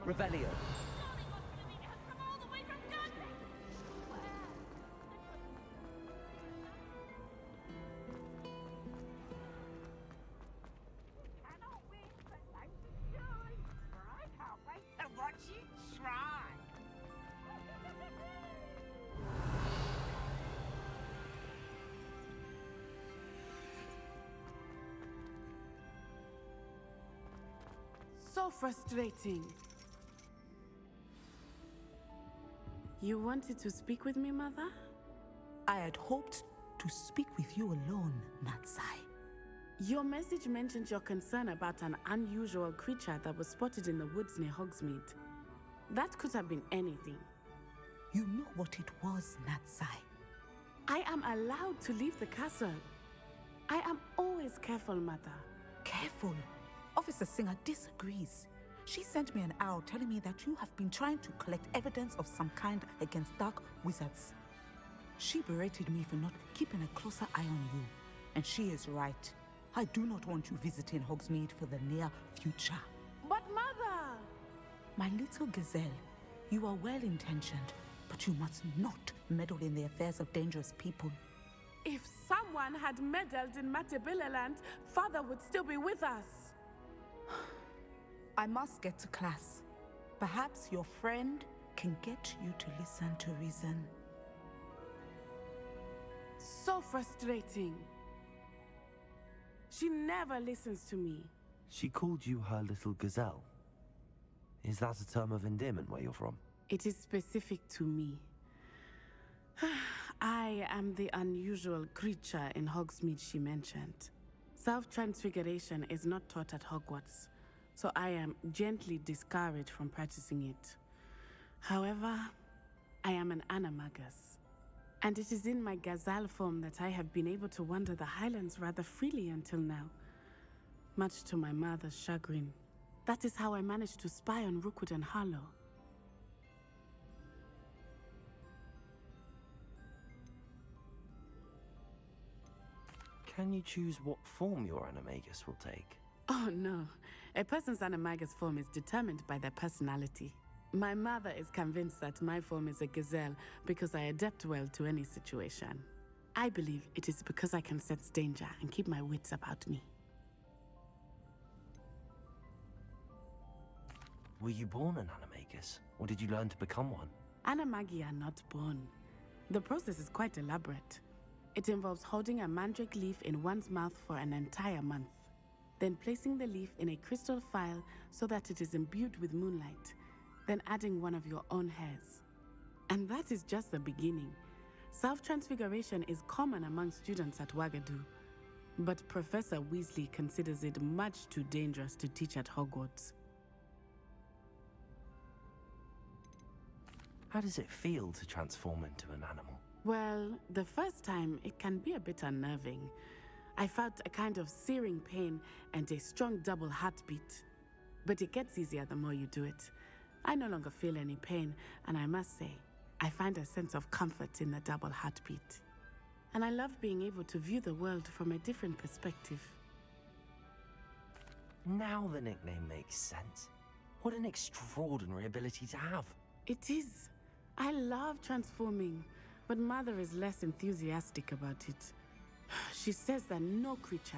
Revelio. So frustrating. You wanted to speak with me, Mother? I had hoped to speak with you alone, Natsai. Your message mentioned your concern about an unusual creature that was spotted in the woods near Hogsmeade. That could have been anything. You know what it was, Natsai. I am allowed to leave the castle. I am always careful, Mother. Careful. Officer Singer disagrees. She sent me an owl telling me that you have been trying to collect evidence of some kind against dark wizards. She berated me for not keeping a closer eye on you. And she is right. I do not want you visiting Hogsmeade for the near future. But Mother! My little gazelle, you are well-intentioned, but you must not meddle in the affairs of dangerous people. If someone had meddled in Matabilaland, Father would still be with us. I must get to class. Perhaps your friend can get you to listen to reason. So frustrating. She never listens to me. She called you her little gazelle. Is that a term of endearment where you're from? It is specific to me. I am the unusual creature in Hogsmeade she mentioned. Self-transfiguration is not taught at Hogwarts, so I am gently discouraged from practicing it. However, I am an animagus, and it is in my gazelle form that I have been able to wander the highlands rather freely until now, much to my mother's chagrin. That is how I managed to spy on Rookwood and Harlow. Can you choose what form your animagus will take? Oh no, a person's animagus form is determined by their personality. My mother is convinced that my form is a gazelle because I adapt well to any situation. I believe it is because I can sense danger and keep my wits about me. Were you born an animagus, or did you learn to become one? Animagi are not born. The process is quite elaborate. It involves holding a mandrake leaf in one's mouth for an entire month, then placing the leaf in a crystal phial so that it is imbued with moonlight, then adding one of your own hairs. And that is just the beginning. Self-transfiguration is common among students at Wagadu, but Professor Weasley considers it much too dangerous to teach at Hogwarts. How does it feel to transform into an animal? Well, the first time it can be a bit unnerving. I felt a kind of searing pain and a strong double heartbeat. But it gets easier the more you do it. I no longer feel any pain, and I must say, I find a sense of comfort in the double heartbeat. And I love being able to view the world from a different perspective. Now the nickname makes sense. What an extraordinary ability to have. It is. I love transforming, but Mother is less enthusiastic about it. She says that no creature,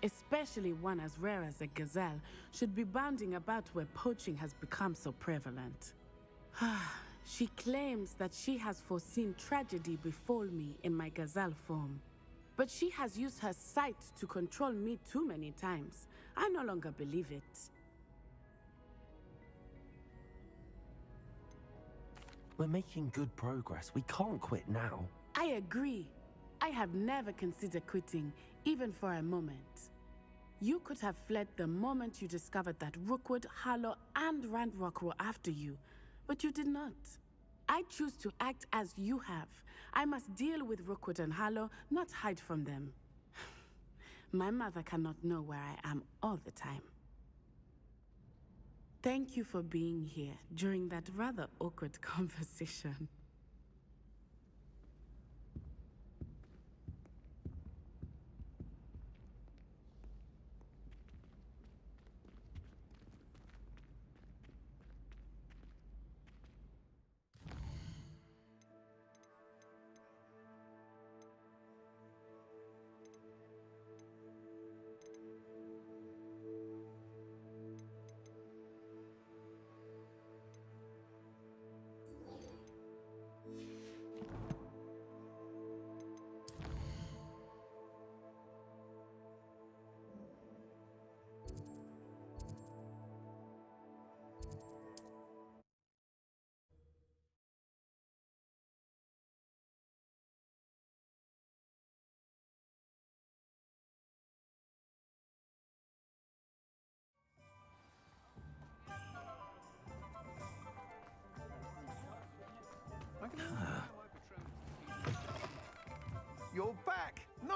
especially one as rare as a gazelle, should be bounding about where poaching has become so prevalent. She claims that she has foreseen tragedy befall me in my gazelle form. But she has used her sight to control me too many times. I no longer believe it. We're making good progress. We can't quit now. I agree. I have never considered quitting, even for a moment. You could have fled the moment you discovered that Rookwood, Harlow, and Randrock were after you, but you did not. I choose to act as you have. I must deal with Rookwood and Harlow, not hide from them. My mother cannot know where I am all the time. Thank you for being here during that rather awkward conversation.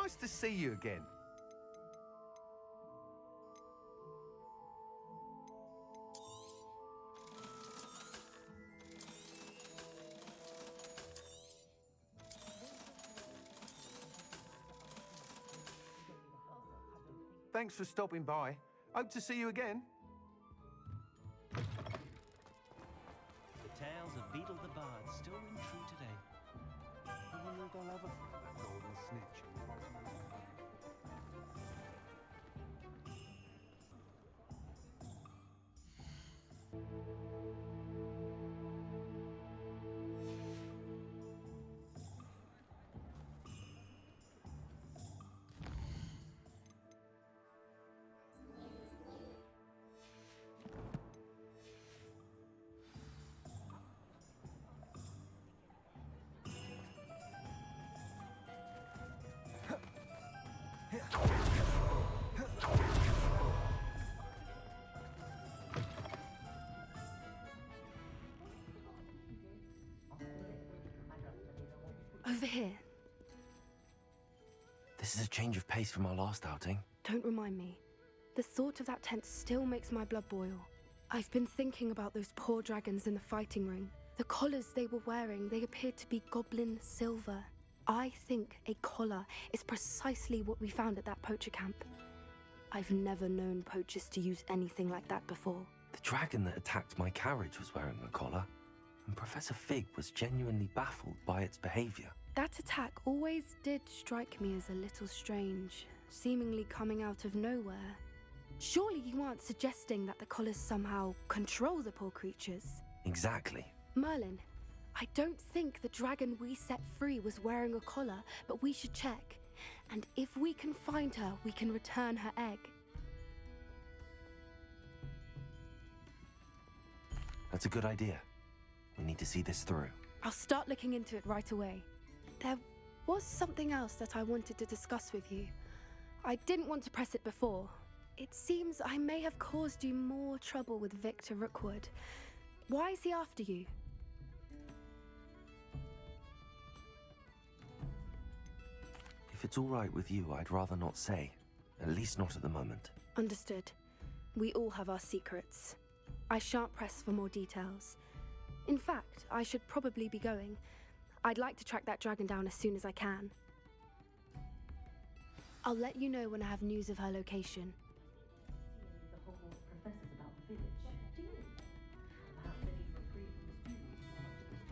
Nice to see you again. Thanks for stopping by. Hope to see you again. The tales of Beetle the Bard still ring true today. I wonder if they'll ever find that golden snitch. Over here. This is a change of pace from our last outing. Don't remind me. The thought of that tent still makes my blood boil. I've been thinking about those poor dragons in the fighting ring. The collars they were wearing, they appeared to be goblin silver. I think a collar is precisely what we found at that poacher camp. I've never known poachers to use anything like that before. The dragon that attacked my carriage was wearing a collar, and Professor Fig was genuinely baffled by its behavior. That attack always did strike me as a little strange, seemingly coming out of nowhere. Surely you aren't suggesting that the collars somehow control the poor creatures? Exactly. Merlin, I don't think the dragon we set free was wearing a collar, but we should check. And if we can find her, we can return her egg. That's a good idea. We need to see this through. I'll start looking into it right away. There was something else that I wanted to discuss with you. I didn't want to press it before. It seems I may have caused you more trouble with Victor Rookwood. Why is he after you? If it's all right with you, I'd rather not say. At least not at the moment. Understood. We all have our secrets. I shan't press for more details. In fact, I should probably be going. I'd like to track that dragon down as soon as I can. I'll let you know when I have news of her location. The Hogwarts professors about the village. Do you? Perhaps they need reprieve from the students.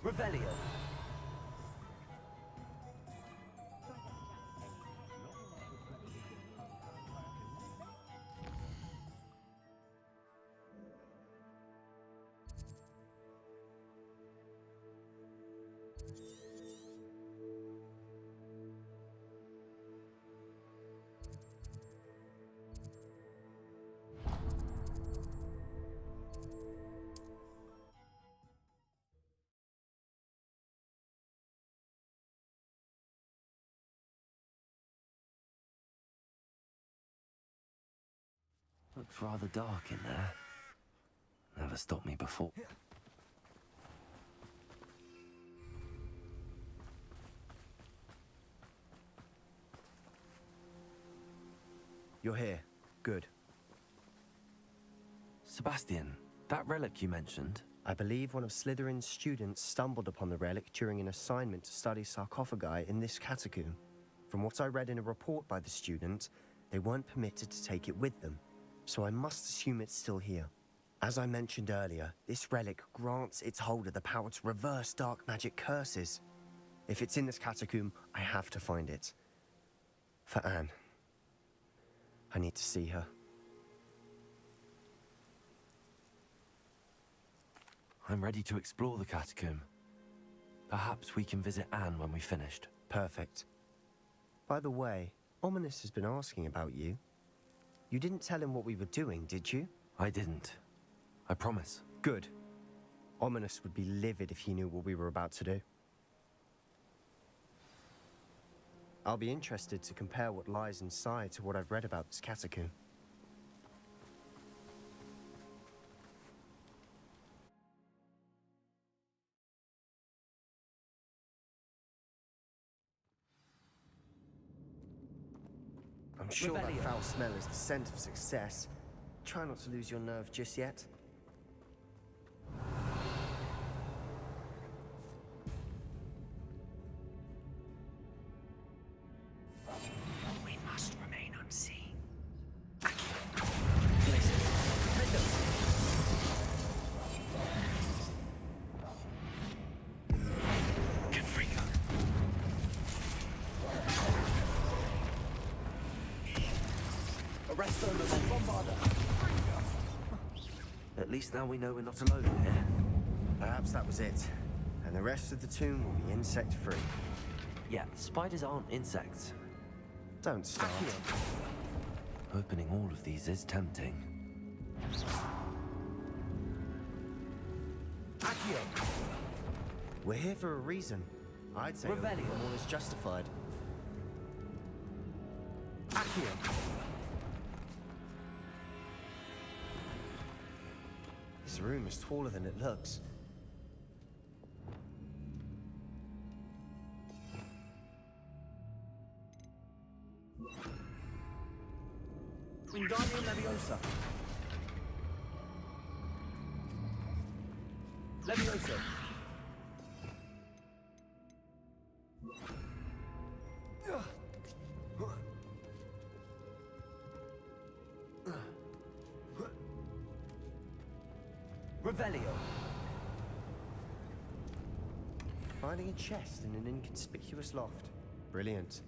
Revelio. Looks rather dark in there. Never stopped me before. You're here. Good. Sebastian, that relic you mentioned, I believe one of Slytherin's students stumbled upon the relic during an assignment to study sarcophagi in this catacomb. From what I read in a report by the student, they weren't permitted to take it with them, so I must assume it's still here. As I mentioned earlier, this relic grants its holder the power to reverse dark magic curses. If it's in this catacomb, I have to find it. For Anne. I need to see her. I'm ready to explore the catacomb. Perhaps we can visit Anne when we've finished. Perfect. By the way, Ominous has been asking about you. You didn't tell him what we were doing, did you? I didn't. I promise. Good. Ominous would be livid if he knew what we were about to do. I'll be interested to compare what lies inside to what I've read about this catacomb. I'm sure that foul smell is the scent of success. Try not to lose your nerve just yet. We must remain unseen. At least now we know we're not alone here. Perhaps that was it. And the rest of the tomb will be insect-free. Yeah, spiders aren't insects. Don't start. Opening all of these is tempting. We're here for a reason. I'd say all is justified. This room is taller than it looks. Wingardium Leviosa. Leviosa. Revelio. Finding a chest in an inconspicuous loft. Brilliant.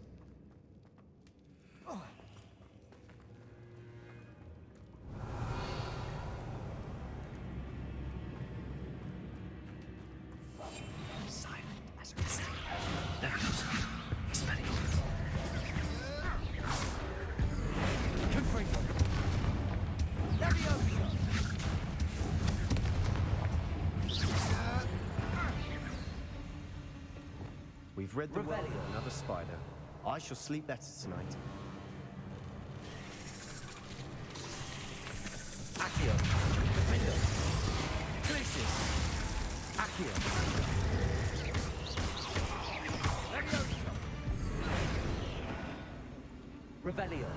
Silent as a snake. Leviosa. Expelliarmus. Confringo. Leviosa. We've rid the world of another spider. I shall sleep better tonight. Accio. Defender. Glacius. Accio. Leviosa. Revelio.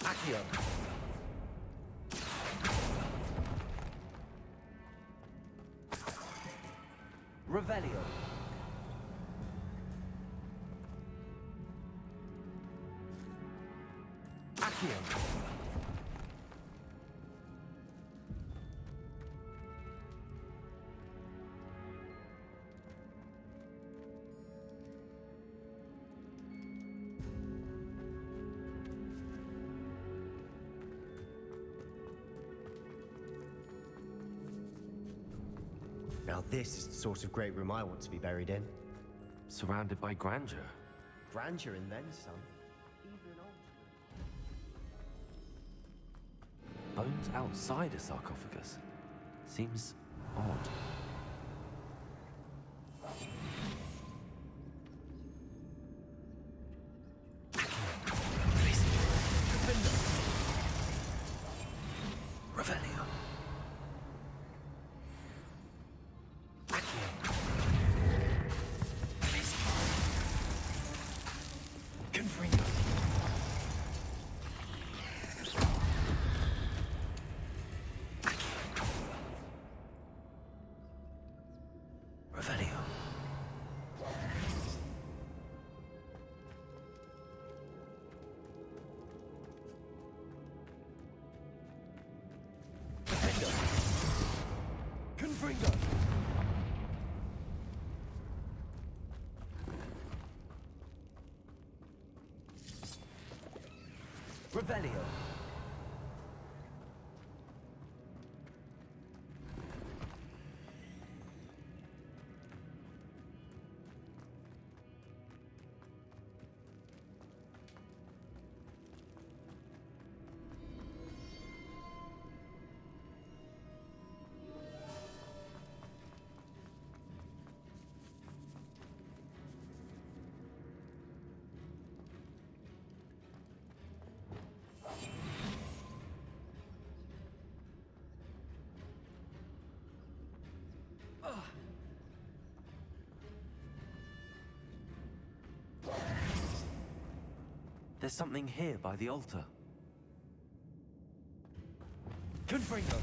Accio. Revelio. Accio. Now this is the sort of great room I want to be buried in. Surrounded by grandeur. Grandeur and then some. Bones outside a sarcophagus. Seems odd. Revelio. Confringo. Revelio. Defender. Confringo. Revelio. There's something here by the altar. Confringo.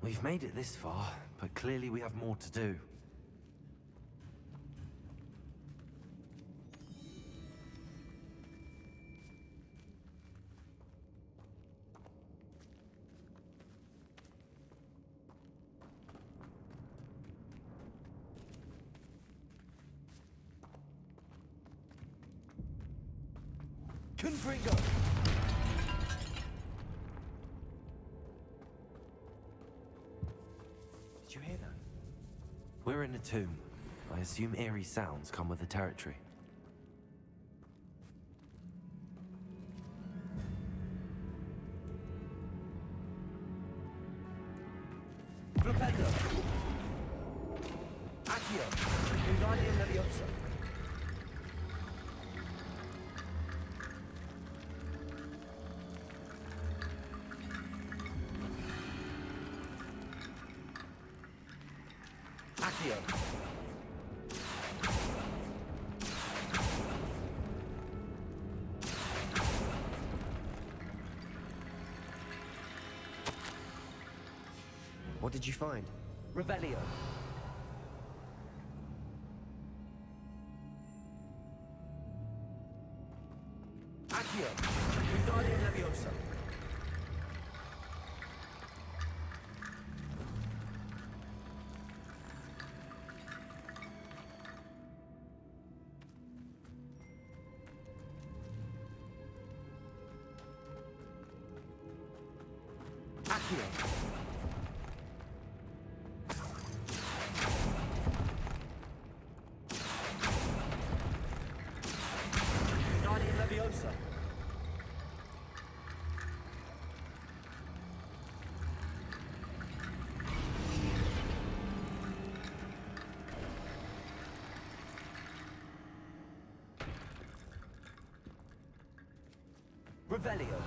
We've made it this far, but clearly we have more to do. Confringo! Did you hear that? We're in a tomb. I assume eerie sounds come with the territory. Flipendo! Accio! Wingardium Leviosa! Accio. What did you find? Revelio. Accio! Wingardium Leviosa! Accio! Wingardium Leviosa! Revelio.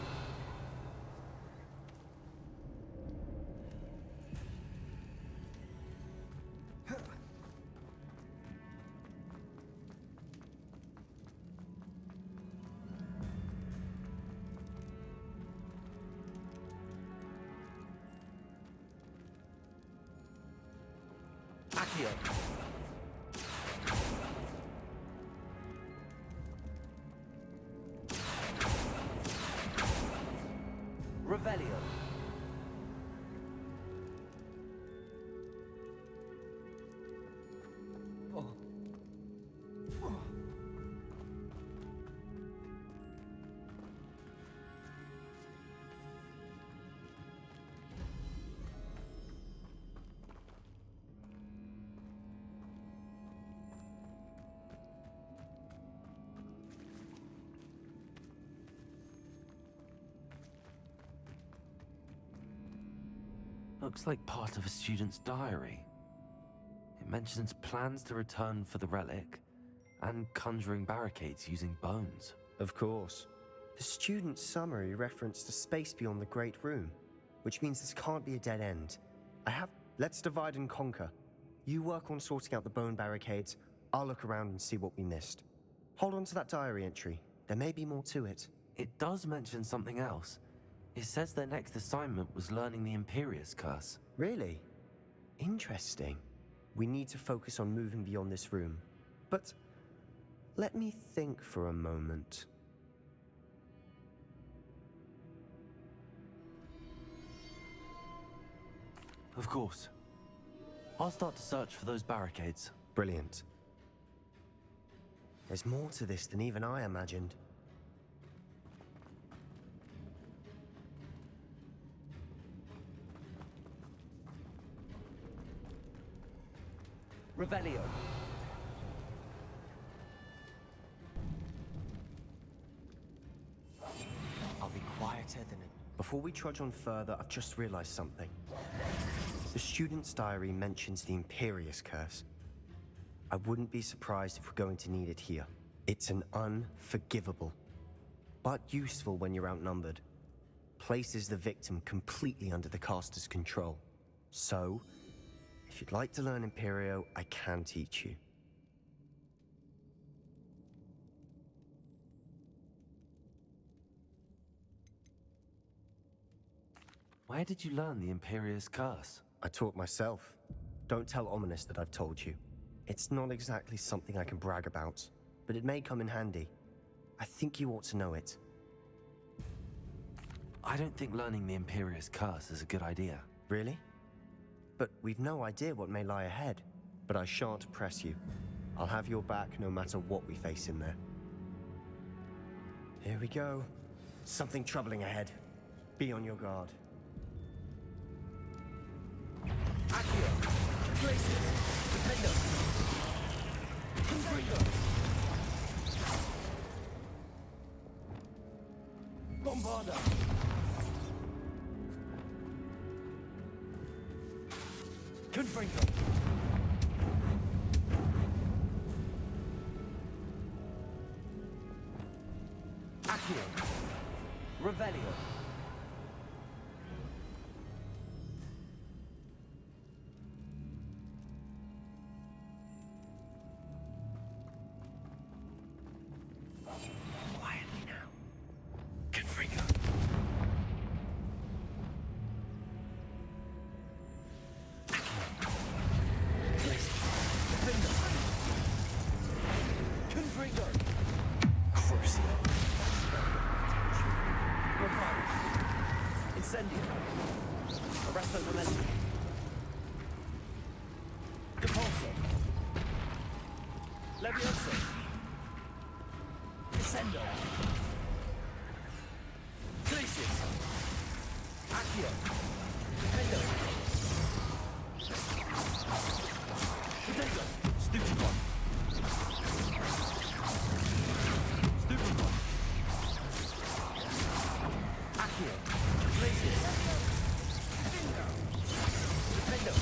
Accio. Revelio. Looks like part of a student's diary. It mentions plans to return for the relic and conjuring barricades using bones. Of course. The student's summary referenced a space beyond the Great Room, which means this can't be a dead end. Let's divide and conquer. You work on sorting out the bone barricades. I'll look around and see what we missed. Hold on to that diary entry. There may be more to it. It does mention something else. It says their next assignment was learning the Imperius curse. Really? Interesting. We need to focus on moving beyond this room. But let me think for a moment. Of course. I'll start to search for those barricades. Brilliant. There's more to this than even I imagined. Revelio. I'll be quieter than it. Before we trudge on further, I've just realized something. The student's diary mentions the Imperius curse. I wouldn't be surprised if we're going to need it here. It's an unforgivable, but useful when you're outnumbered. Places the victim completely under the caster's control. So, if you'd like to learn Imperio, I can teach you. Where did you learn the Imperius curse? I taught myself. Don't tell Ominous that I've told you. It's not exactly something I can brag about, but it may come in handy. I think you ought to know it. I don't think learning the Imperius curse is a good idea. Really? But we've no idea what may lie ahead. But I shan't press you. I'll have your back no matter what we face in there. Here we go. Something troubling ahead. Be on your guard. Accio. Places. Defender. Confringo. Bombarda. Confringo. Accio. Revelio. Quietly now. Confringo. Confringo. Crucio. Revive. Incendio. Arresto momentum. Depulso. Levioso. Descendo. Glacius. Accio. Defendo. Potato. Stupefy. Stupefy. Accio. Glacius. Defendo.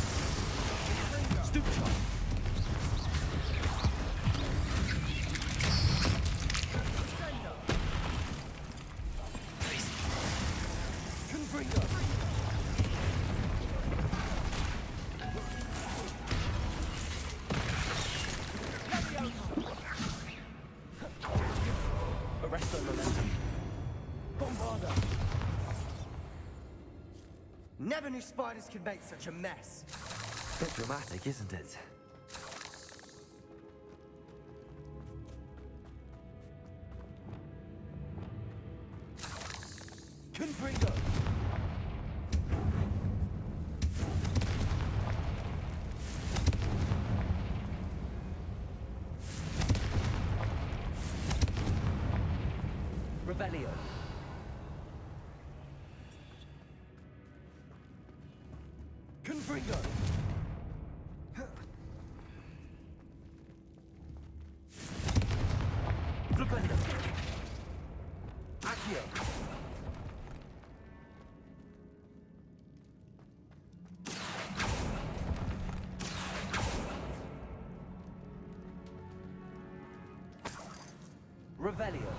Stupefy. Confringo. Arresto momentum. Bombarda. Never knew spiders could make such a mess. Bit dramatic, isn't it? Confringo. Revelio. Confringo. Flipendo. Accio. Revelio.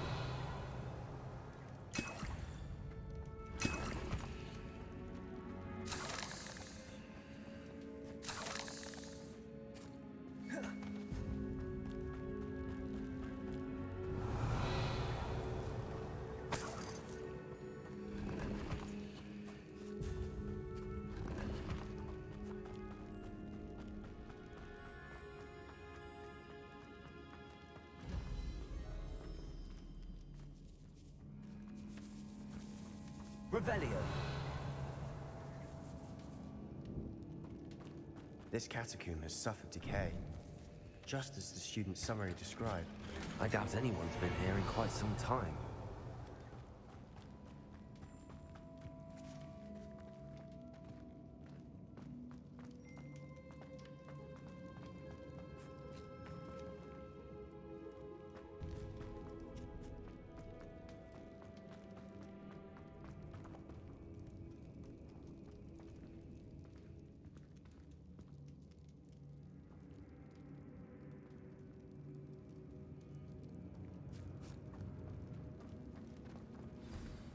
Revelio. This catacomb has suffered decay, just as the student's summary described. I doubt anyone's been here in quite some time.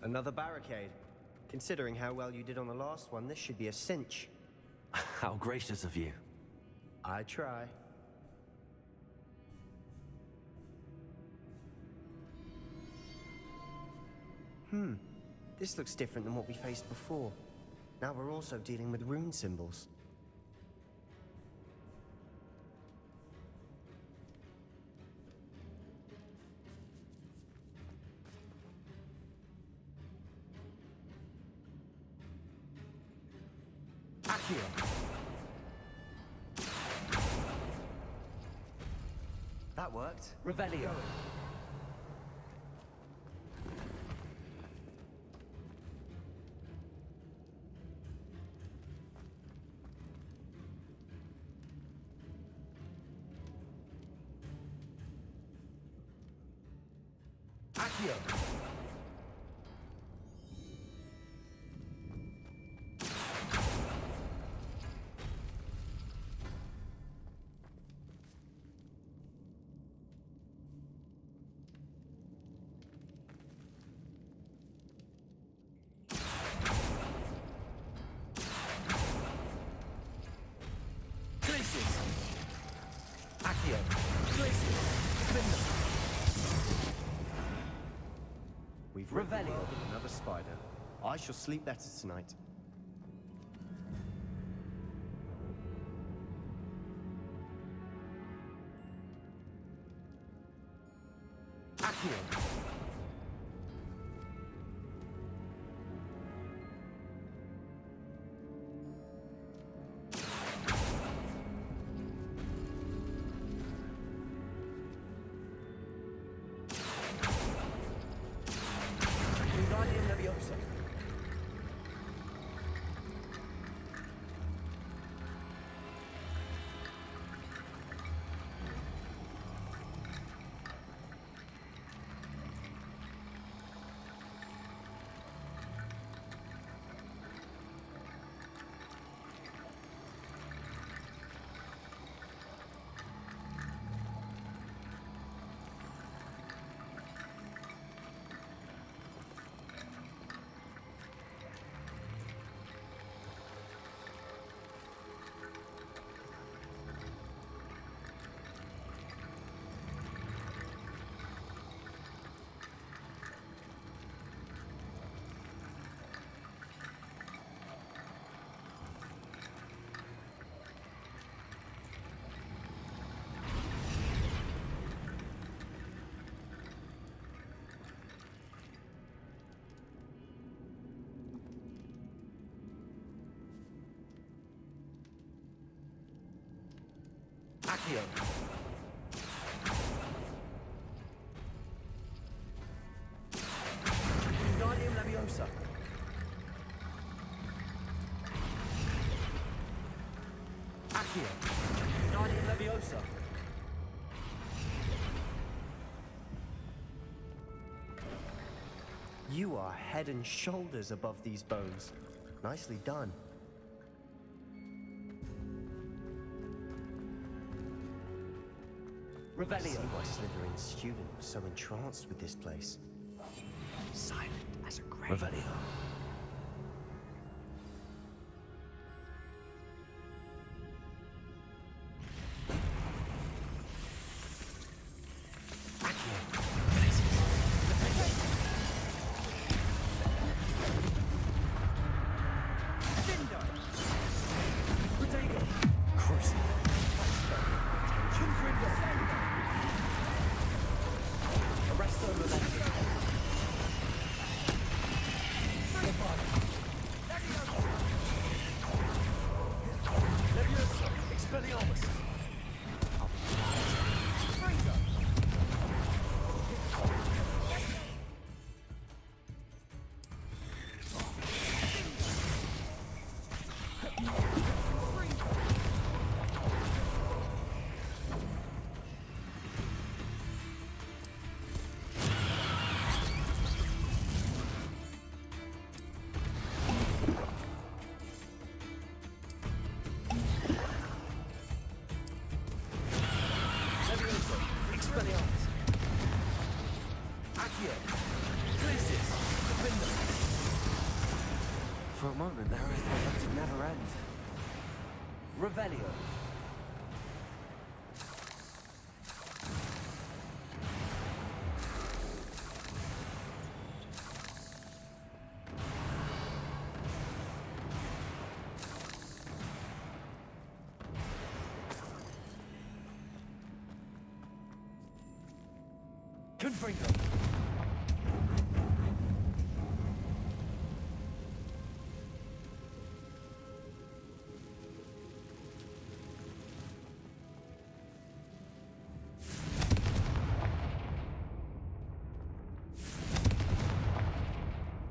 Another barricade. Considering how well you did on the last one, this should be a cinch. How gracious of you. I try. This looks different than what we faced before. Now we're also dealing with rune symbols. That worked. Revelio. Accio. Accio. We've Revelio. reveled another spider. I shall sleep better tonight. Accio. Wingardium Leviosa. Accio. Wingardium Leviosa. Accio. Wingardium Leviosa. You are head and shoulders above these bones. Nicely done. I see Revelio. why Slytherin's student was so entranced with this place. Silent as a grave. Revelio. Arresto Revelio. Revelio. Confringo.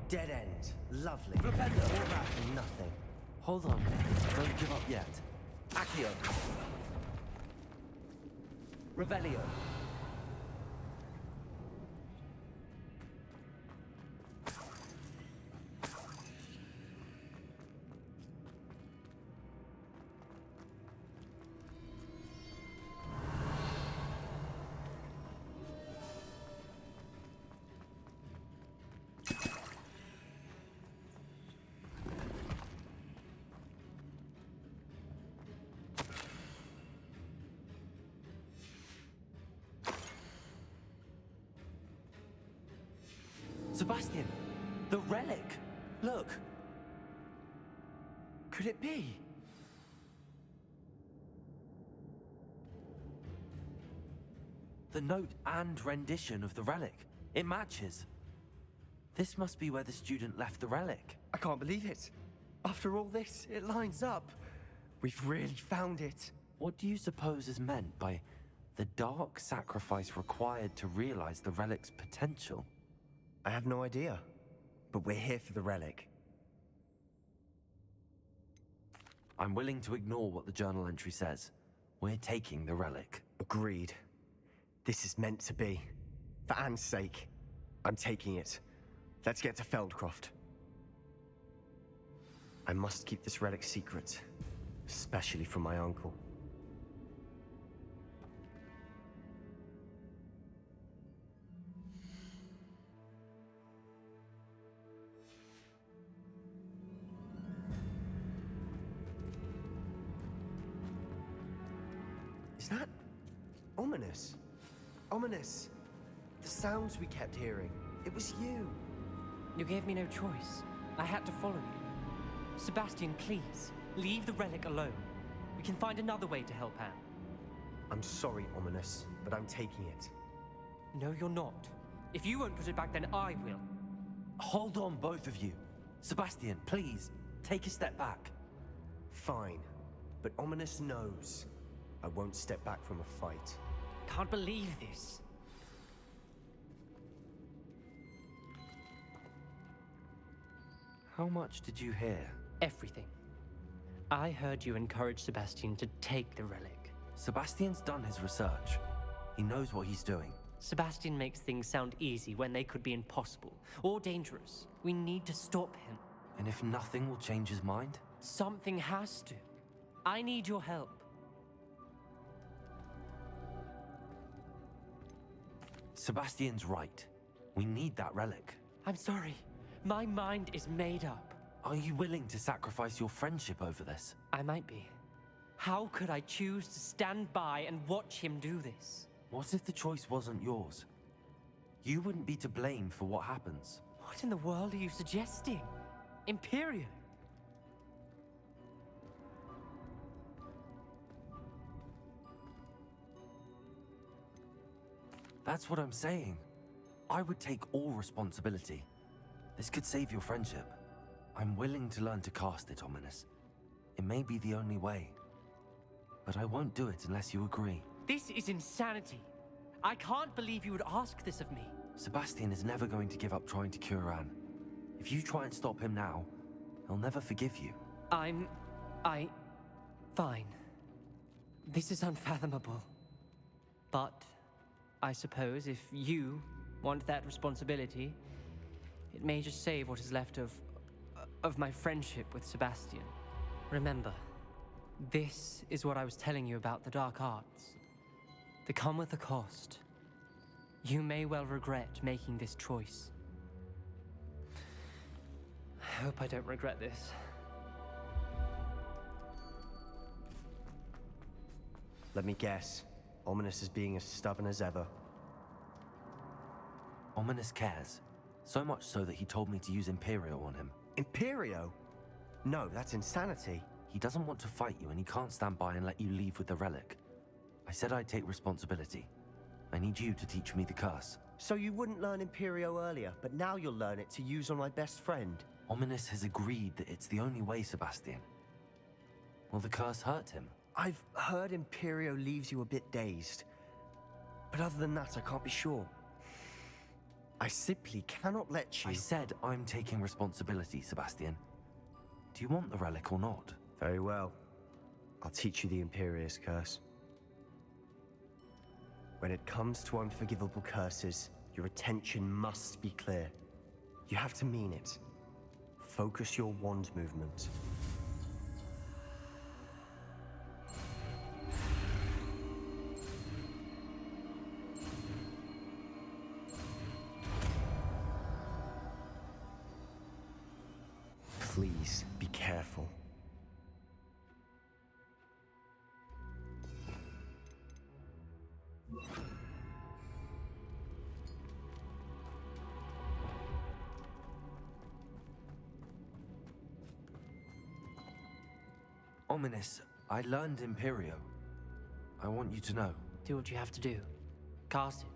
Dead end. Lovely. Flipendo. All that for nothing. Hold on. Don't give up yet. Accio. Revelio. Sebastian! The relic! Look! Could it be? The note and rendition of the relic. It matches. This must be where the student left the relic. I can't believe it. After all this, it lines up. We've really found it. What do you suppose is meant by the dark sacrifice required to realize the relic's potential? I have no idea. But we're here for the relic. I'm willing to ignore what the journal entry says. We're taking the relic. Agreed. This is meant to be. For Anne's sake, I'm taking it. Let's get to Feldcroft. I must keep this relic secret, especially from my uncle. Is that ominous? Ominous. The sounds we kept hearing. It was you. You gave me no choice. I had to follow you. Sebastian, please, leave the relic alone. We can find another way to help Anne. I'm sorry, Ominous, but I'm taking it. No, you're not. If you won't put it back, then I will. Hold on, both of you. Sebastian, please, take a step back. Fine, but Ominous knows I won't step back from a fight. Can't believe this. How much did you hear? Everything. I heard you encourage Sebastian to take the relic. Sebastian's done his research. He knows what he's doing. Sebastian makes things sound easy when they could be impossible or dangerous. We need to stop him. And if nothing will change his mind? Something has to. I need your help. Sebastian's right. We need that relic. I'm sorry. My mind is made up. Are you willing to sacrifice your friendship over this? I might be. How could I choose to stand by and watch him do this? What if the choice wasn't yours? You wouldn't be to blame for what happens. What in the world are you suggesting? Imperio? That's what I'm saying. I would take all responsibility. This could save your friendship. I'm willing to learn to cast it, Ominous. It may be the only way. But I won't do it unless you agree. This is insanity. I can't believe you would ask this of me. Sebastian is never going to give up trying to cure Anne. If you try and stop him now, he'll never forgive you. Fine. This is unfathomable. But I suppose if you want that responsibility, it may just save what is left of my friendship with Sebastian. Remember, this is what I was telling you about the dark arts. They come with a cost. You may well regret making this choice. I hope I don't regret this. Let me guess. Ominous is being as stubborn as ever. Ominous cares. So much so that he told me to use Imperio on him. Imperio? No, that's insanity. He doesn't want to fight you and he can't stand by and let you leave with the relic. I said I'd take responsibility. I need you to teach me the curse. So you wouldn't learn Imperio earlier, but now you'll learn it to use on my best friend. Ominous has agreed that it's the only way, Sebastian. Will the curse hurt him? I've heard Imperio leaves you a bit dazed. But other than that, I can't be sure. I simply cannot let you... I said I'm taking responsibility, Sebastian. Do you want the relic or not? Very well. I'll teach you the Imperious curse. When it comes to unforgivable curses, your attention must be clear. You have to mean it. Focus your wand movement. Please, be careful. Ominous, I learned Imperio. I want you to know. Do what you have to do. Cast it.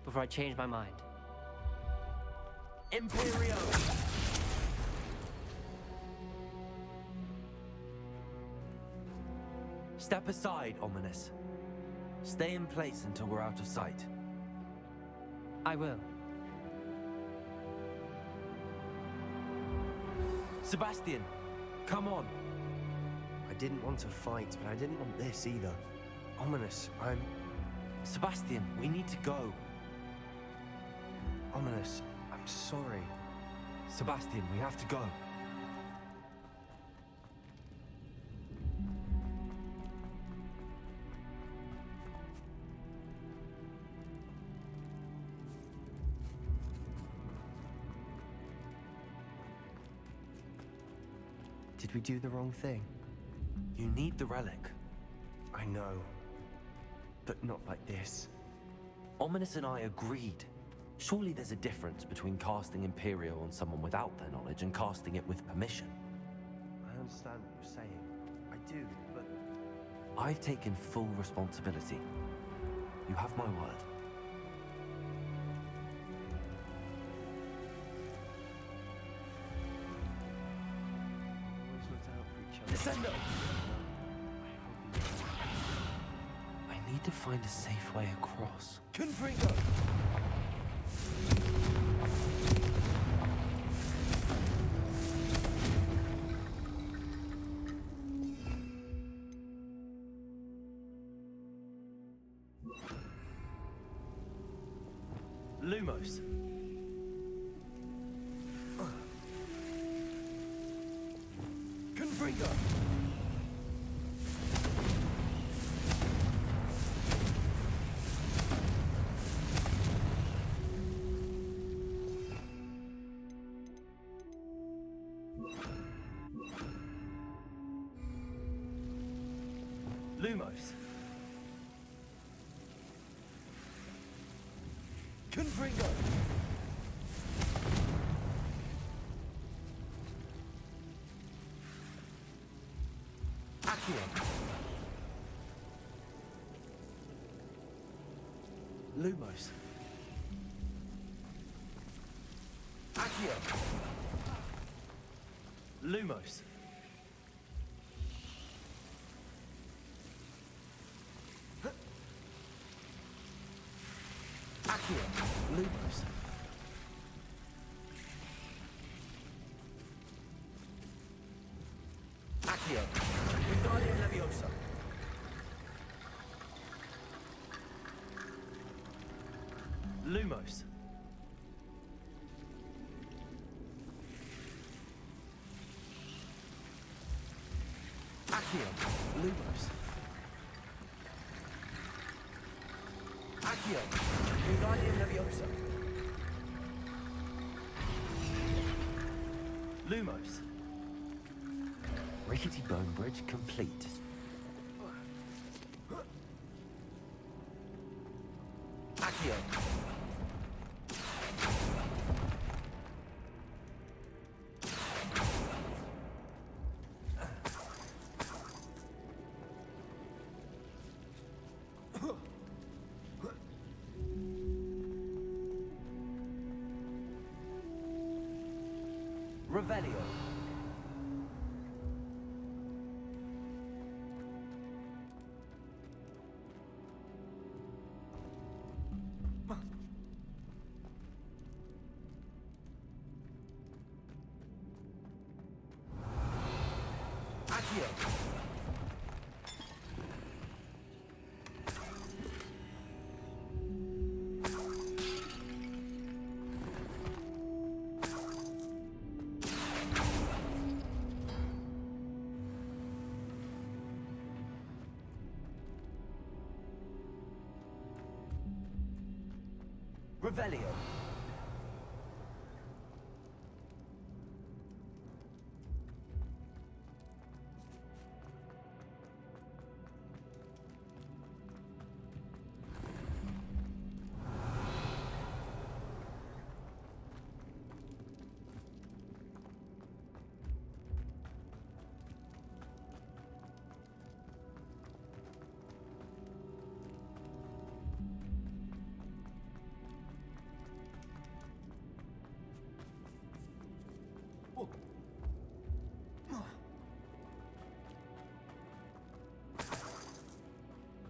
Before I change my mind. Imperio! Step aside, Ominous. Stay in place until we're out of sight. I will. Sebastian, come on. I didn't want to fight, but I didn't want this either. Ominous, Sebastian, we need to go. Ominous, I'm sorry. Sebastian, we have to go. Did we do the wrong thing? You need the relic. I know. But not like this. Ominous and I agreed. Surely there's a difference between casting Imperio on someone without their knowledge and casting it with permission. I understand what you're saying. I do, but... I've taken full responsibility. You have my word. Always looked out for each other. Descendo! I need to find a safe way across. Confringo! Lumos. Confringo! Lumos. Confringo! Accio. Lumos. Accio. Lumos. Accio. Lumos. Accio. Wingardium Leviosa. Lumos. Accio. Lumos. Accio. Wingardium Leviosa. Lumos. Rickety bone bridge complete. Accio. Revelio. Accio. Revelio.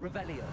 Revelio.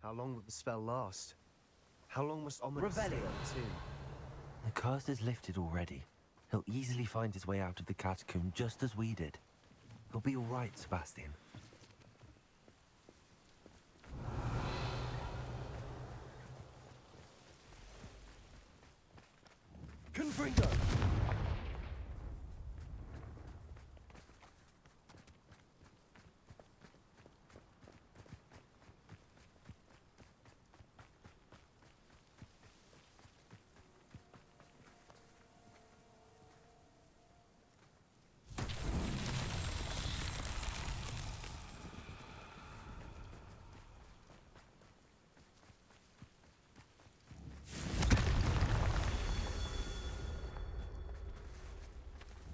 How long will the spell last? How long must Ominous stay Revelio. on the tomb? The curse is lifted already. He'll easily find his way out of the catacomb just as we did. He'll be all right, Sebastian. Confringo.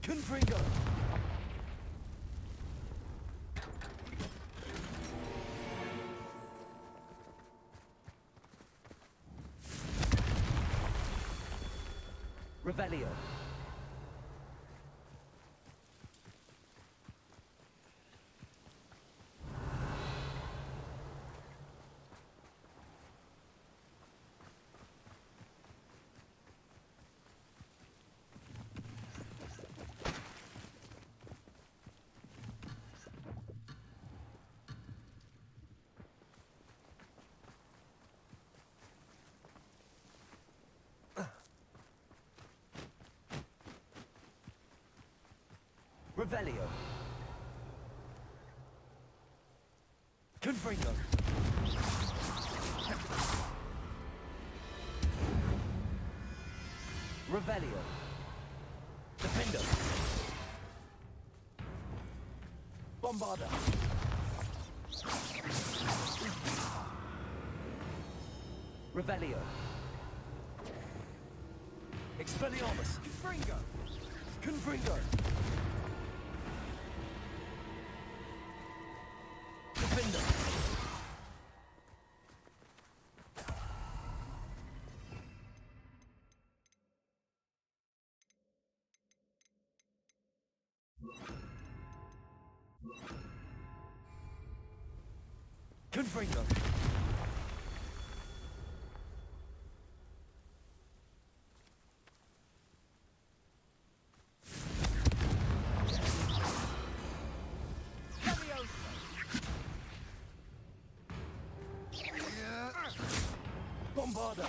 Confringo. Revelio. Revelio. Confringo. Revelio. Defender. Bombarder. Revelio. Expelliarmus. Confringo. Confringo. Defender. Confringo. Bombarder.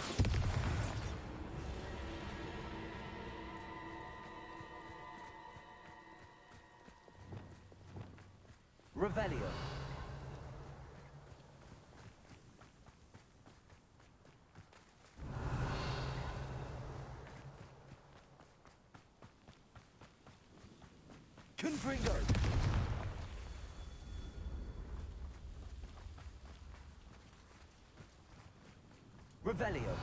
Revelio. Confringo. Revelio.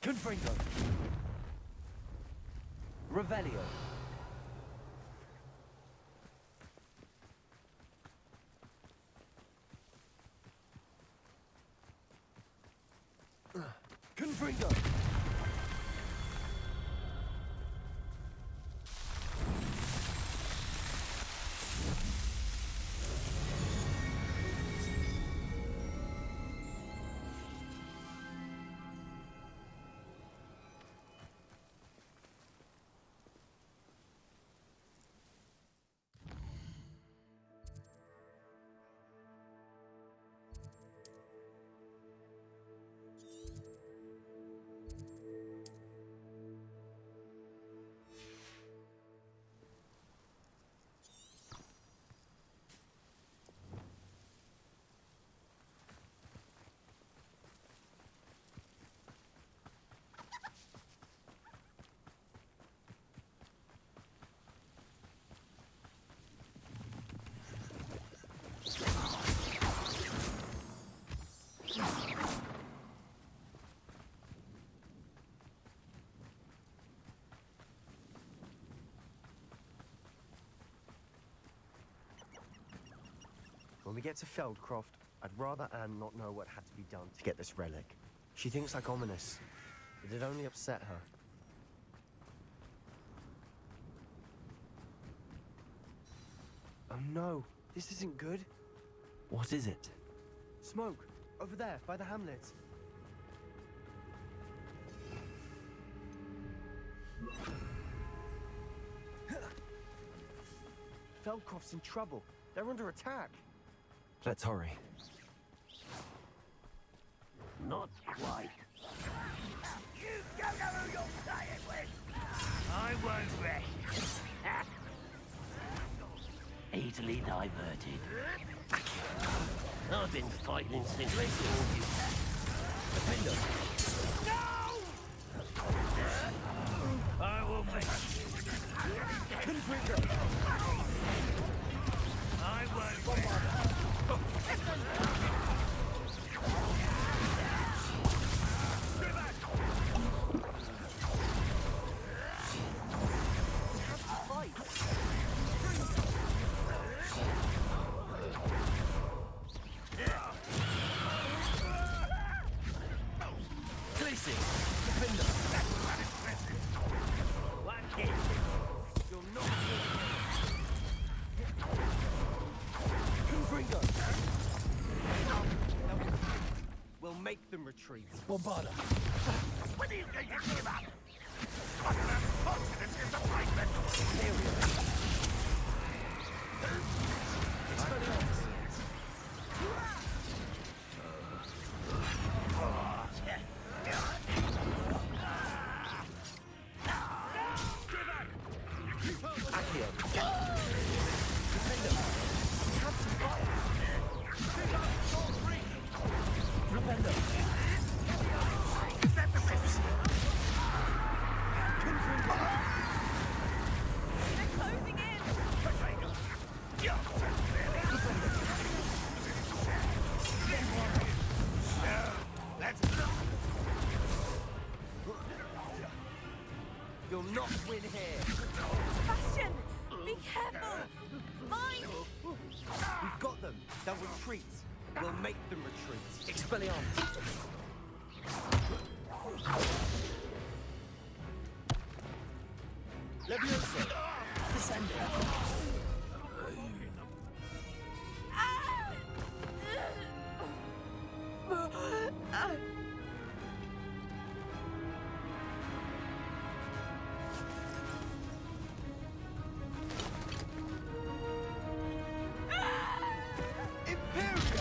Confringo. Revelio. Confringo. When we get to Feldcroft, I'd rather Anne not know what had to be done to get this relic. She thinks like ominous. It'd only upset her. Oh no, this isn't good. What is it? Smoke, over there, by the hamlet. Feldcroft's in trouble. They're under attack. Let's hurry. Not quite. You don't know who you're playing with! I won't rest. Easily diverted. I've been fighting since they saw you. Defender. No! I will make you. Confringo. I won't rest. Make them retreat. Bombarder. When are you going to give up? I can have confidence in the pavement. You'll not win here. Sebastian! Be careful! Mine! We've got them. They'll retreat. We'll make them retreat. Expelliarmus. Levioso! Descender! Imperio!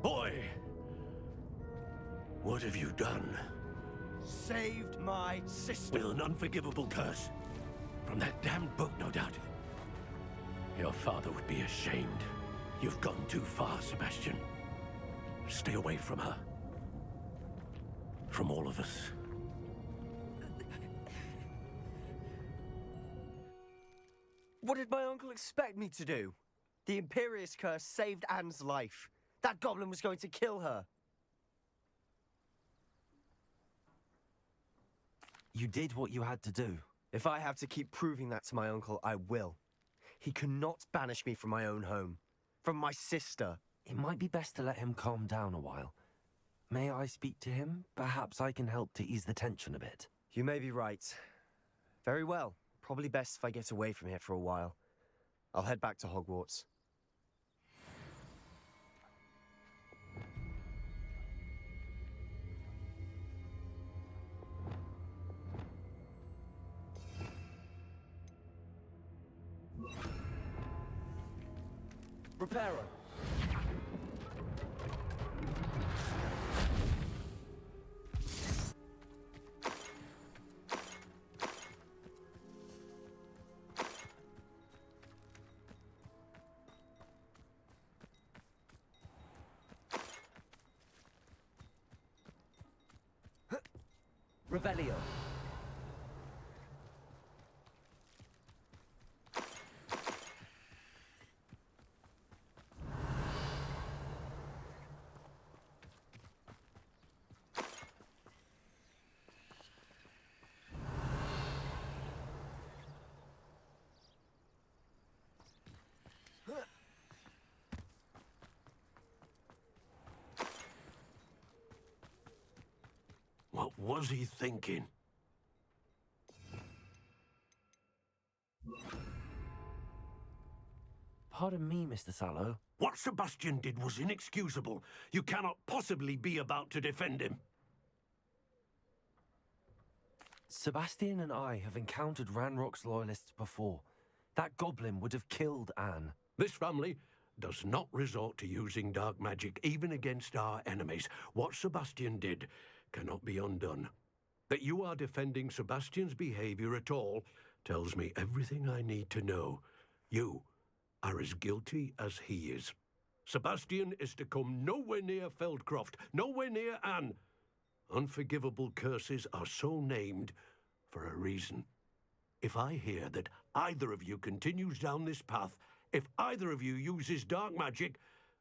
Boy! What have you done? Saved my sister. With an unforgivable curse. From that damned book, no doubt. Your father would be ashamed. You've gone too far, Sebastian. Stay away from her. From all of us. What did my uncle expect me to do? The Imperious curse saved Anne's life. That goblin was going to kill her. You did what you had to do. If I have to keep proving that to my uncle, I will. He cannot banish me from my own home. From my sister. It might be best to let him calm down a while. May I speak to him? Perhaps I can help to ease the tension a bit. You may be right. Very well. Probably best if I get away from here for a while. I'll head back to Hogwarts. Reparo! Revelio. What was he thinking? Pardon me, Mr. Sallow. What Sebastian did was inexcusable. You cannot possibly be about to defend him. Sebastian and I have encountered Ranrock's loyalists before. That goblin would have killed Anne. This family does not resort to using dark magic even against our enemies. What Sebastian did cannot be undone. That you are defending Sebastian's behavior at all tells me everything I need to know. You are as guilty as he is. Sebastian is to come nowhere near Feldcroft, nowhere near Anne. Unforgivable curses are so named for a reason. If I hear that either of you continues down this path, if either of you uses dark magic,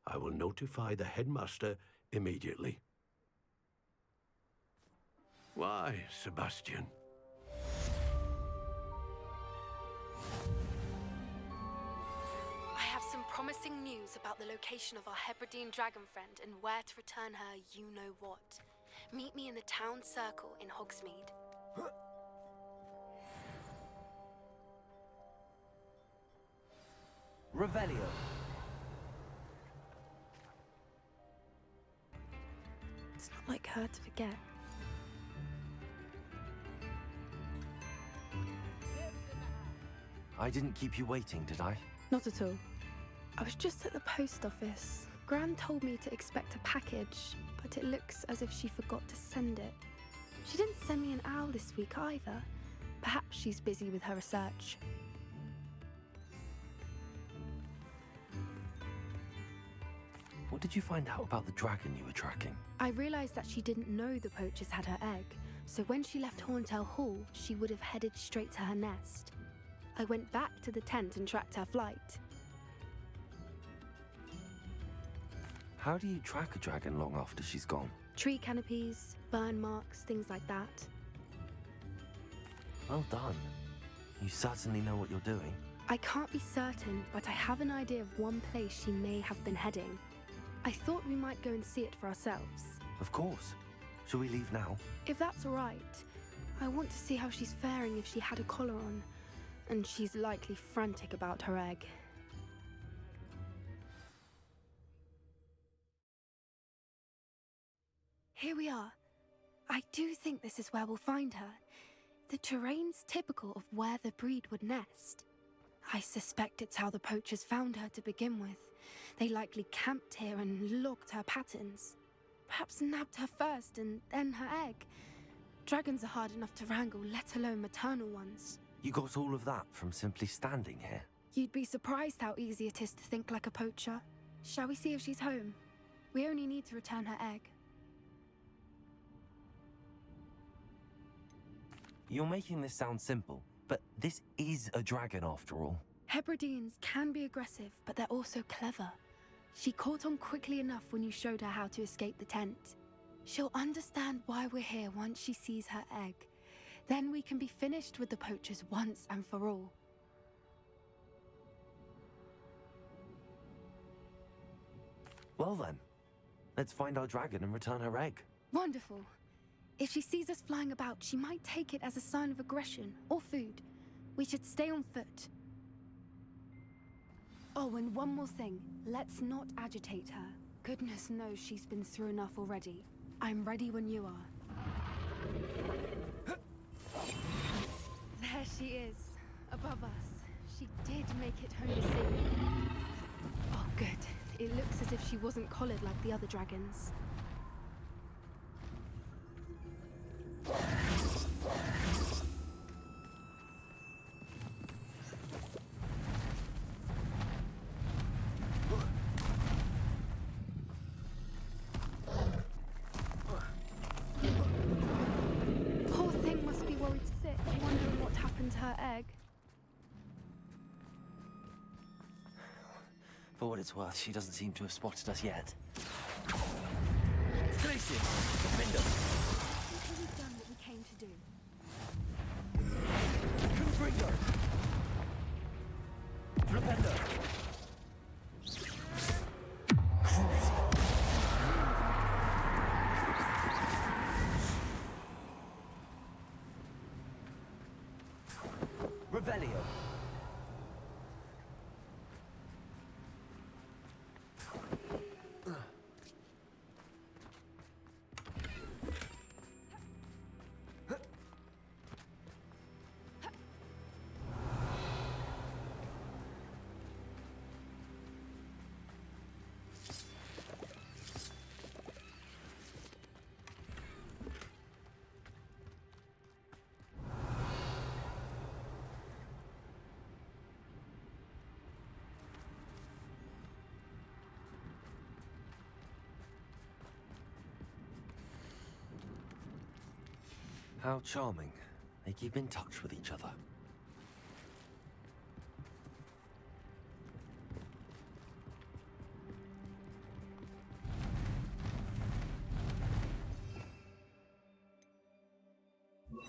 I will notify the headmaster immediately. Why, Sebastian? I have some promising news about the location of our Hebridean dragon friend and where to return her you-know-what. Meet me in the town circle in Hogsmeade. Revelio. It's not like her to forget. I didn't keep you waiting, did I? Not at all. I was just at the post office. Gran told me to expect a package, but it looks as if she forgot to send it. She didn't send me an owl this week either. Perhaps she's busy with her research. What did you find out about the dragon you were tracking? I realized that she didn't know the poachers had her egg, so when she left Horntail Hall, she would have headed straight to her nest. I went back to the tent and tracked her flight. How do you track a dragon long after she's gone? Tree canopies, burn marks, things like that. Well done. You certainly know what you're doing. I can't be certain, but I have an idea of one place she may have been heading. I thought we might go and see it for ourselves. Of course. Shall we leave now? If that's all right. I want to see how she's faring if she had a collar on. And she's likely frantic about her egg. Here we are. I do think this is where we'll find her. The terrain's typical of where the breed would nest. I suspect it's how the poachers found her to begin with. They likely camped here and logged her patterns. Perhaps nabbed her first and then her egg. Dragons are hard enough to wrangle, let alone maternal ones. You got all of that from simply standing here? You'd be surprised how easy it is to think like a poacher. Shall we see if she's home? We only need to return her egg. You're making this sound simple, but this is a dragon after all. Hebrideans can be aggressive, but they're also clever. She caught on quickly enough when you showed her how to escape the tent. She'll understand why we're here once she sees her egg. Then we can be finished with the poachers once and for all. Well then, let's find our dragon and return her egg. Wonderful. If she sees us flying about, she might take it as a sign of aggression or food. We should stay on foot. Oh, and one more thing. Let's not agitate her. Goodness knows she's been through enough already. I'm ready when you are. There she is, above us. She did make it home safely. Oh, good. It looks as if she wasn't collared like the other dragons. Poor thing must be worried sick, wondering what happened to her egg. For what it's worth, she doesn't seem to have spotted us yet. Gracious! Defender! We've done what we came to do. Confringo! Flipendo! Revelio! How charming. They keep in touch with each other. There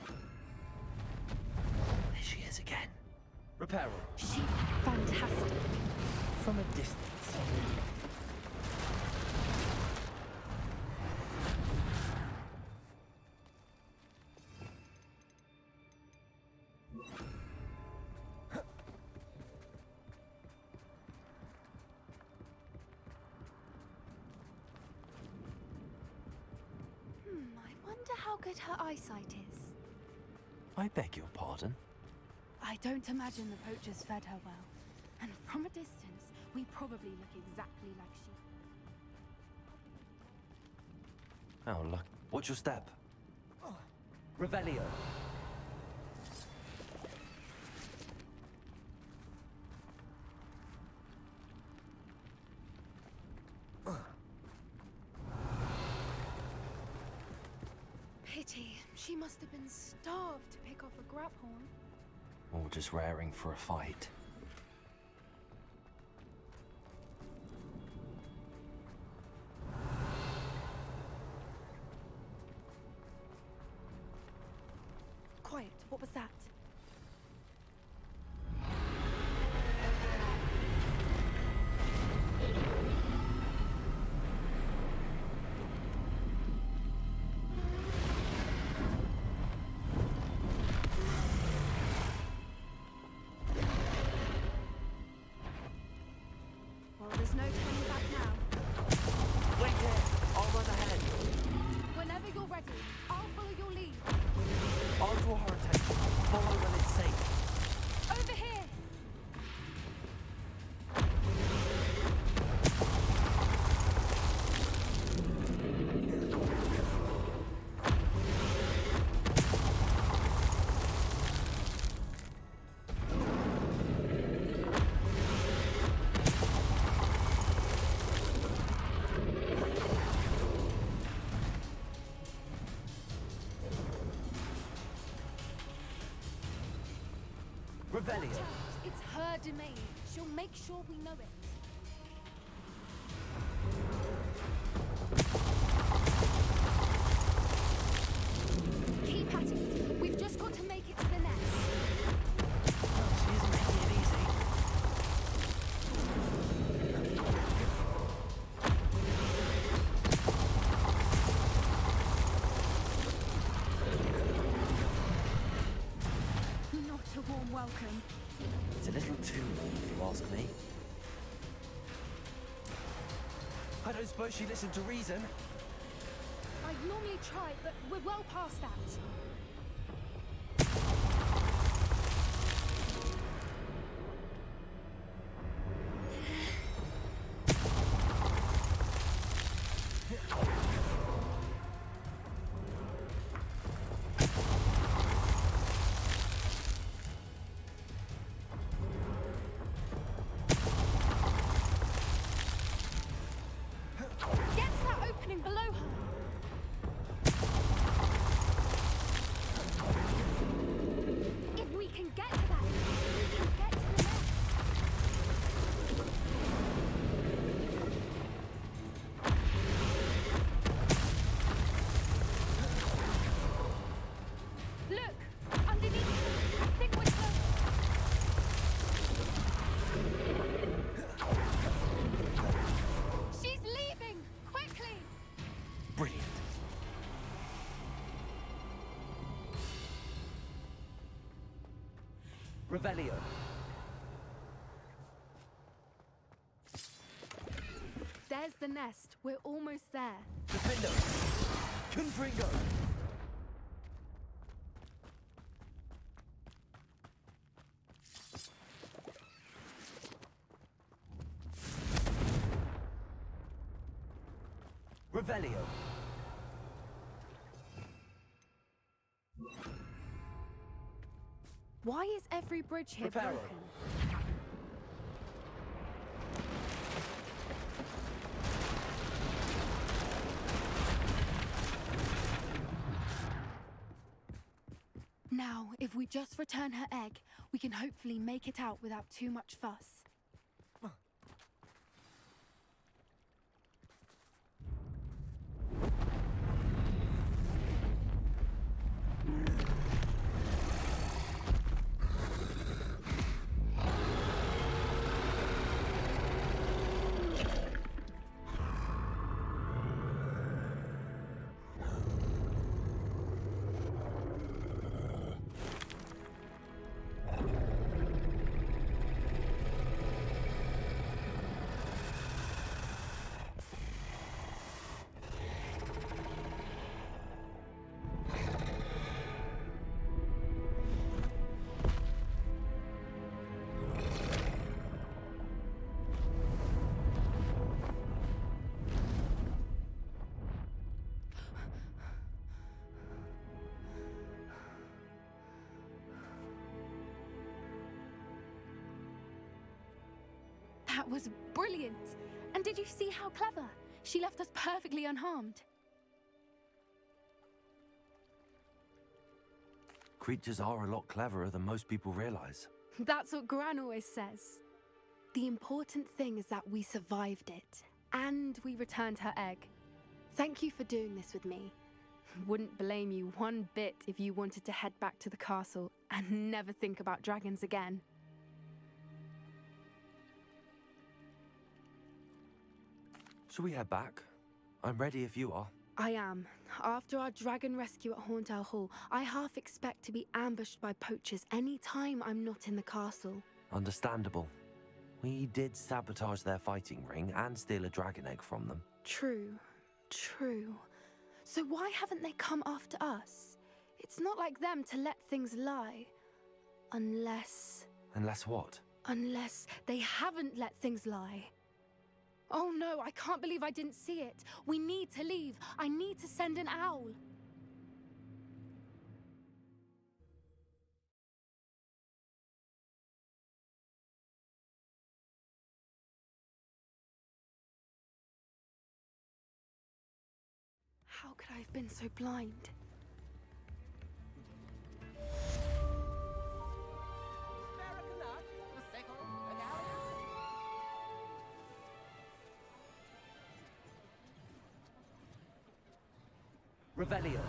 she is again. Reparo. She's fantastic. From a distance. I wonder how good her eyesight is. I beg your pardon? I don't imagine the poachers fed her well. And from a distance, we probably look exactly like she. Oh, look. Watch your step. Revelio. Pity. She must have been starved to pick off a graphorn. Or just raring for a fight. What was that? Well, there's no turning back now. Wait here! I'll run ahead. Whenever you're ready, I'll follow your lead. I'll draw her attention. Follow when it's safe. Over here! Revelio. It's her domain. She'll make sure we know it. Keep at it. We've just got to make it to the nest. She isn't making it easy. Not a warm welcome. It's a little too warm, if you ask me. I don't suppose she listened to reason. I'd normally try, but we're well past that. Get to that opening below her. If we can get to that, we can get to the nest. Look, underneath her. I think we're close. She's leaving! Quickly! Brilliant. Revelio. There's the nest. We're almost there. Defender. Confringo. Revelio. Why is every bridge here Reparo. broken? Now, if we just return her egg, we can hopefully make it out without too much fuss. That was brilliant! And did you see how clever? She left us perfectly unharmed. Creatures are a lot cleverer than most people realize. That's what Gran always says. The important thing is that we survived it, and we returned her egg. Thank you for doing this with me. Wouldn't blame you one bit if you wanted to head back to the castle and never think about dragons again. Shall we head back? I'm ready if you are. I am. After our dragon rescue at Hauntow Hall, I half expect to be ambushed by poachers any time I'm not in the castle. Understandable. We did sabotage their fighting ring and steal a dragon egg from them. True. So why haven't they come after us? It's not like them to let things lie. Unless what? Unless they haven't let things lie. Oh no, I can't believe I didn't see it. We need to leave. I need to send an owl. How could I have been so blind? Revelio.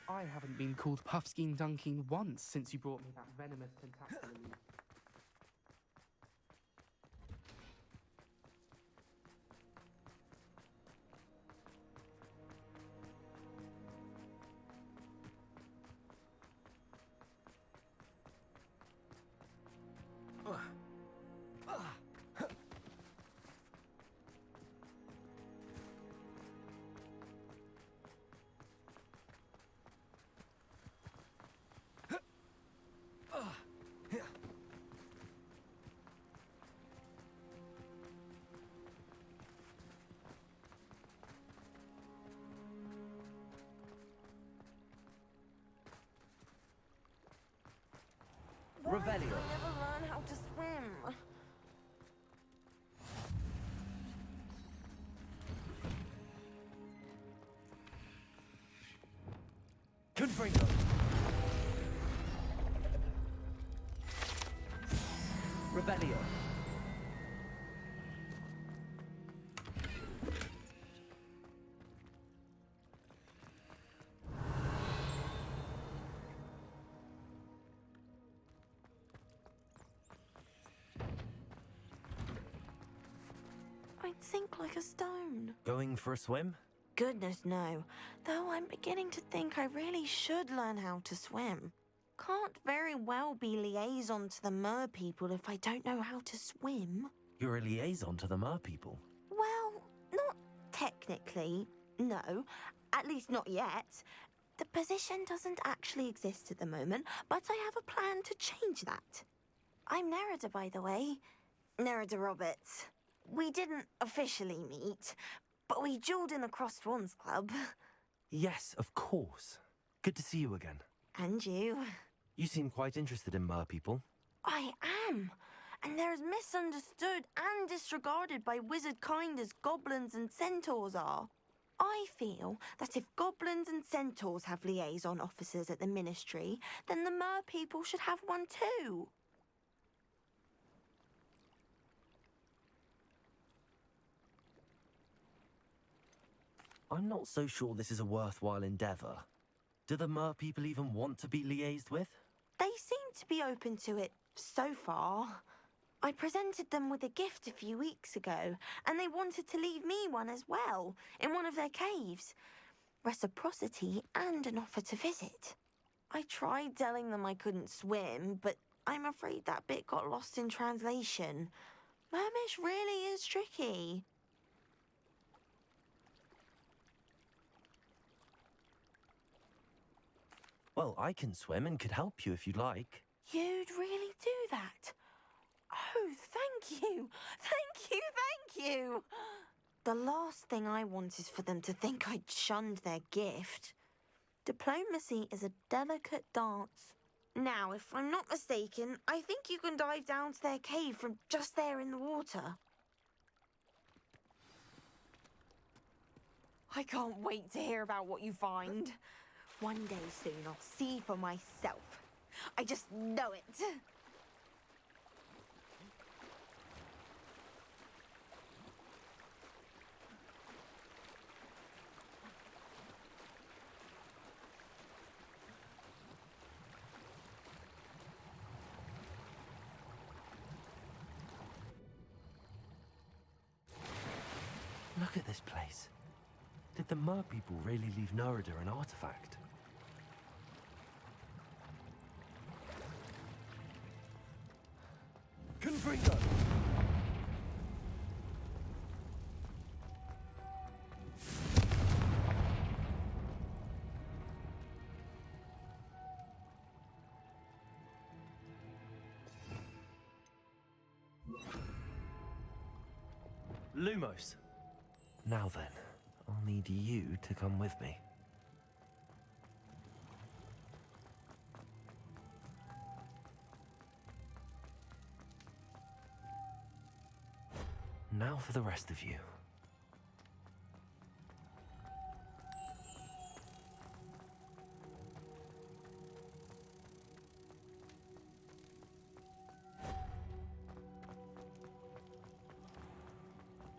I haven't been called Puffskein Dunking once since you brought me that venomous tentacular leaf. Revelio. I never learn how to swim. Confringo. Revelio. I'd sink like a stone. Going for a swim? Goodness, no. Though I'm beginning to think I really should learn how to swim. Can't very well be liaison to the mer people if I don't know how to swim. You're a liaison to the mer people. Well, not technically, no. At least not yet. The position doesn't actually exist at the moment, but I have a plan to change that. I'm Nerida, by the way. Nerida Roberts. We didn't officially meet, but we duelled in the Crossed Swans Club. Yes, of course. Good to see you again. And you. You seem quite interested in mer people. I am. And they're as misunderstood and disregarded by wizard kind as goblins and centaurs are. I feel that if goblins and centaurs have liaison officers at the ministry, then the mer people should have one too. I'm not so sure this is a worthwhile endeavour. Do the mer people even want to be liaised with? They seem to be open to it so far. I presented them with a gift a few weeks ago, and they wanted to leave me one as well, in one of their caves. Reciprocity and an offer to visit. I tried telling them I couldn't swim, but I'm afraid that bit got lost in translation. Mermish really is tricky. Well, I can swim and could help you if you'd like. You'd really do that? Oh, thank you! Thank you, thank you! The last thing I want is for them to think I'd shunned their gift. Diplomacy is a delicate dance. Now, if I'm not mistaken, I think you can dive down to their cave from just there in the water. I can't wait to hear about what you find. One day soon I'll see for myself. I just know it. Look at this place. Did the Mer people really leave Nerida an artifact? Confringo! Lumos. Now then, I'll need you to come with me. Now for the rest of you.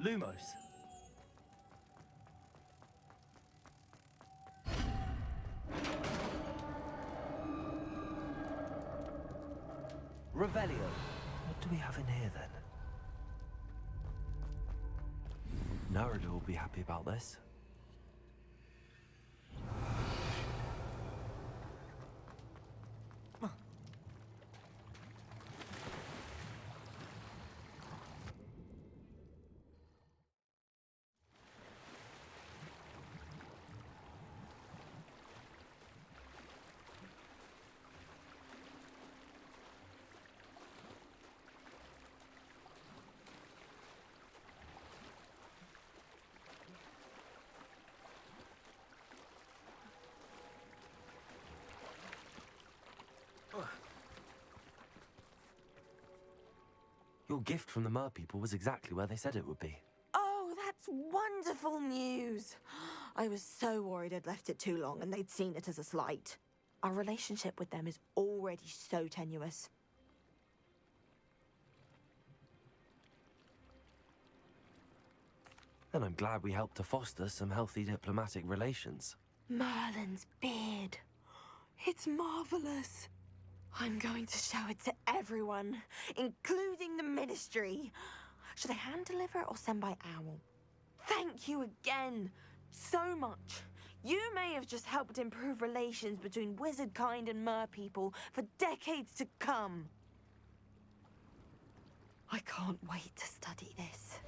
Lumos. Revelio. What do we have in here then? Nerida will be happy about this. Your gift from the Mer people was exactly where they said it would be. Oh, that's wonderful news. I was so worried I'd left it too long and they'd seen it as a slight. Our relationship with them is already so tenuous. And I'm glad we helped to foster some healthy diplomatic relations. Merlin's beard. It's marvelous. I'm going to show it to everyone, including the Ministry. Should I hand deliver it or send by owl? Thank you again, so much. You may have just helped improve relations between wizard kind and Mer people for decades to come. I can't wait to study this.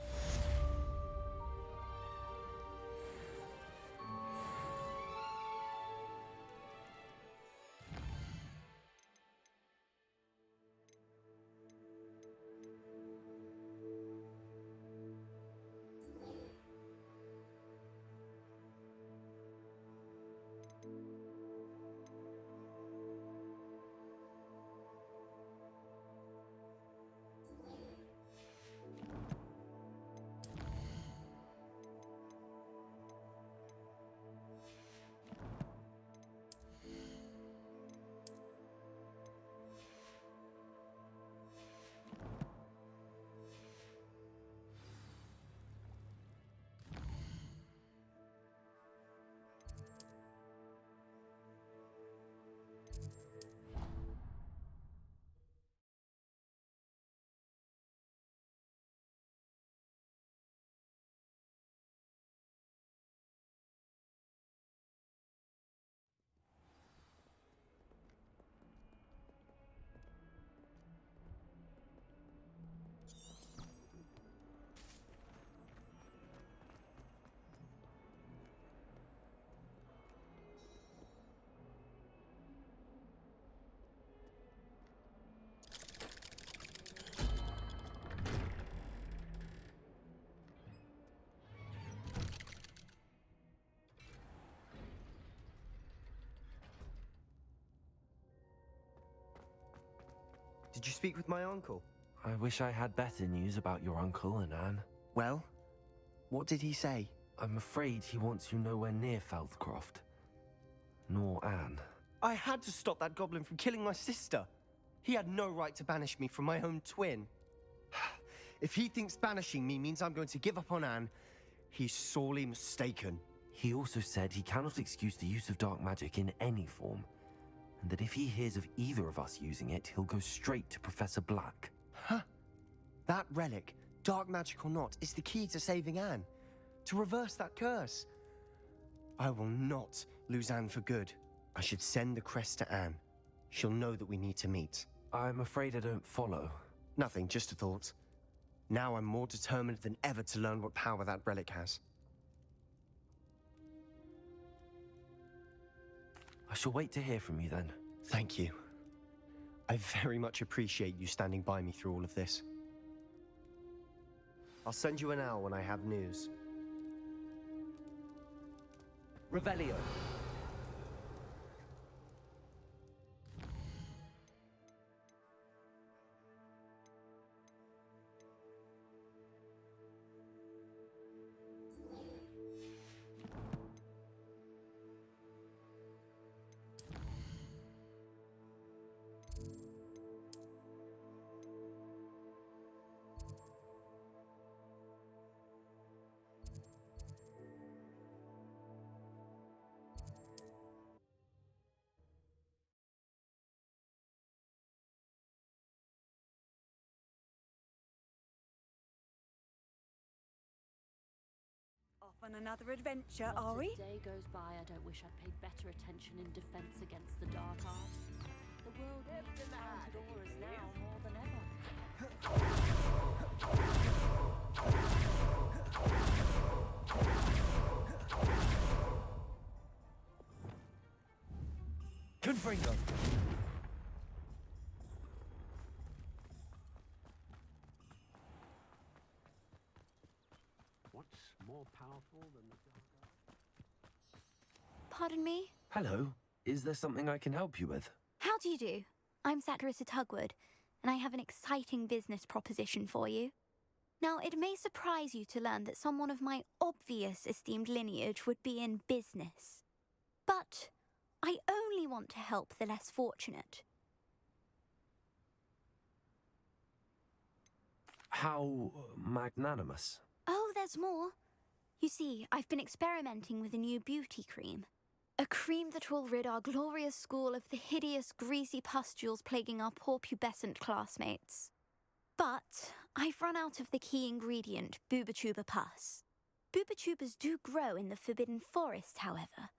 Did you speak with my uncle? I wish I had better news about your uncle and Anne. Well, what did he say? I'm afraid he wants you nowhere near Feldcroft. Nor Anne. I had to stop that goblin from killing my sister. He had no right to banish me from my own twin. If he thinks banishing me means I'm going to give up on Anne, he's sorely mistaken. He also said he cannot excuse the use of dark magic in any form, and that if he hears of either of us using it, he'll go straight to Professor Black. Huh? That relic, dark magic or not, is the key to saving Anne. To reverse that curse. I will not lose Anne for good. I should send the crest to Anne. She'll know that we need to meet. I'm afraid I don't follow. Nothing, just a thought. Now I'm more determined than ever to learn what power that relic has. I shall wait to hear from you then. Thank you. I very much appreciate you standing by me through all of this. I'll send you an owl when I have news. Revelio. On another adventure, are we? As the day goes by, I don't wish I'd paid better attention in defense against the dark arts. The world needs talented auras now more than ever. Confringo. What's more powerful than the dark arts? Pardon me? Hello. Is there something I can help you with? How do you do? I'm Saccharissa Tugwood, and I have an exciting business proposition for you. Now, it may surprise you to learn that someone of my obvious esteemed lineage would be in business. But I only want to help the less fortunate. How magnanimous. Oh, there's more. You see, I've been experimenting with a new beauty cream. A cream that will rid our glorious school of the hideous, greasy pustules plaguing our poor pubescent classmates. But I've run out of the key ingredient, Booba-Tuba pus. Booba-Tubas do grow in the Forbidden Forest, however.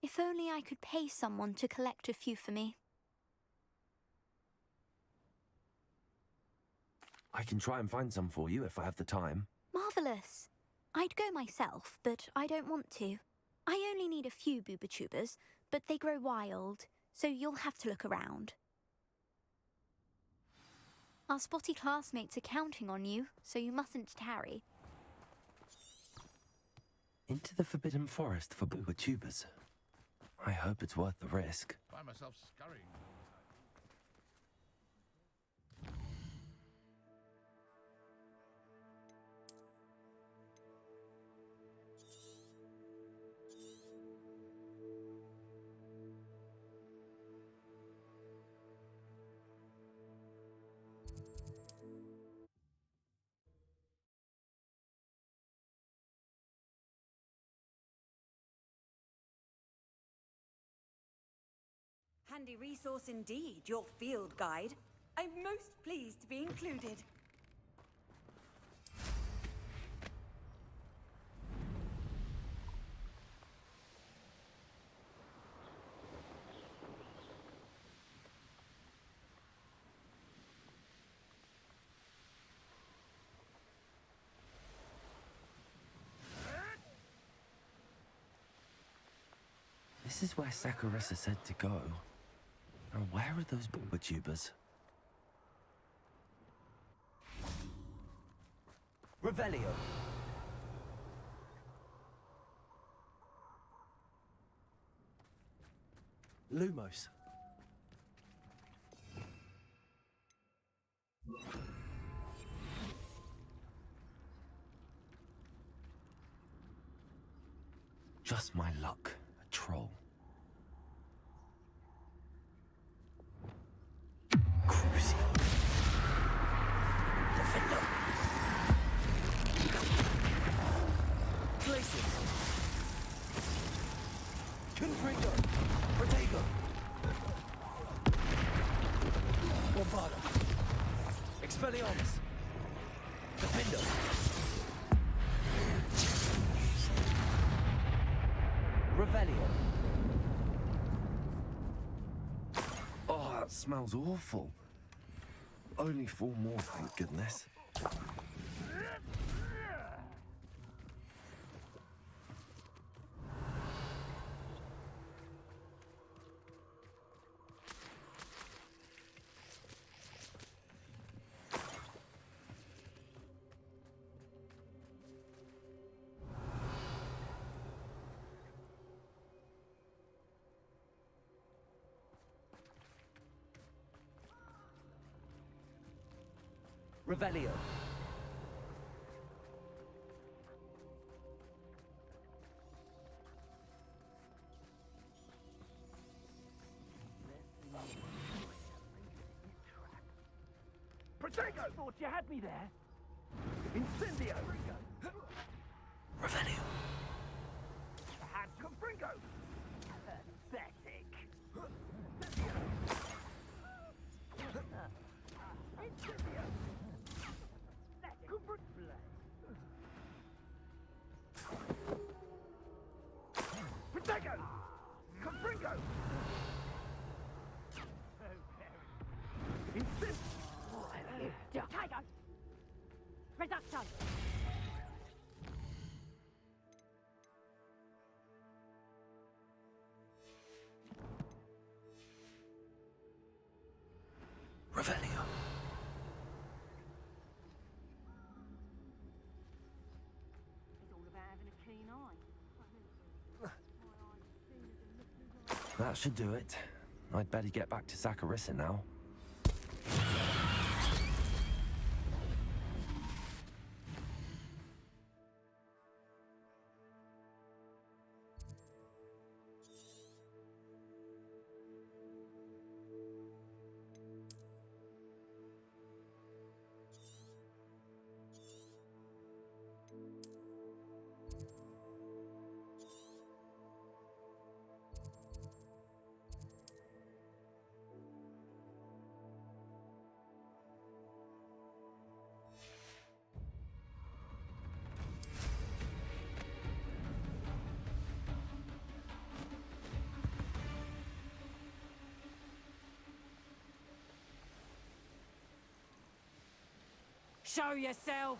If only I could pay someone to collect a few for me. I can try and find some for you if I have the time. Marvellous. I'd go myself, but I don't want to. I only need a few Booba-Tubas, but they grow wild, so you'll have to look around. Our spotty classmates are counting on you, so you mustn't tarry. Into the Forbidden Forest for Booba-Tubas. I hope it's worth the risk. Find myself scurrying. Handy resource indeed, your field guide. I'm most pleased to be included. This is where Saccharissa said to go. Now, where are those Booba-Tubas? Revelio. Lumos. Just my luck. A troll. Crucial. Defender. Places. Confringo. Protego. Bombarda. Expelliarmus. Defender. Revelio. Oh, that smells awful. Only 4 more, thank goodness. Revelio. Protego! Thought you had me there. Incendio! Revelio. Had Confringo! Pathetic. Incendio! Protego! Confringo! Insist! Tiger! Reducto! Revelio. It's all about having a keen eye. That should do it. I'd better get back to Saccharissa now. Show yourself!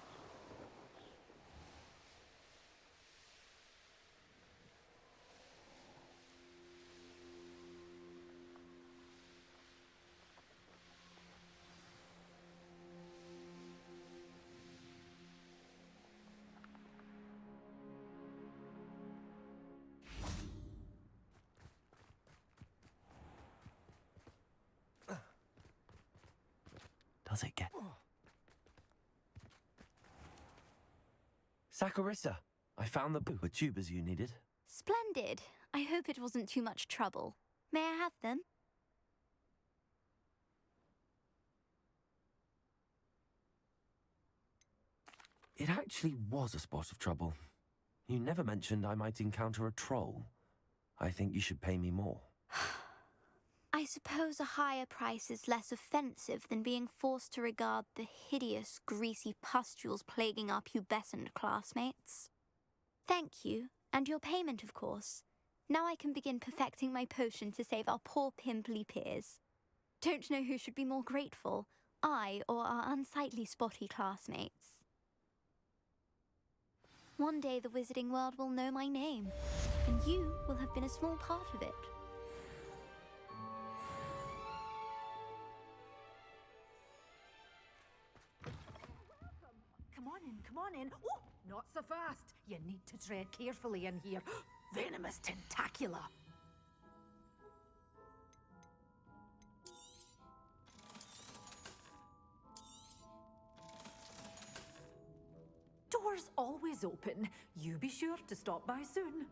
Does it get... Saccharissa, I found the tubers you needed. Splendid. I hope it wasn't too much trouble. May I have them? It actually was a spot of trouble. You never mentioned I might encounter a troll. I think you should pay me more. I suppose a higher price is less offensive than being forced to regard the hideous, greasy pustules plaguing our pubescent classmates. Thank you, and your payment, of course. Now I can begin perfecting my potion to save our poor pimply peers. Don't know who should be more grateful, I or our unsightly spotty classmates. One day the wizarding world will know my name, and you will have been a small part of it. Come on in. Oh, not so fast. You need to tread carefully in here. Venomous tentacula. Doors always open. You be sure to stop by soon.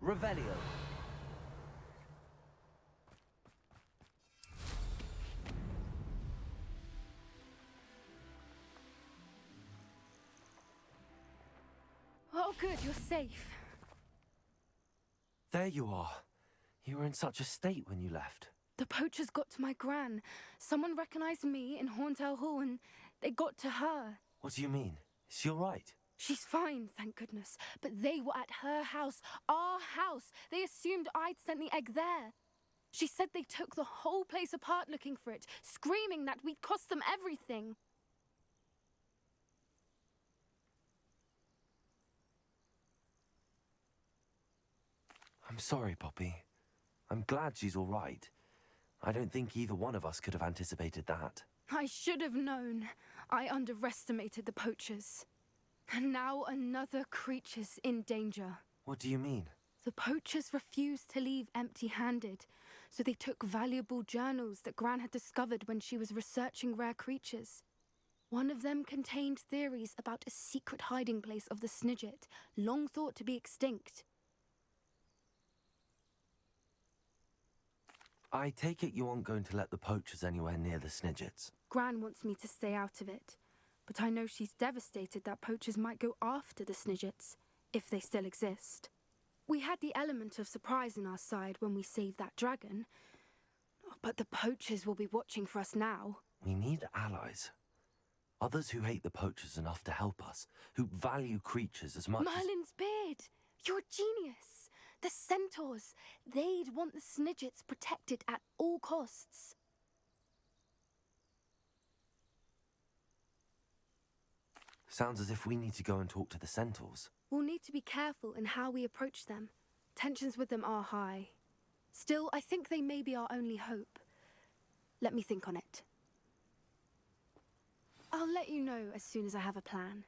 Revelio. Oh, good, you're safe. There you are. You were in such a state when you left. The poachers got to my gran. Someone recognized me in Horntail Hall and they got to her. What do you mean? Is she all right? She's fine, thank goodness. But they were at her house, our house. They assumed I'd sent the egg there. She said they took the whole place apart looking for it, screaming that we'd cost them everything. I'm sorry, Poppy. I'm glad she's all right. I don't think either one of us could have anticipated that. I should have known. I underestimated the poachers. And now another creature's in danger. What do you mean? The poachers refused to leave empty-handed, so they took valuable journals that Gran had discovered when she was researching rare creatures. One of them contained theories about a secret hiding place of the Snidget, long thought to be extinct. I take it you aren't going to let the poachers anywhere near the Snidgets. Gran wants me to stay out of it, but I know she's devastated that poachers might go after the Snidgets, if they still exist. We had the element of surprise on our side when we saved that dragon, but the poachers will be watching for us now. We need allies. Others who hate the poachers enough to help us, who value creatures as much Merlin's beard! You're a genius! The centaurs! They'd want the Snidgets protected at all costs. Sounds as if we need to go and talk to the centaurs. We'll need to be careful in how we approach them. Tensions with them are high. Still, I think they may be our only hope. Let me think on it. I'll let you know as soon as I have a plan.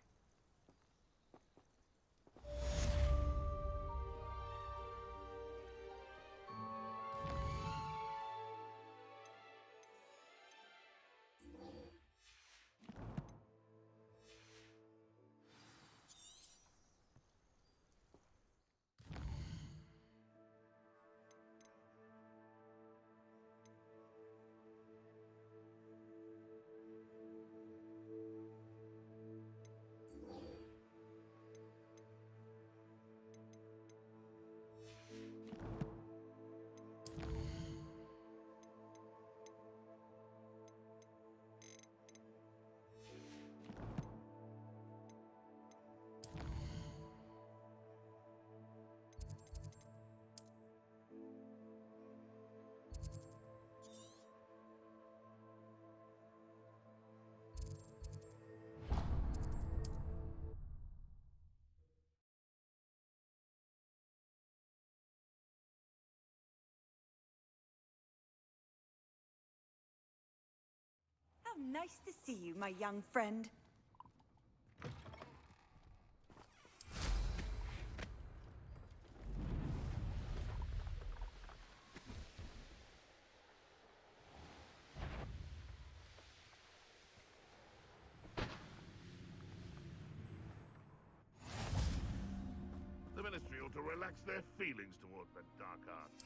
How nice to see you, my young friend. The Ministry ought to relax their feelings towards the dark arts.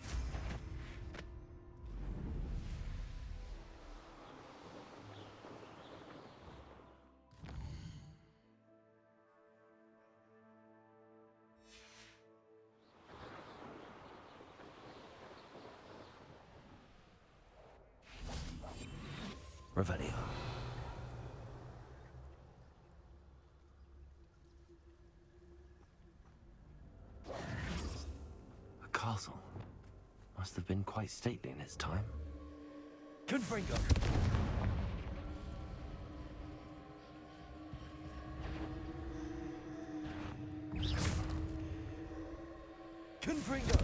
Revelio. A castle. Must have been quite stately in its time. Confringo. Confringo.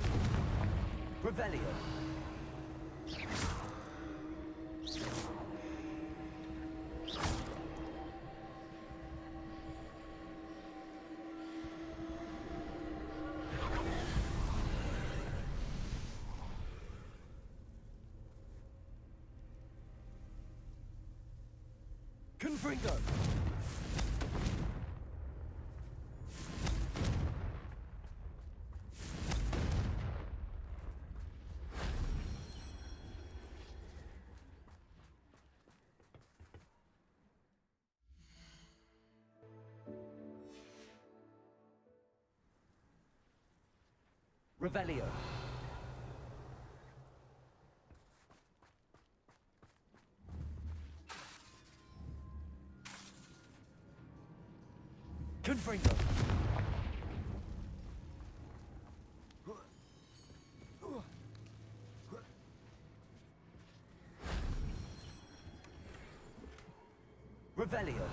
Revelio. Confringo. Revelio. Confringo. Revelio.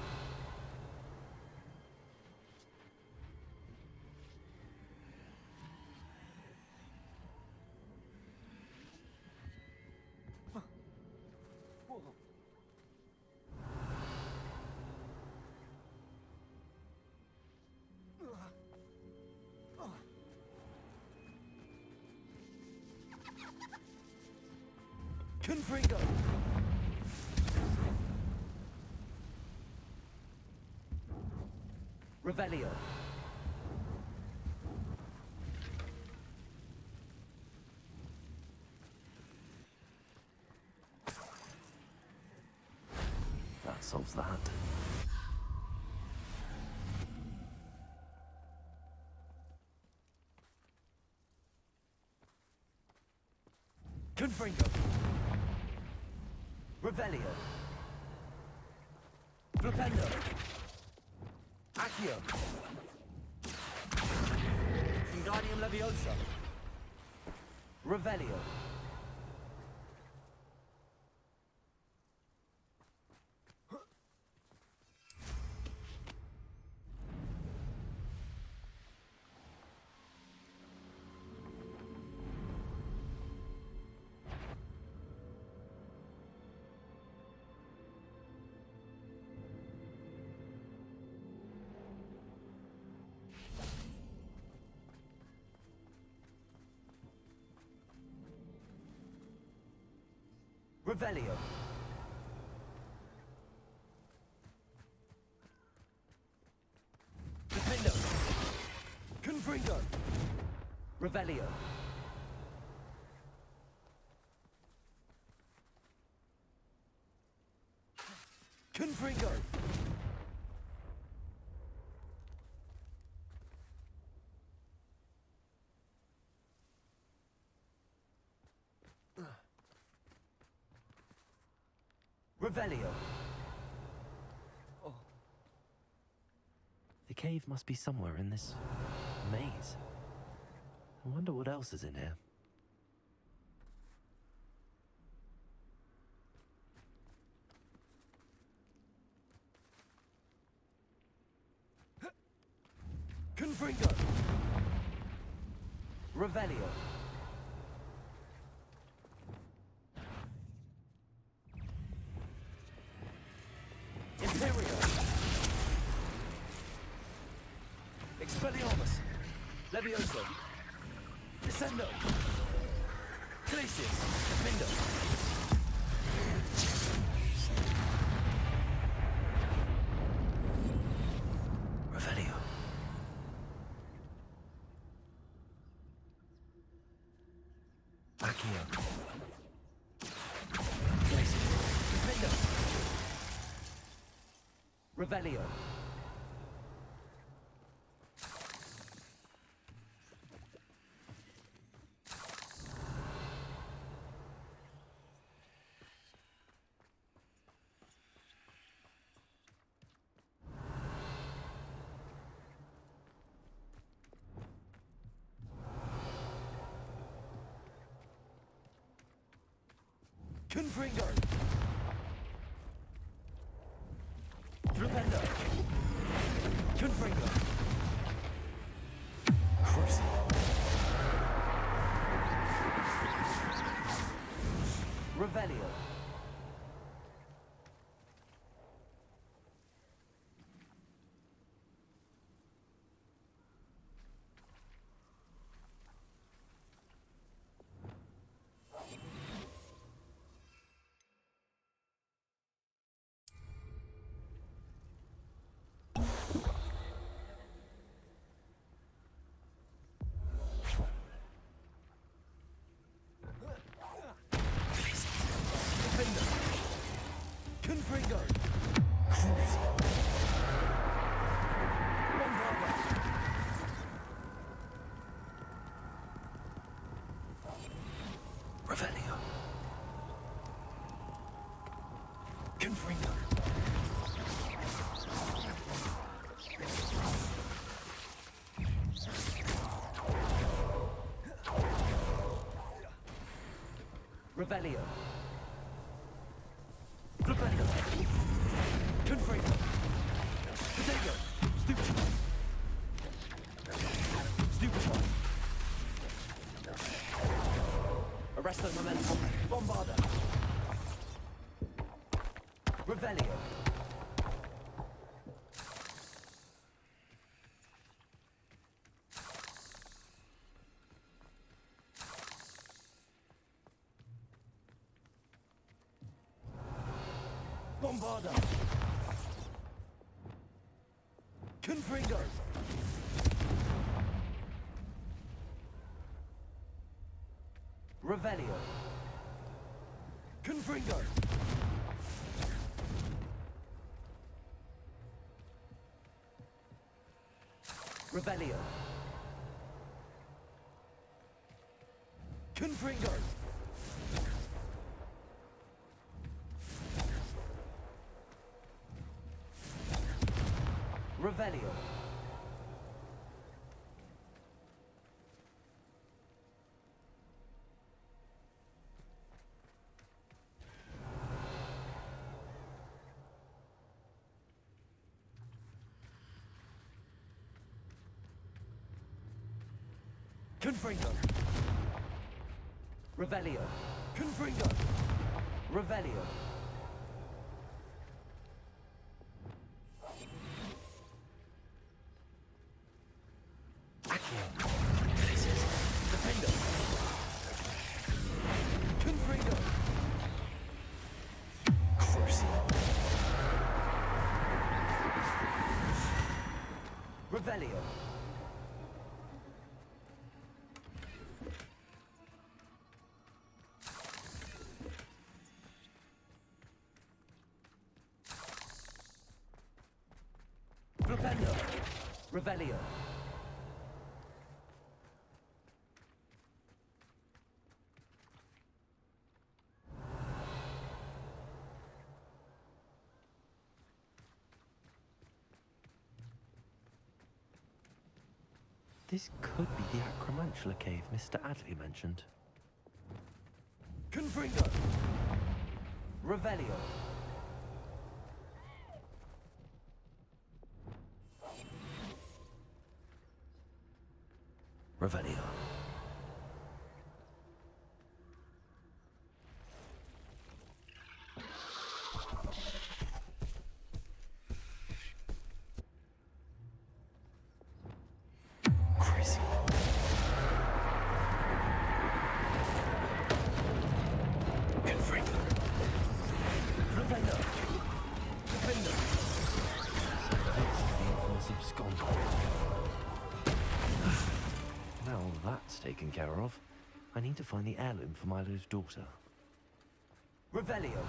Confringo. Revelio. That solves that. Confringo. Revelio. Flipendo. Accio. Wingardium Leviosa. Revelio. Revelio. Defendo. Confringo. Revelio. Confringo. Revelio. The cave must be somewhere in this maze. I wonder what else is in here. Confringo. Revelio. Imperio. Expelliarmus. Levioso. Descendo. Glacius. Defendo. Revelio. Accio. Glacius. Defendo. Revelio. Confringo. Flipendo. Confringo. Crucible. Revelio. Revelio. Flipendo. Confringo. Potato. Stupefy. Stupefy. Arresto momentum. Bombarda. Revelio. Bombarda. Confringo. Revelio. Confringo. Revelio. Confringo. Revelio. Confringo. Revelio. Confringo. Revelio. Accio. Defendo. Confringo. Crucio. Revelio. Flipendo. Revelio. This could be the Acromantula cave Mr. Adley mentioned. Confringo. Revelio. Revelio. Crazy. Confringo. Revelio. Defendo. This is the infamous Absconder. Now all that's taken care of, I need to find the heirloom for Milo's daughter. Revelio.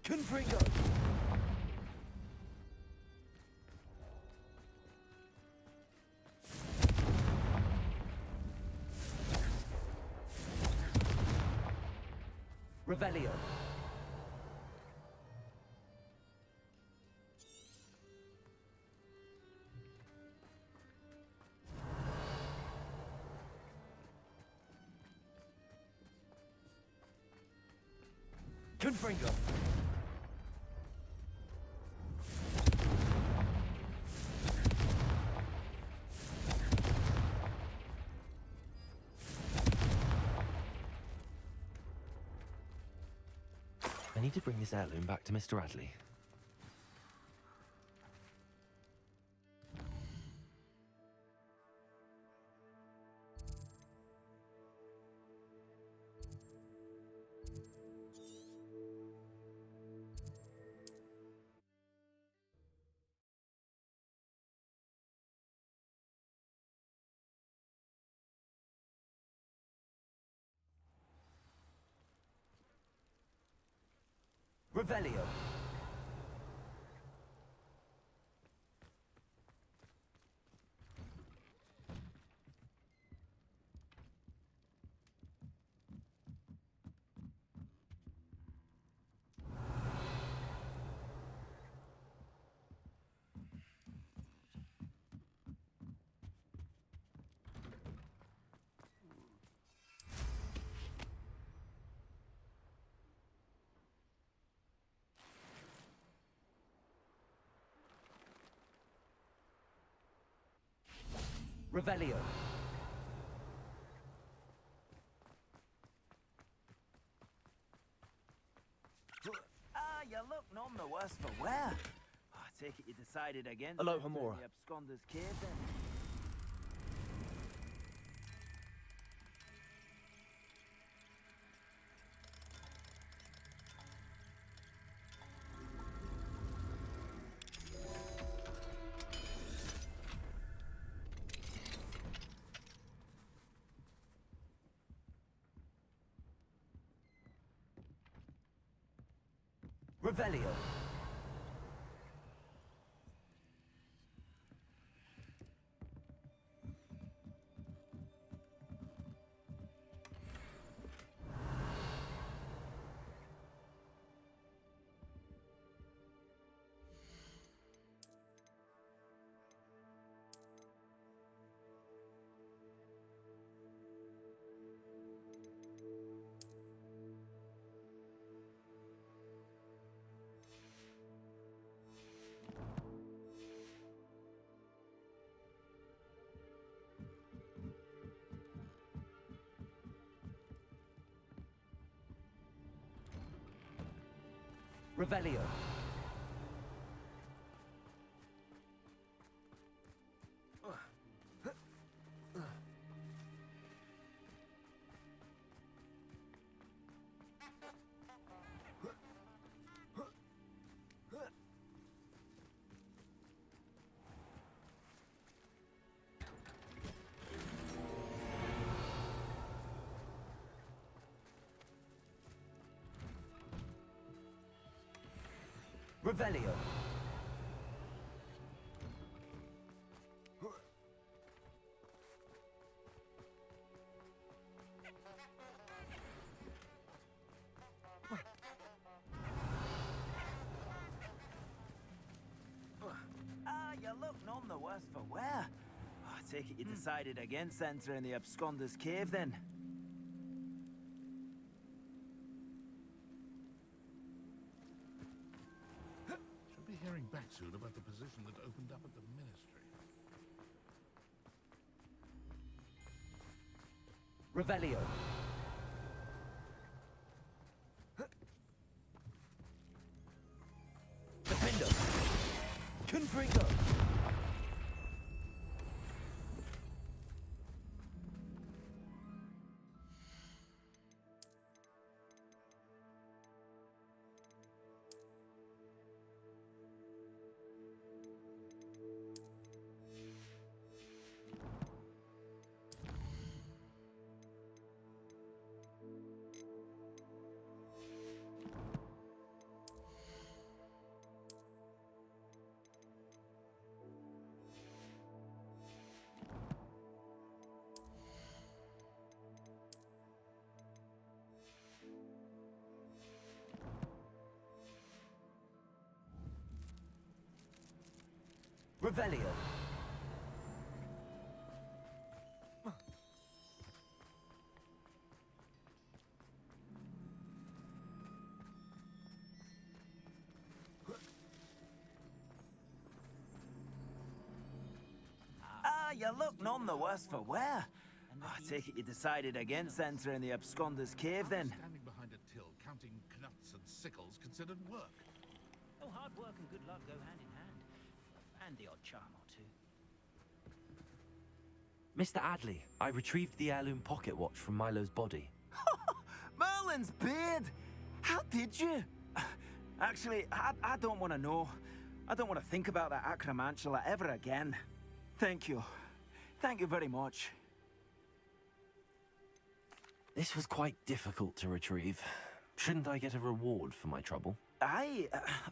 Confringo. Revelio. Confringo. I need to bring this heirloom back to Mr. Adley. Revelio. Revelio. You look none the worse for wear. I take it you decided against Hello, entering Hamura. the Absconder's cave then? Revelio. Revelio. Revelio. You look none the worse for wear. I take it you decided against entering the Absconder's cave then? Should be hearing back soon about the position that opened up at the Ministry. Revelio. Defendo. Confringo. Revelio. You look none the worse for wear. I take it you decided against entering the Absconder's cave then? Standing behind a till, counting knuts and sickles considered work. Oh, hard work and good luck go hand in hand. And the odd charm or two. Mr. Adley, I retrieved the heirloom pocket watch from Milo's body. Merlin's beard! How did you? Actually, I don't want to know. I don't want to think about that acromantula ever again. Thank you. Thank you very much. This was quite difficult to retrieve. Shouldn't I get a reward for my trouble?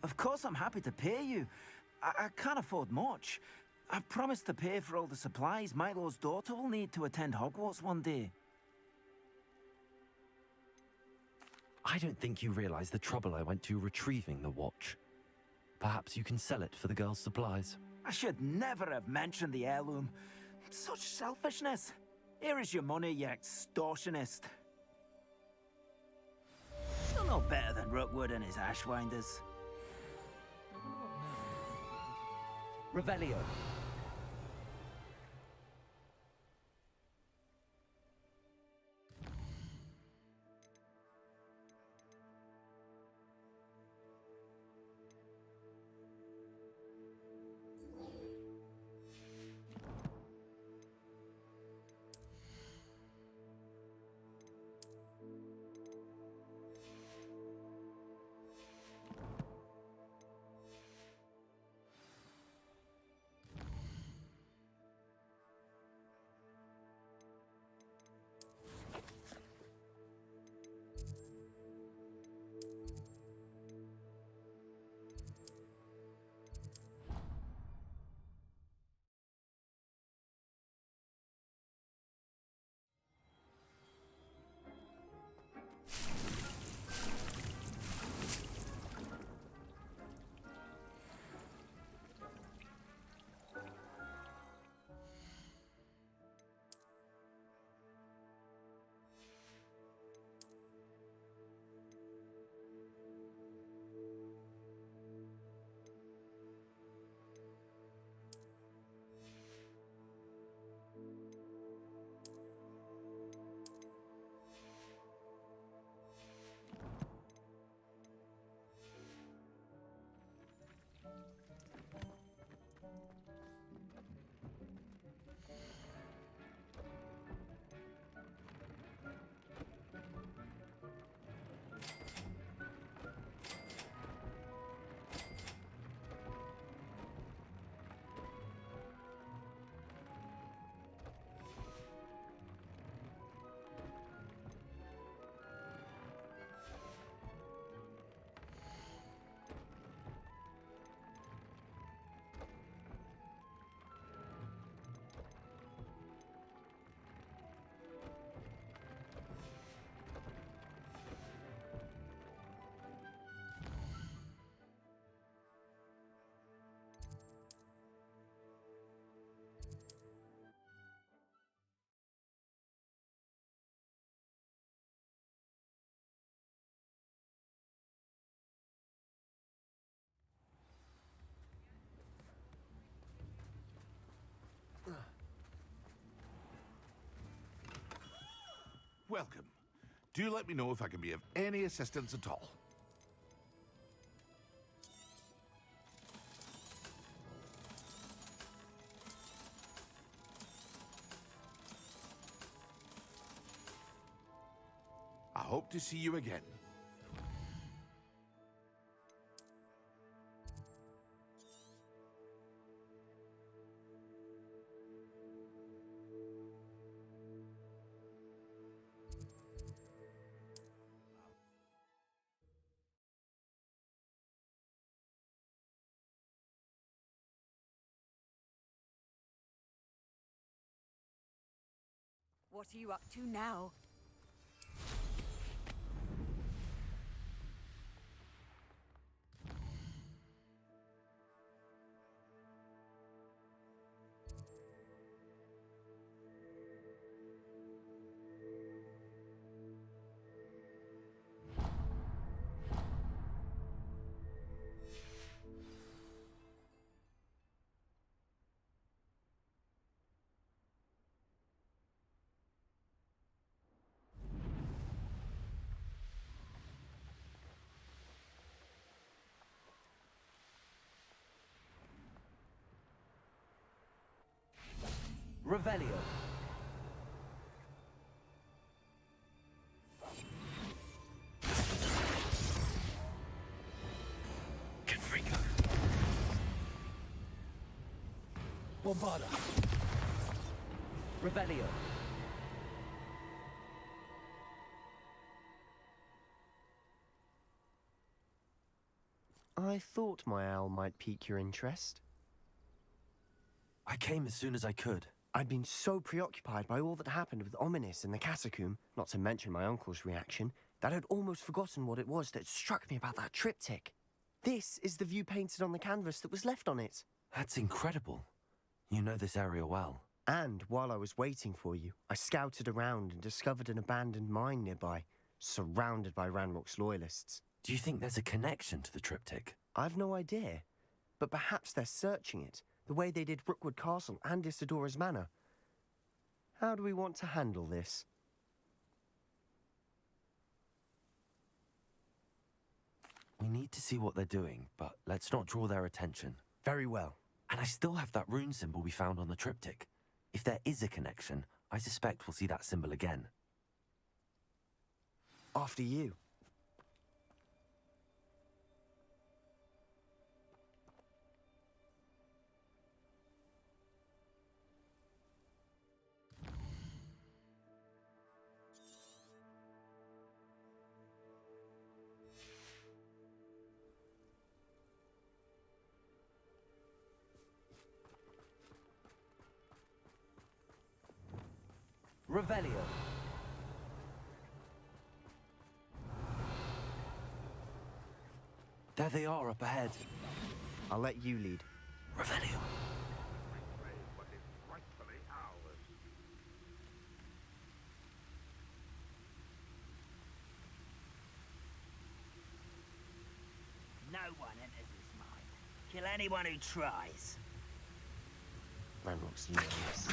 Of course I'm happy to pay you. I can't afford much. I've promised to pay for all the supplies Milo's daughter will need to attend Hogwarts one day. I don't think you realize the trouble I went to retrieving the watch. Perhaps you can sell it for the girl's supplies. I should never have mentioned the heirloom. Such selfishness. Here is your money, you extortionist. You're no better than Rookwood and his ashwinders. Revelio. welcome. Do let me know if I can be of any assistance at all. I hope to see you again. What are you up to now? Revelio. Confringo. Bombarda. Revelio. I thought my owl might pique your interest. I came as soon as I could. I'd been so preoccupied by all that happened with Ominous in the catacomb, not to mention my uncle's reaction, that I'd almost forgotten what it was that struck me about that triptych. This is the view painted on the canvas that was left on it. That's incredible. You know this area well. And while I was waiting for you, I scouted around and discovered an abandoned mine nearby, surrounded by Ranrock's loyalists. Do you think there's a connection to the triptych? I've no idea, but perhaps they're searching it, the way they did Rookwood Castle and Isidora's Manor. How do we want to handle this? We need to see what they're doing, but let's not draw their attention. Very well. And I still have that rune symbol we found on the triptych. If there is a connection, I suspect we'll see that symbol again. After you. Revelio. There they are up ahead. I'll let you lead. Revelio. But it's rightfully ours. No one enters this mine. Kill anyone who tries. Ranrock's loyalists.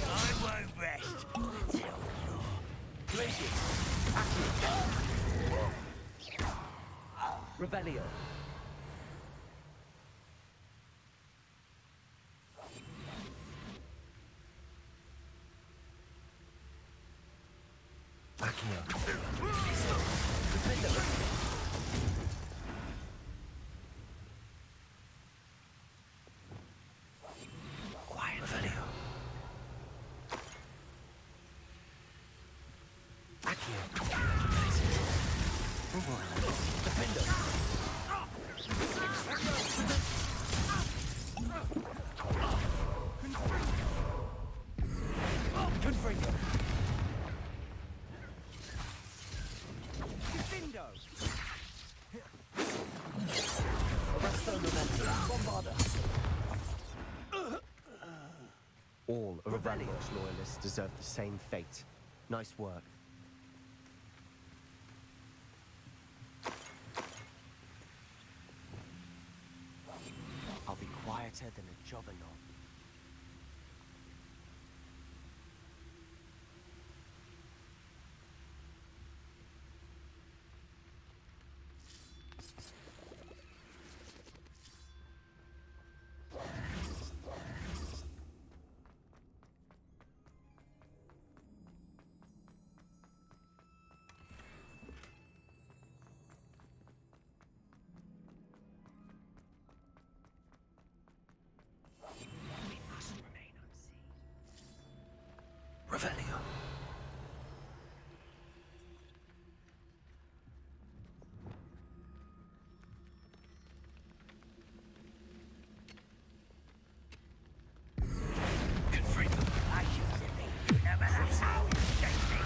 I won't rest until you're Revelio. Quiet, Revelio. Accio. Defender. Branbox loyalists deserve the same fate. Nice work. I'll be quieter than a jobberknoll. Revelio. Confront them. I used to think you never know how you shake me.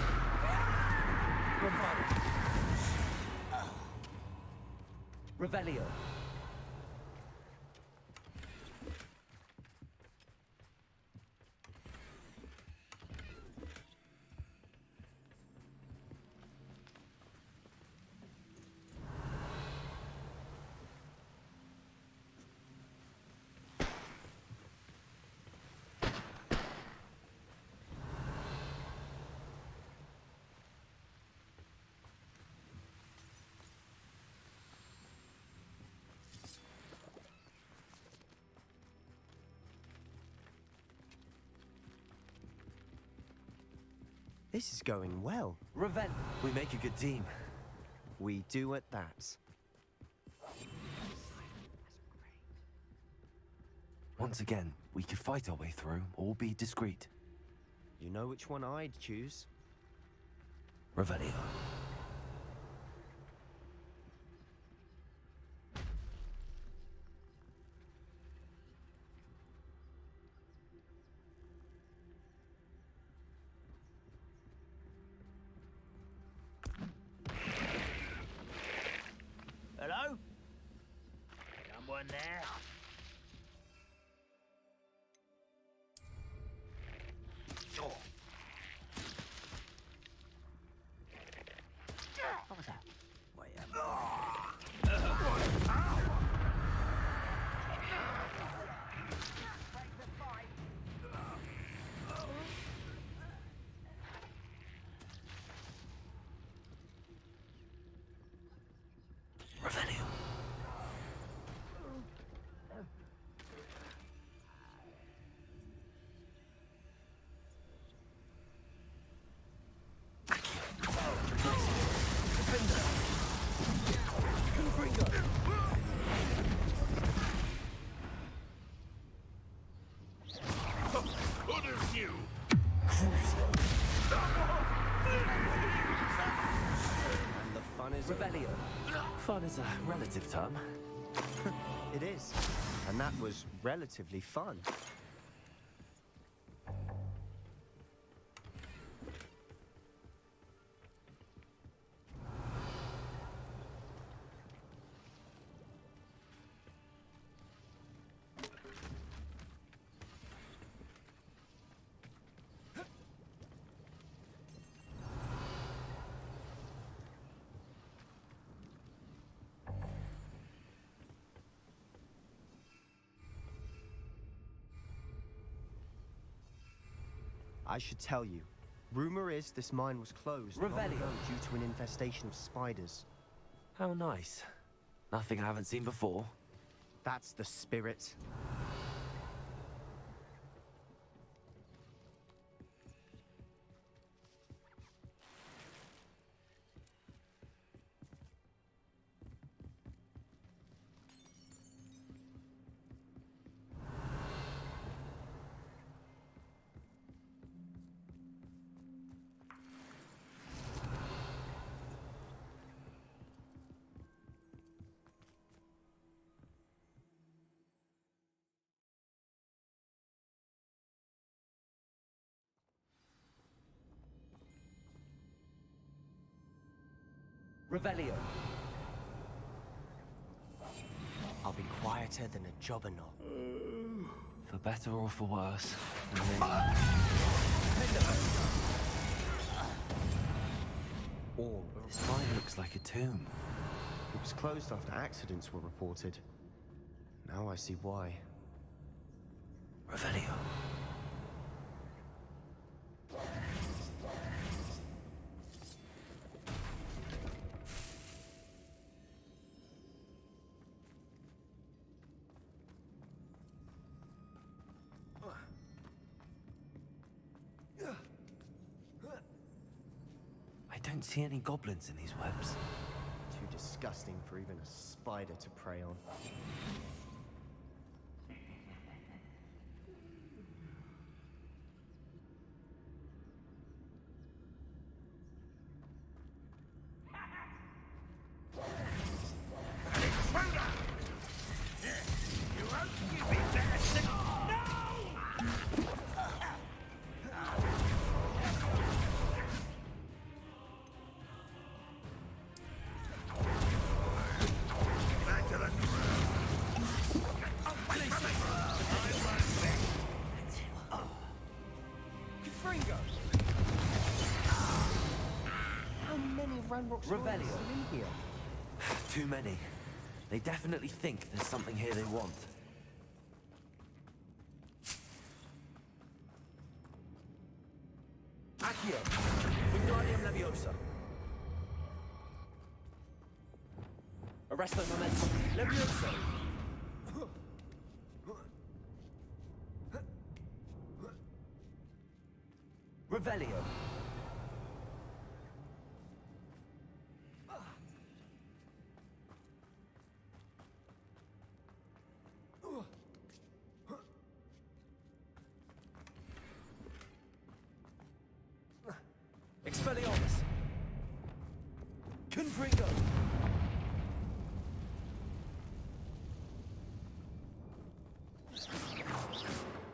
Revelio. This is going well. We make a good team. We do at that. Once again, we could fight our way through or be discreet. You know which one I'd choose? Revelio. Hello? Someone there? Sure. What was that? Wait, Revelio. Good as new. And the fun is Revelio. Fun is a relative term. It is. And that was relatively fun. I should tell you. Rumor is this mine was closed long Revelio. ago due to an infestation of spiders. How nice. Nothing I haven't seen before. That's the spirit. Revelio. I'll be quieter than a jobberknoll. For better or for worse. This mine looks like a tomb. It was closed after accidents were reported. Now I see why. Revelio. I don't see any goblins in these webs. Too disgusting for even a spider to prey on. Revelio. In here? Too many. They definitely think there's something here they want. Accio. Wingardium Leviosa. Arresto Momentum. Leviosa. Revelio. Expelliarmus. Confringo.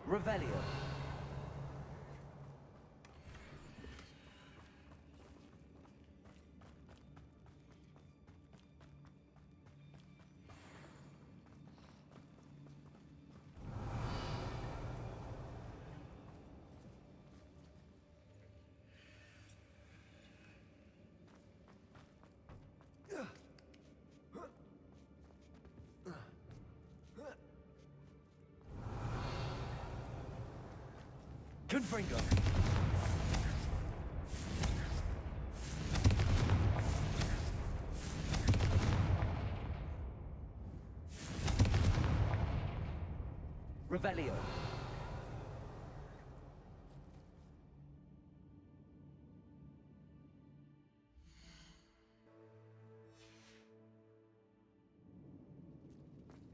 Revelio. Confringo. Revelio.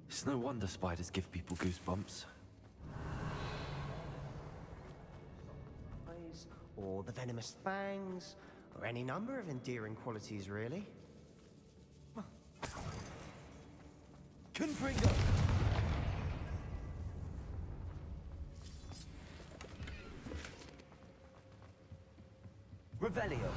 It's no wonder spiders give people goosebumps. Or the venomous fangs, or any number of endearing qualities, really. Confringo. Revelio.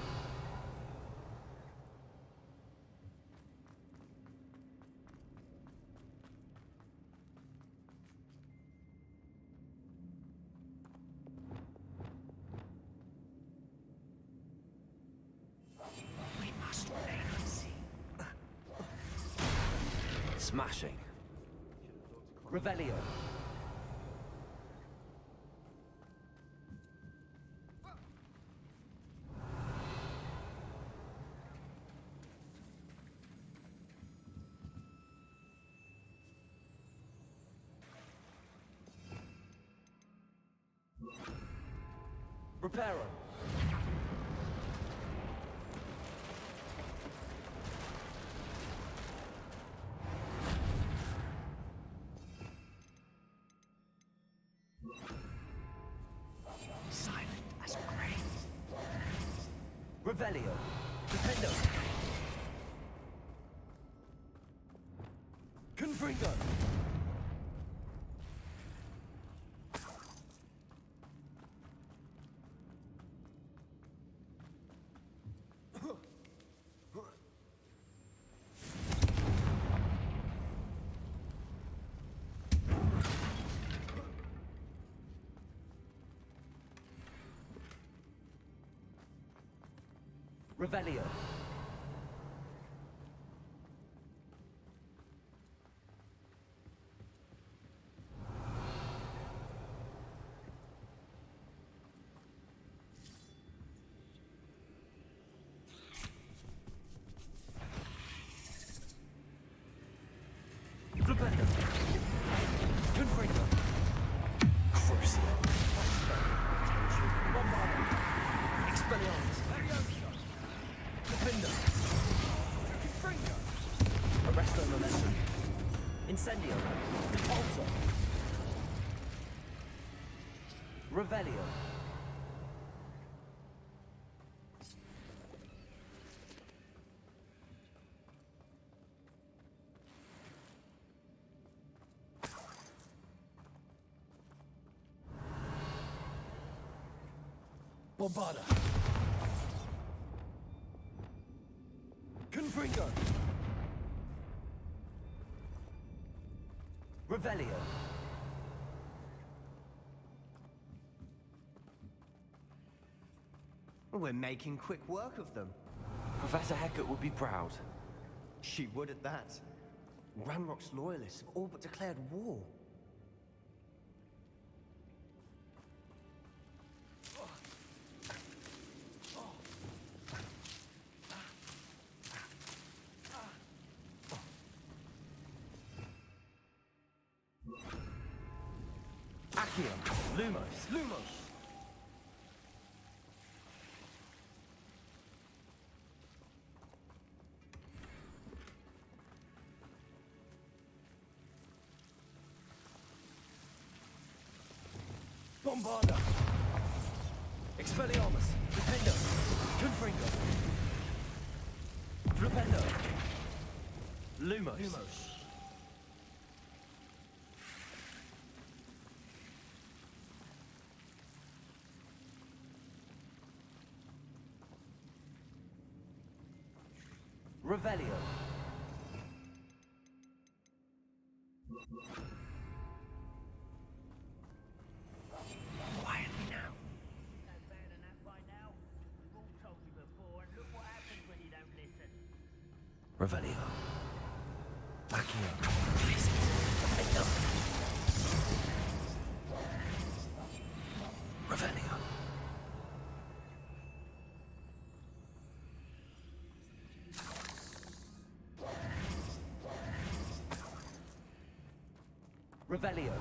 Smashing. Revelio. Reparo. Silent as a grave. Revelio. Defendo. Confringo. Revelio. Flipendo. Confringo. Crucial. Expelliarmus. Defender. Confringo. Arresto momentum. Incendio. Repulsor. Revelio. Bombarda. Confringo. Revelio. We're making quick work of them. Professor Hecat would be proud. She would at that. Ranrock's loyalists have all but declared war. Accio. Lumos. Bombarda. Expelliarmus. Defendo. Confringo. Flipendo. Lumos. Revelio. Quietly now. No bad enough by now. We've all told you before, and look what happens when you don't listen. Revelio. Accio. Revelio. Revelio.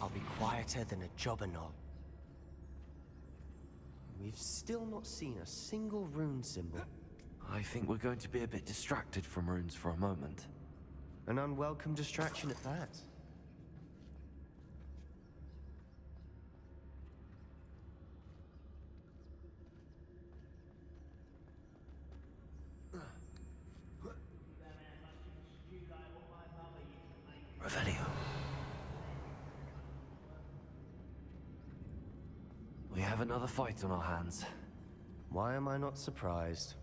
I'll be quieter than a jobberknoll. We've still not seen a single rune symbol. I think we're going to be a bit distracted from runes for a moment. An unwelcome distraction at that. Revelio. We have another fight on our hands. Why am I not surprised?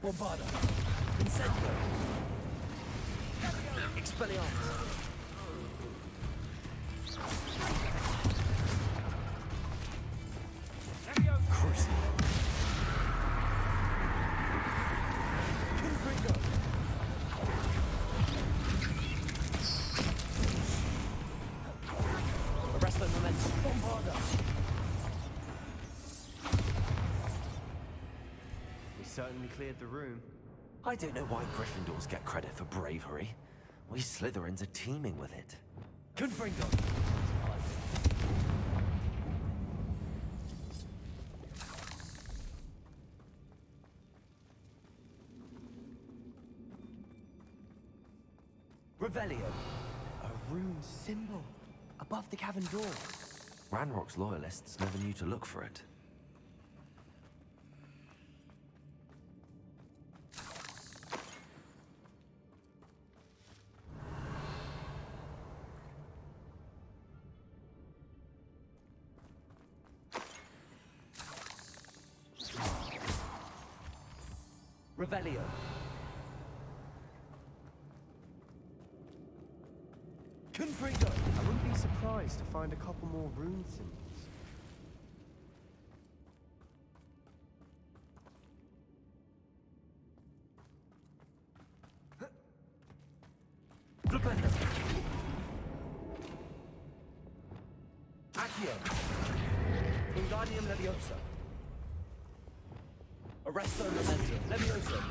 Bombarda. Incendio. Expelliarmus. Crucible. Confringo. Arrest the momentum. Bombarda. We certainly cleared the room. I don't know why Gryffindors get credit for bravery. We Slytherins are teeming with it. Confringo. Revelio. A rune symbol above the cavern door. Ranrock's loyalists never knew to look for it. Revelio. Confringo. I wouldn't be surprised to find a couple more rune symbols. Flipendo. Accio. Wingardium Leviosa. Arresto Momentum. Leviosa.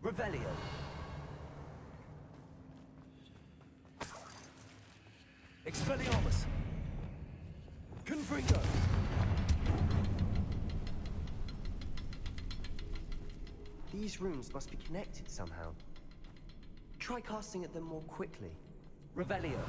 Revelio. Expelliarmus. Confringo. These runes must be connected somehow. Try casting at them more quickly. Revelio.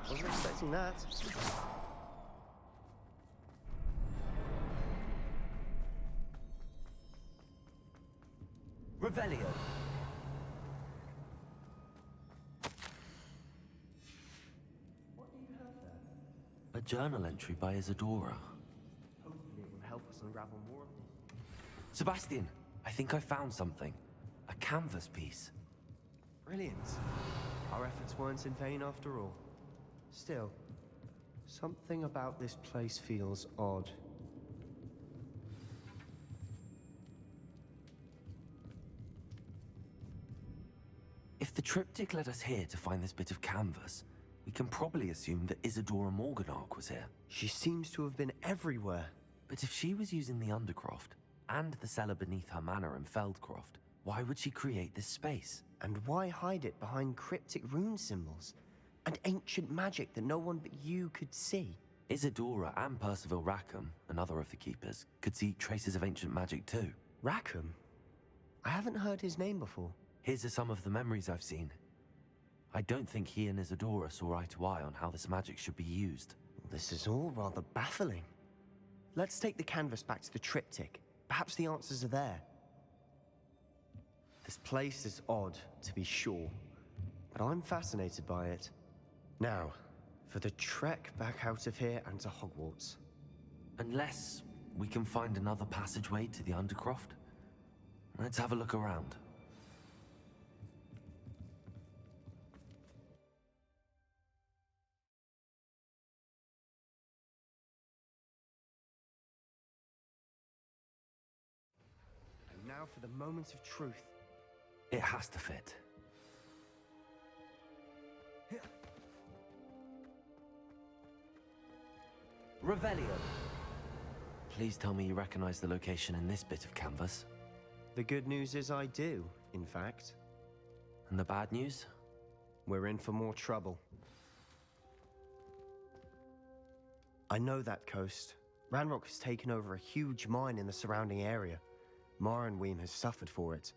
Wasn't expecting that. Revelio. A journal entry by Isadora. Hopefully it will help us unravel more of this. Sebastian, I think I found something. A canvas piece. Brilliant. Our efforts weren't in vain after all. Still, something about this place feels odd. If the triptych led us here to find this bit of canvas, we can probably assume that Isadora Morganark was here. She seems to have been everywhere. But if she was using the Undercroft, and the cellar beneath her manor in Feldcroft, why would she create this space? And why hide it behind cryptic rune symbols? And ancient magic that no one but you could see? Isadora and Percival Rackham, another of the Keepers, could see traces of ancient magic too. Rackham? I haven't heard his name before. Here's some of the memories I've seen. I don't think he and Isadora saw eye to eye on how this magic should be used. This is all rather baffling. Let's take the canvas back to the triptych. Perhaps the answers are there. This place is odd, to be sure, but I'm fascinated by it. Now, for the trek back out of here and to Hogwarts. Unless we can find another passageway to the Undercroft. Let's have a look around. And now for the moment of truth. It has to fit. Revelio. Please tell me you recognize the location in this bit of canvas. The good news is I do, in fact. And the bad news? We're in for more trouble. I know that coast. Ranrock has taken over a huge mine in the surrounding area. Marrenweem has suffered for it.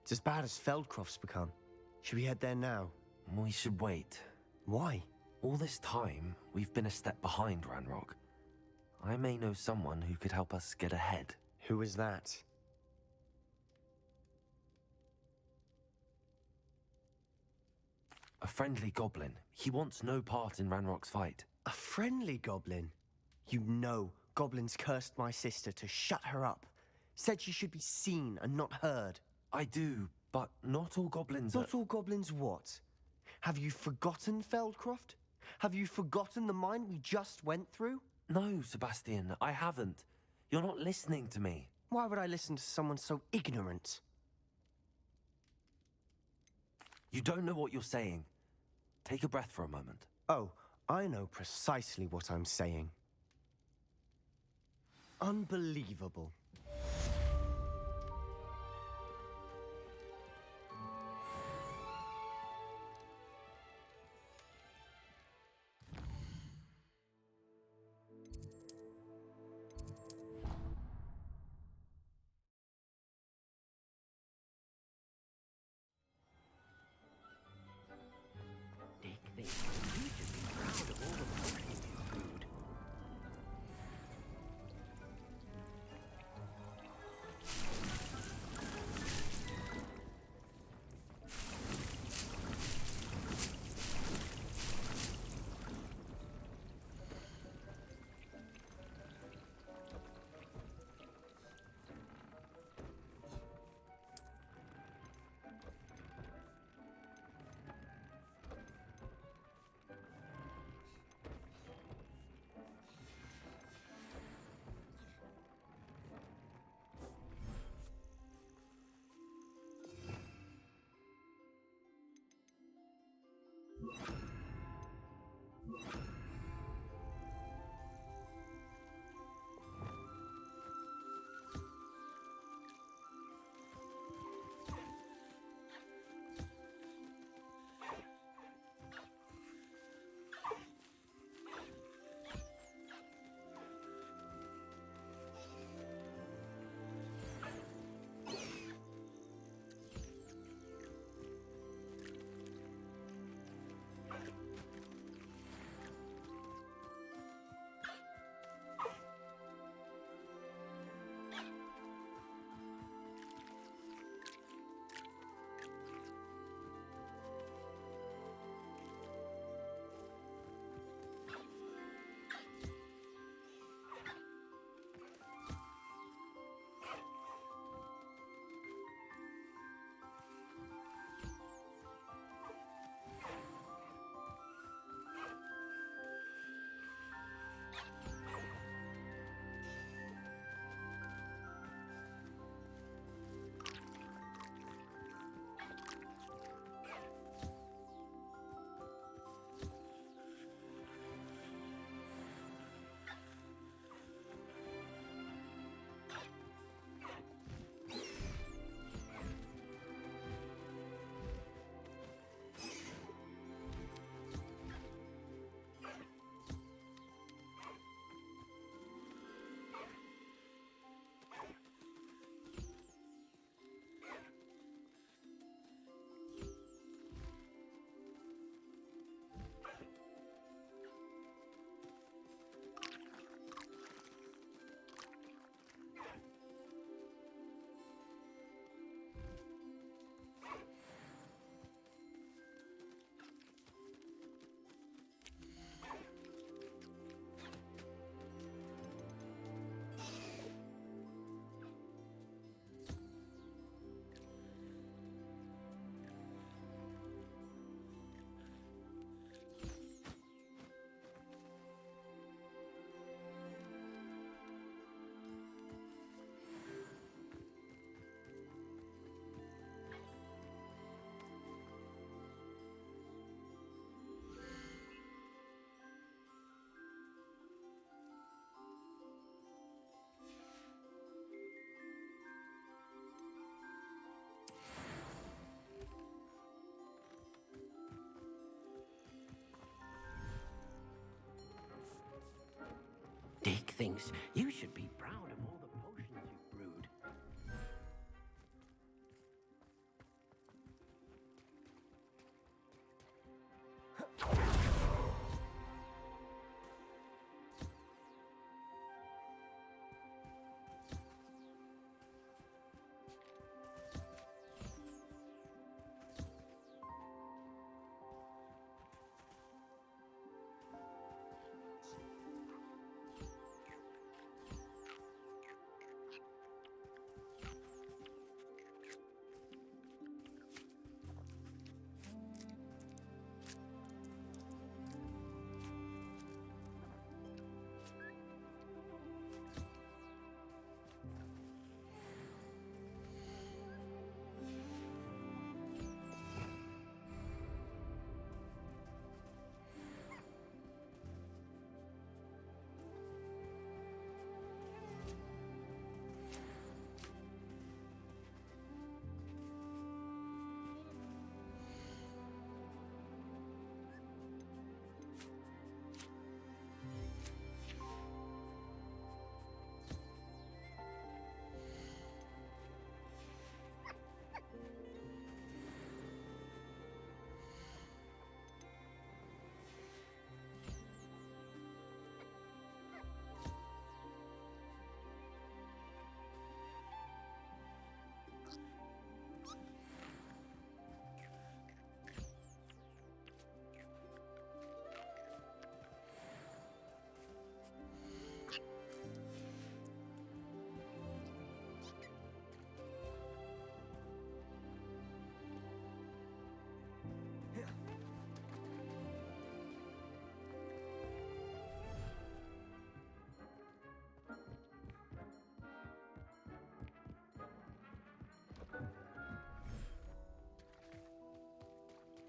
It's as bad as Feldcroft's become. Should we head there now? We should wait. Why? All this time, we've been a step behind Ranrock. I may know someone who could help us get ahead. Who is that? A friendly goblin. He wants no part in Ranrock's fight. A friendly goblin? You know, goblins cursed my sister to shut her up. Said she should be seen and not heard. I do, but not all goblins Not all goblins what? Have you forgotten Feldcroft? Have you forgotten the mine we just went through? No, Sebastian, I haven't. You're not listening to me. Why would I listen to someone so ignorant? You don't know what you're saying. Take a breath for a moment. Oh, I know precisely what I'm saying. Unbelievable. Dick thinks you should be proud of all the potions you've brewed. Dick thinks you should be proud of all the potions you've brewed.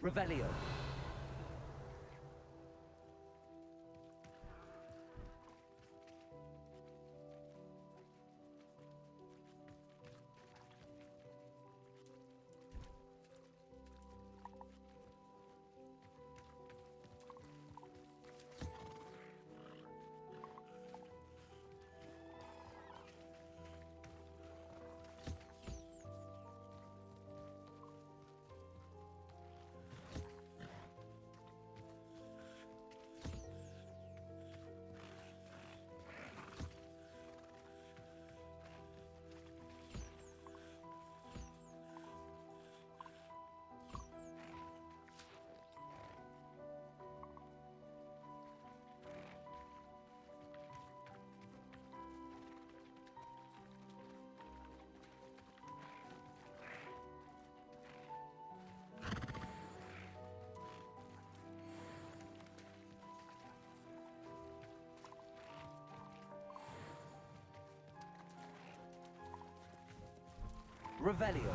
Revelio. Revelio.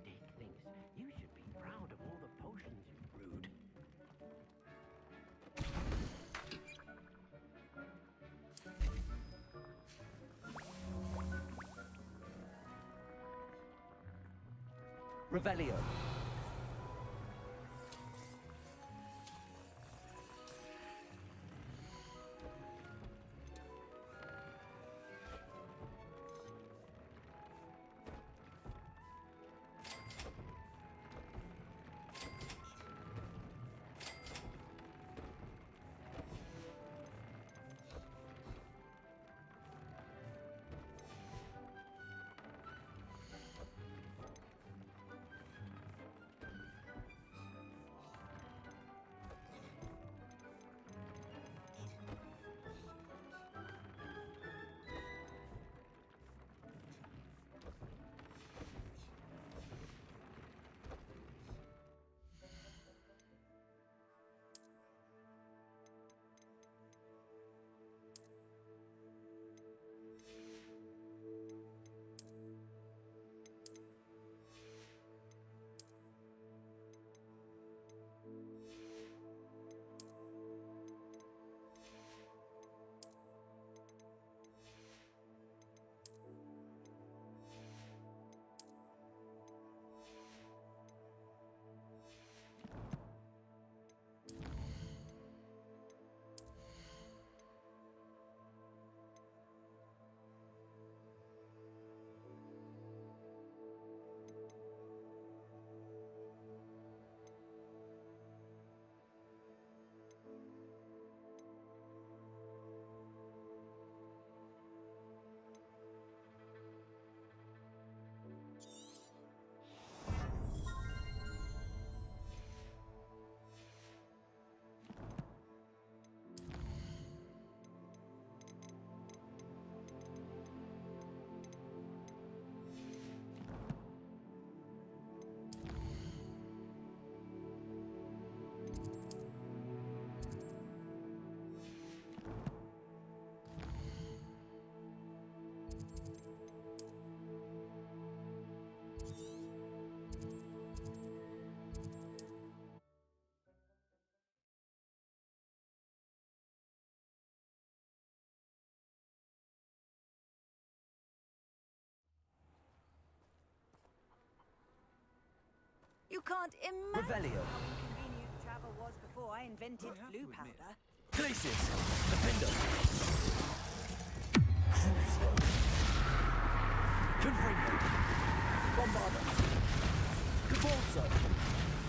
Dick thinks you should be proud of all the potions you brewed. Revelio. You can't imagine Revelio. how inconvenient travel was before I invented blue powder. Glacius! Defender! Crucio! Confringo! Bombarder! Convulso!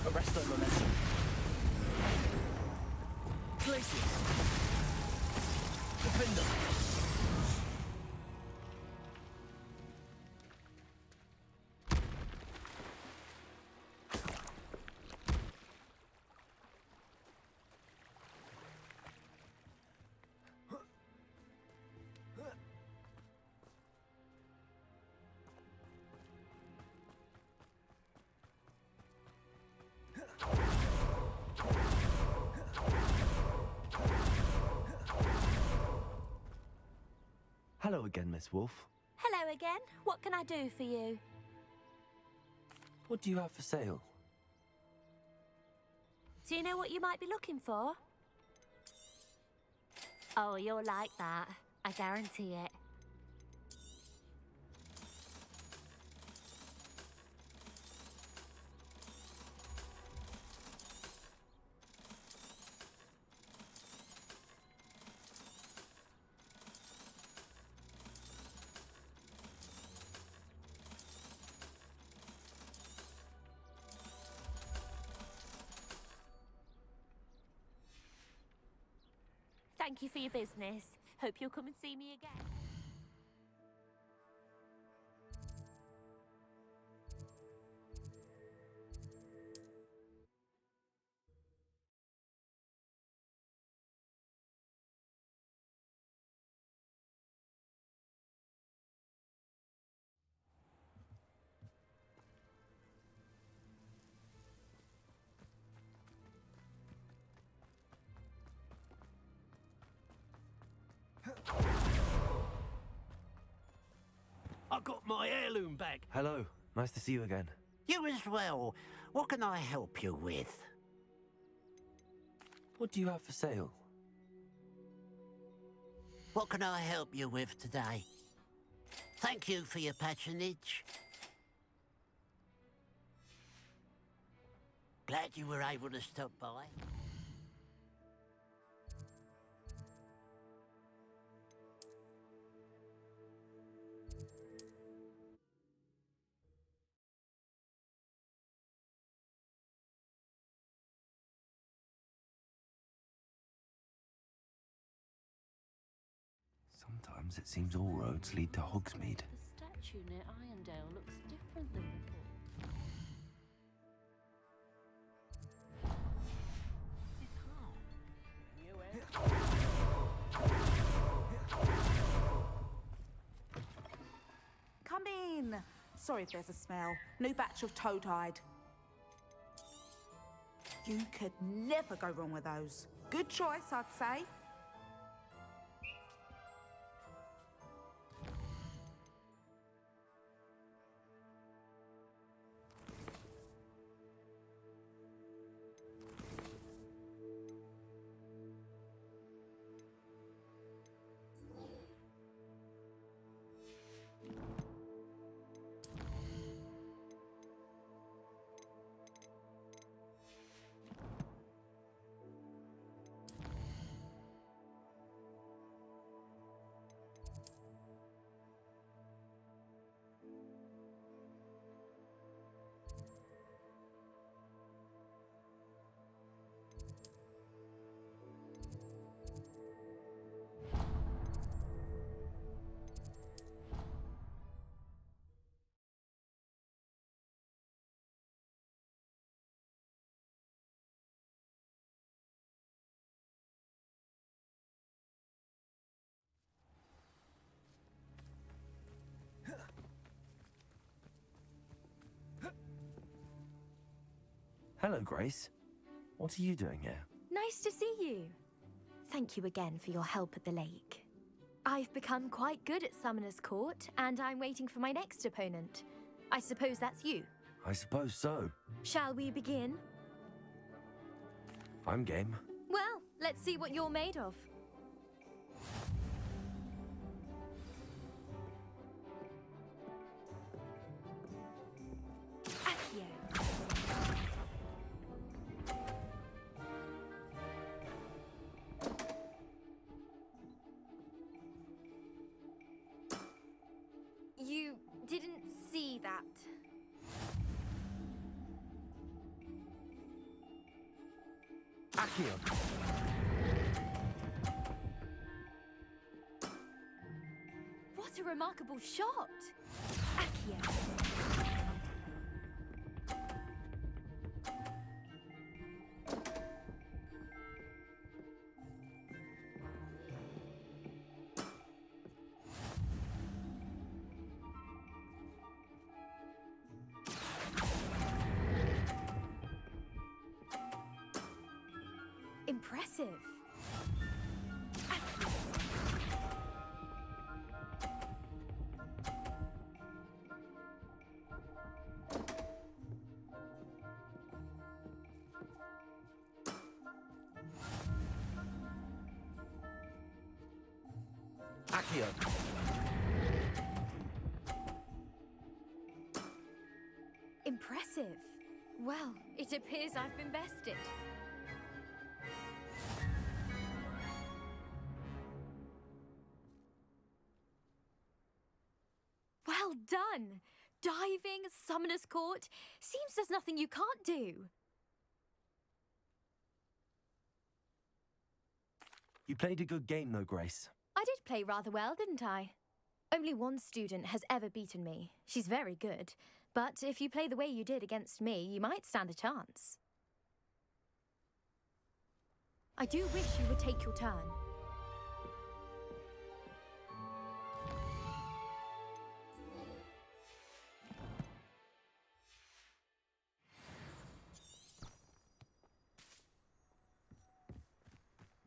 Arresto Momentum! Glacius! Defender! Hello again, Miss Wolf. Hello again. What can I do for you? What do you have for sale? Do you know what you might be looking for? Oh, you'll like that. I guarantee it. Thank you for your business. Hope you'll come and see me again. I got my heirloom back. Hello. Nice to see you again. You as well. What can I help you with? What do you have for sale? What can I help you with today? Thank you for your patronage. Glad you were able to stop by. Sometimes it seems all roads lead to Hogsmeade. The statue near Irondale looks different than before. Come in. Sorry if there's a smell. New batch of toad-hide. You could never go wrong with those. Good choice, I'd say. Hello, Grace. What are you doing here? Nice to see you. Thank you again for your help at the lake. I've become quite good at Summoner's Court, and I'm waiting for my next opponent. I suppose that's you. I suppose so. Shall we begin? I'm game. Well, let's see what you're made of. Accio. What a remarkable shot! Accio. Impressive. Accio. Impressive. Well, it appears I've been bested. Well done! Diving, Summoner's Court. Seems there's nothing you can't do. You played a good game, though, Grace. I did play rather well, didn't I? Only one student has ever beaten me. She's very good. But if you play the way you did against me, you might stand a chance. I do wish you would take your turn.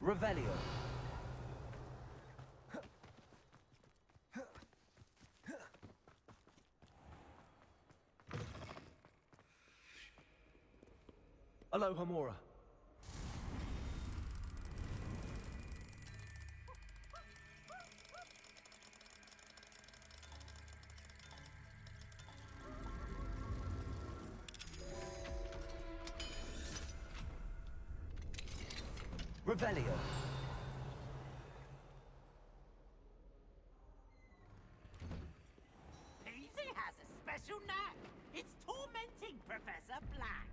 Revelio. Aloha Mora. Revelio. Easy has a special knack. It's tormenting Professor Black.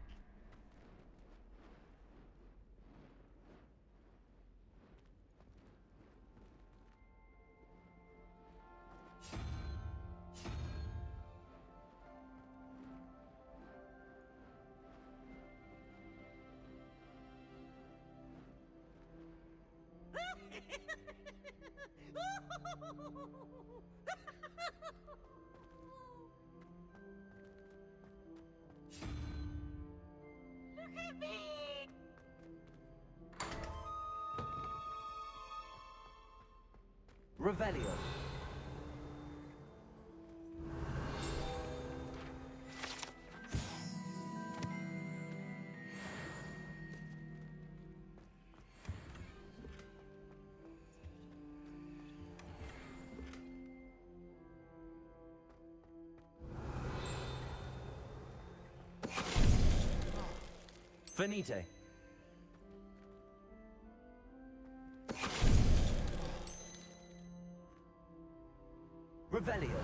Look at me! Revelio. Finite. Revelio.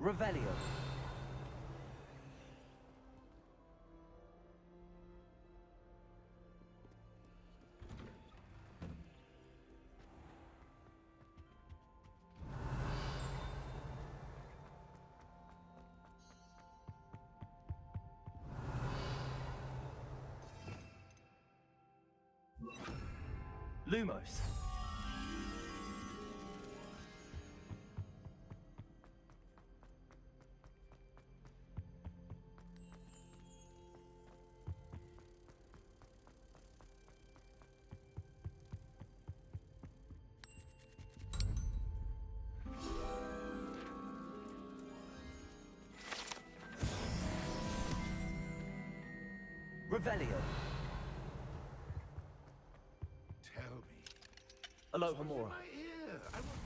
Revelio. Lumos. Revelio. Tell me. Alohomora. My ear. I want...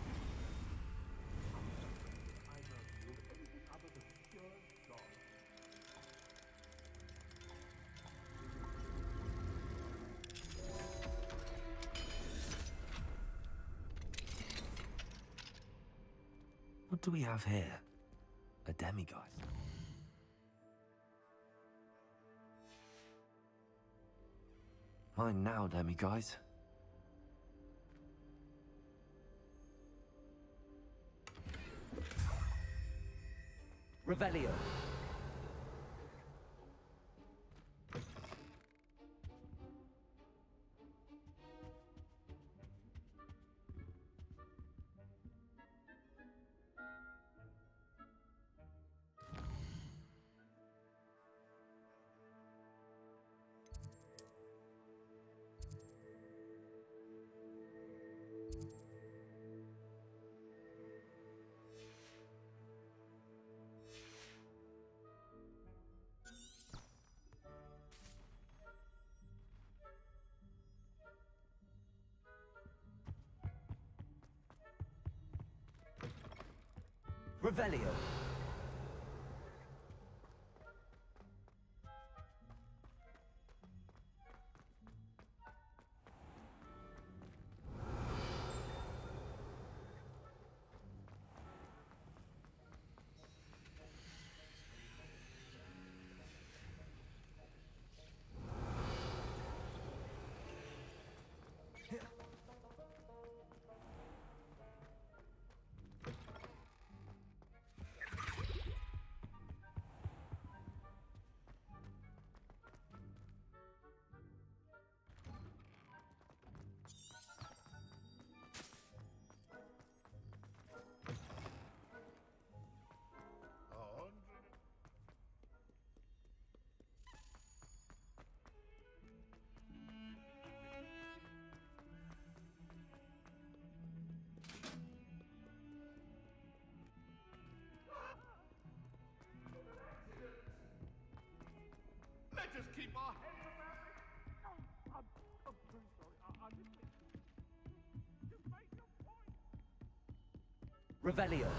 What do we have here? A demiguise. Mine now, demiguise. Revelio. Revelio. Let us keep our heads about it. I'm very sorry. I didn't mean to. You've made your point. Revelio.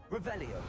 Revelio.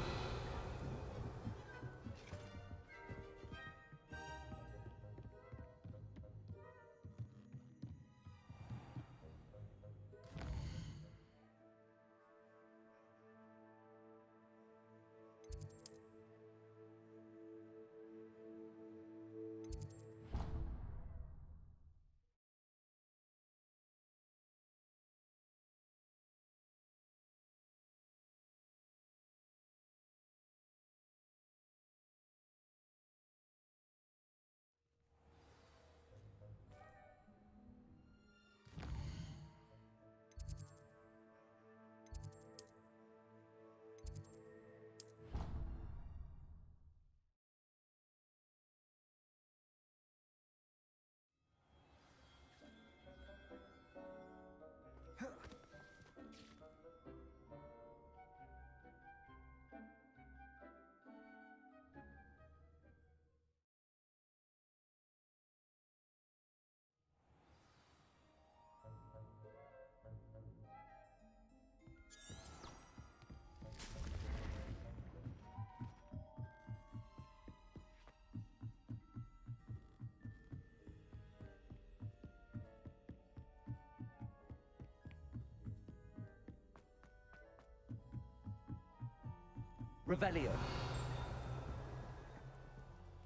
Revelio.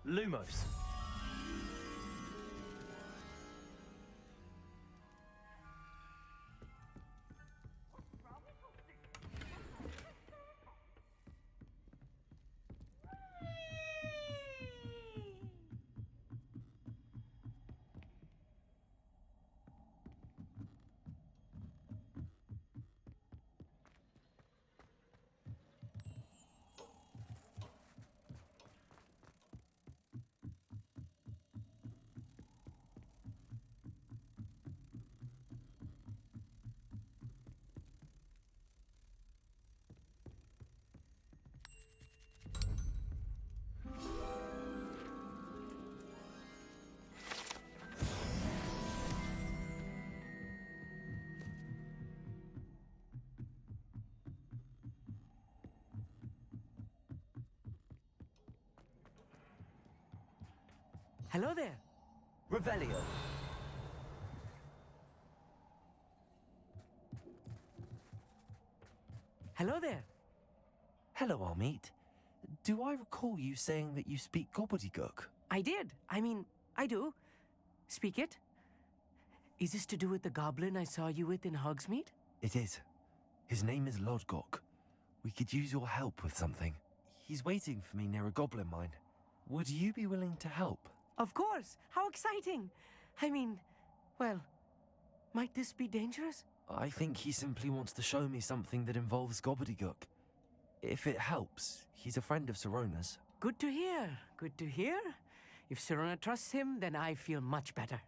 Lumos. Hello there. Revelio. Hello there. Hello, Amit. Do I recall you saying that you speak Gobbledegook? I did. I do. Speak it. Is this to do with the goblin I saw you with in Hogsmeade? It is. His name is Lodgok. We could use your help with something. He's waiting for me near a goblin mine. Would you be willing to help? Of course. How exciting. Well, might this be dangerous? I think he simply wants to show me something that involves Gobbledegook. If it helps, he's a friend of Sirona's. Good to hear. Good to hear. If Sirona trusts him, then I feel much better.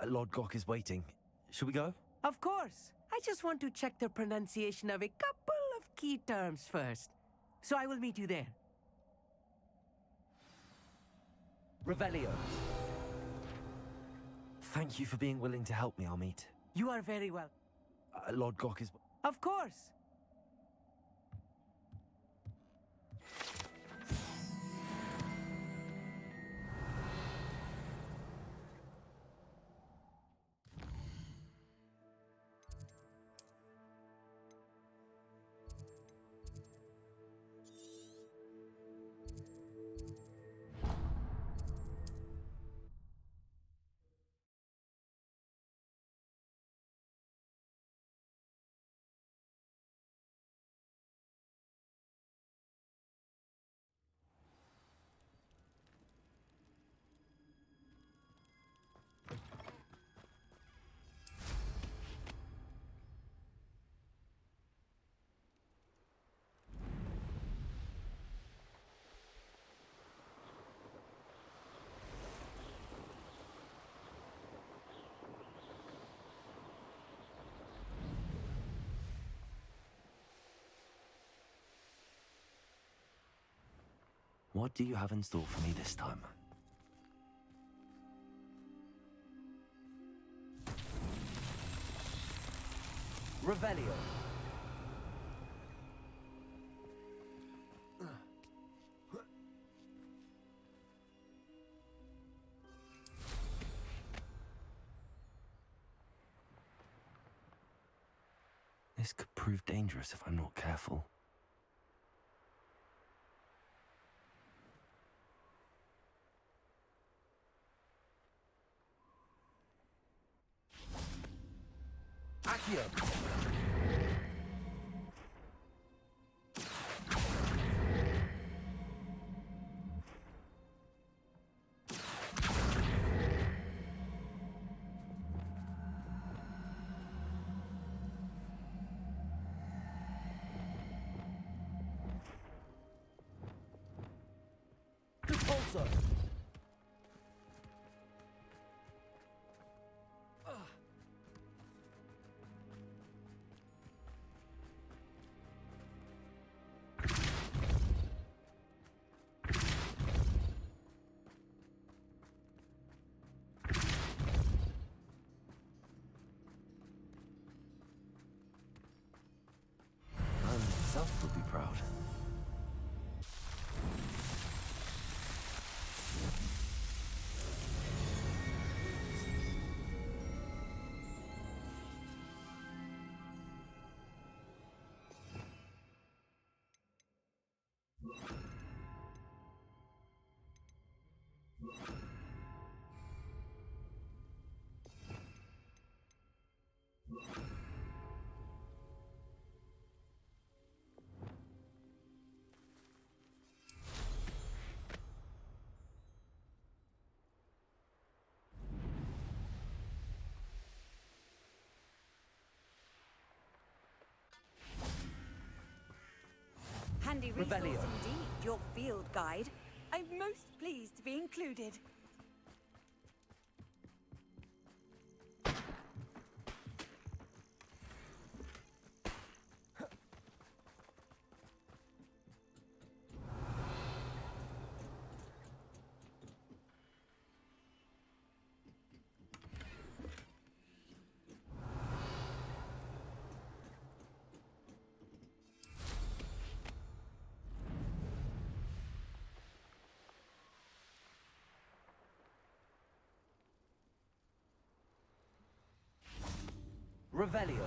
Lodgok is waiting. Should we go? Of course. I just want to check the pronunciation of a couple of key terms first. So I will meet you there. Revelio. Thank you for being willing to help me, Amit. You are very well. Lodgok is... Of course. What do you have in store for me this time? Revelio. This could prove dangerous if I'm not careful. Accio. Repulsor. Himself would be proud. Handy resource Revelio. indeed, your field guide. I'm most pleased to be included. Revelio.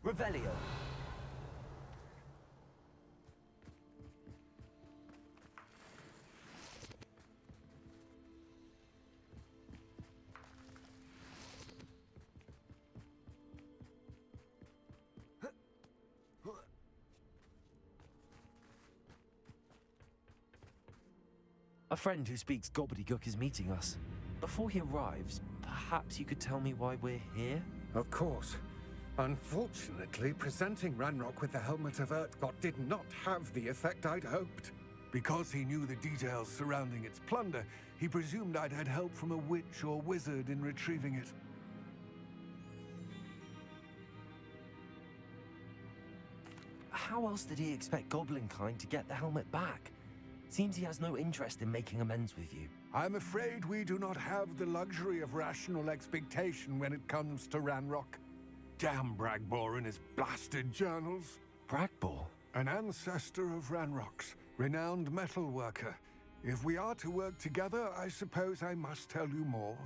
Revelio. A friend who speaks Gobbledegook is meeting us. Before he arrives, perhaps you could tell me why we're here? Of course. Unfortunately, presenting Ranrock with the Helmet of Urtkot did not have the effect I'd hoped. Because he knew the details surrounding its plunder, he presumed I'd had help from a witch or wizard in retrieving it. How else did he expect Goblinkind to get the helmet back? Seems he has no interest in making amends with you. I'm afraid we do not have the luxury of rational expectation when it comes to Ranrock. Damn Bragbor and his blasted journals. Bragbor? An ancestor of Ranrock's, renowned metal worker. If we are to work together, I suppose I must tell you more.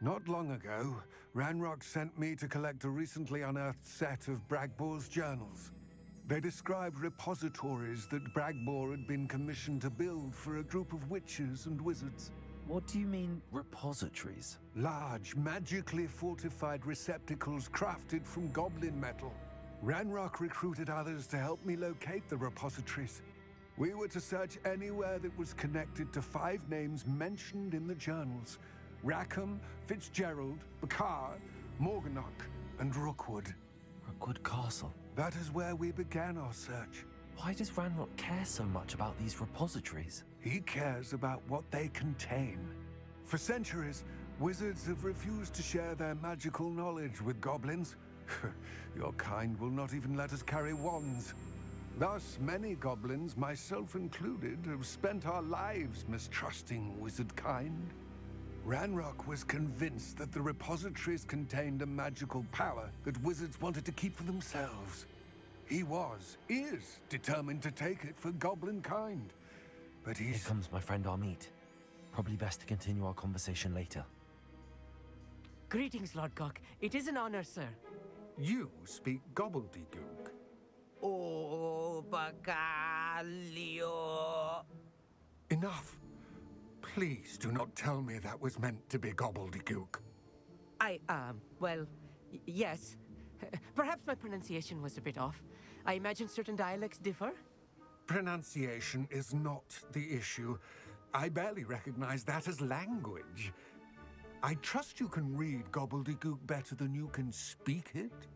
Not long ago, Ranrock sent me to collect a recently unearthed set of Bragbor's journals. They described repositories that Bragbor had been commissioned to build for a group of witches and wizards. What do you mean, repositories? Large, magically fortified receptacles crafted from goblin metal. Ranrock recruited others to help me locate the repositories. We were to search anywhere that was connected to 5 names mentioned in the journals: Rackham, Fitzgerald, Bakar, Morganach, and Rookwood. Rookwood Castle? That is where we began our search. Why does Ranrock care so much about these repositories? He cares about what they contain. For centuries, wizards have refused to share their magical knowledge with goblins. Your kind will not even let us carry wands. Thus, many goblins, myself included, have spent our lives mistrusting wizard kind. Ranrock was convinced that the repositories contained a magical power that wizards wanted to keep for themselves. He is determined to take it for goblin kind. But Here comes my friend Amit. Probably best to continue our conversation later. Greetings, Lord Cock. It is an honor, sir. You speak Gobbledegook. Oh, Bacalio. Enough. Please do not tell me that was meant to be Gobbledegook. Yes. Perhaps my pronunciation was a bit off. I imagine certain dialects differ. Pronunciation is not the issue. I barely recognize that as language. I trust you can read Gobbledegook better than you can speak it?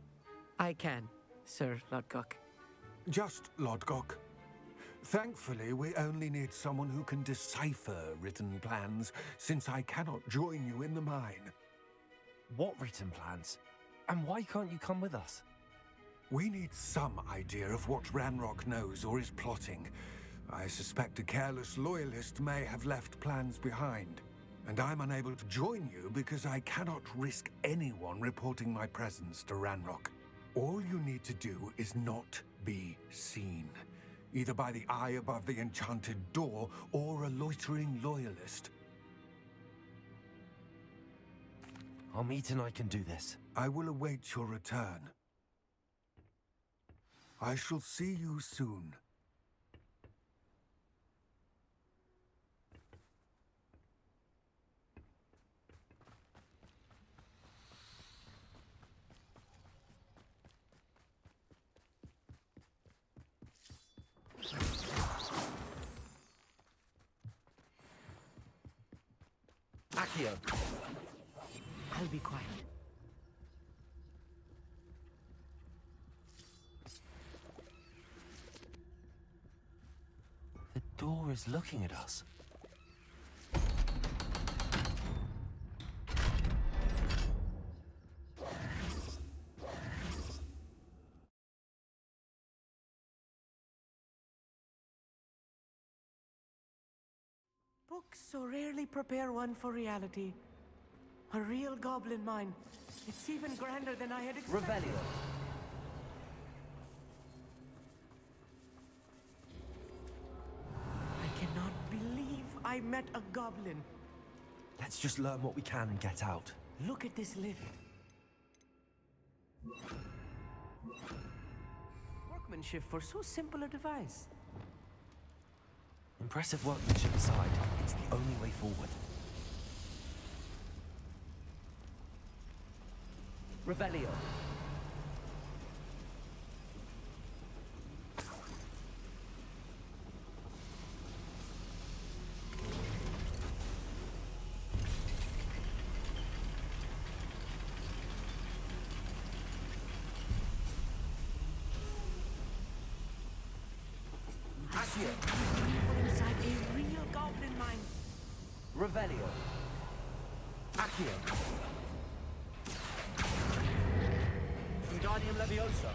I can, Sir Lodgok. Just Lodgok. Thankfully, we only need someone who can decipher written plans, since I cannot join you in the mine. What written plans? And why can't you come with us? We need some idea of what Ranrock knows or is plotting. I suspect a careless loyalist may have left plans behind. And I'm unable to join you because I cannot risk anyone reporting my presence to Ranrock. All you need to do is not be seen, either by the eye above the enchanted door or a loitering loyalist. Amit and I can do this. I will await your return. I shall see you soon. Accio. I'll be quiet. The door is looking at us. Books so rarely prepare one for reality. A real goblin mine. It's even grander than I had expected. Revelio. I cannot believe I met a goblin. Let's just learn what we can and get out. Look at this lift. Workmanship for so simple a device. Impressive workmanship aside, it's the only way forward. Revelio. Accio. We're inside a real goblin mine. Revelio. Accio. Wingardium Leviosa.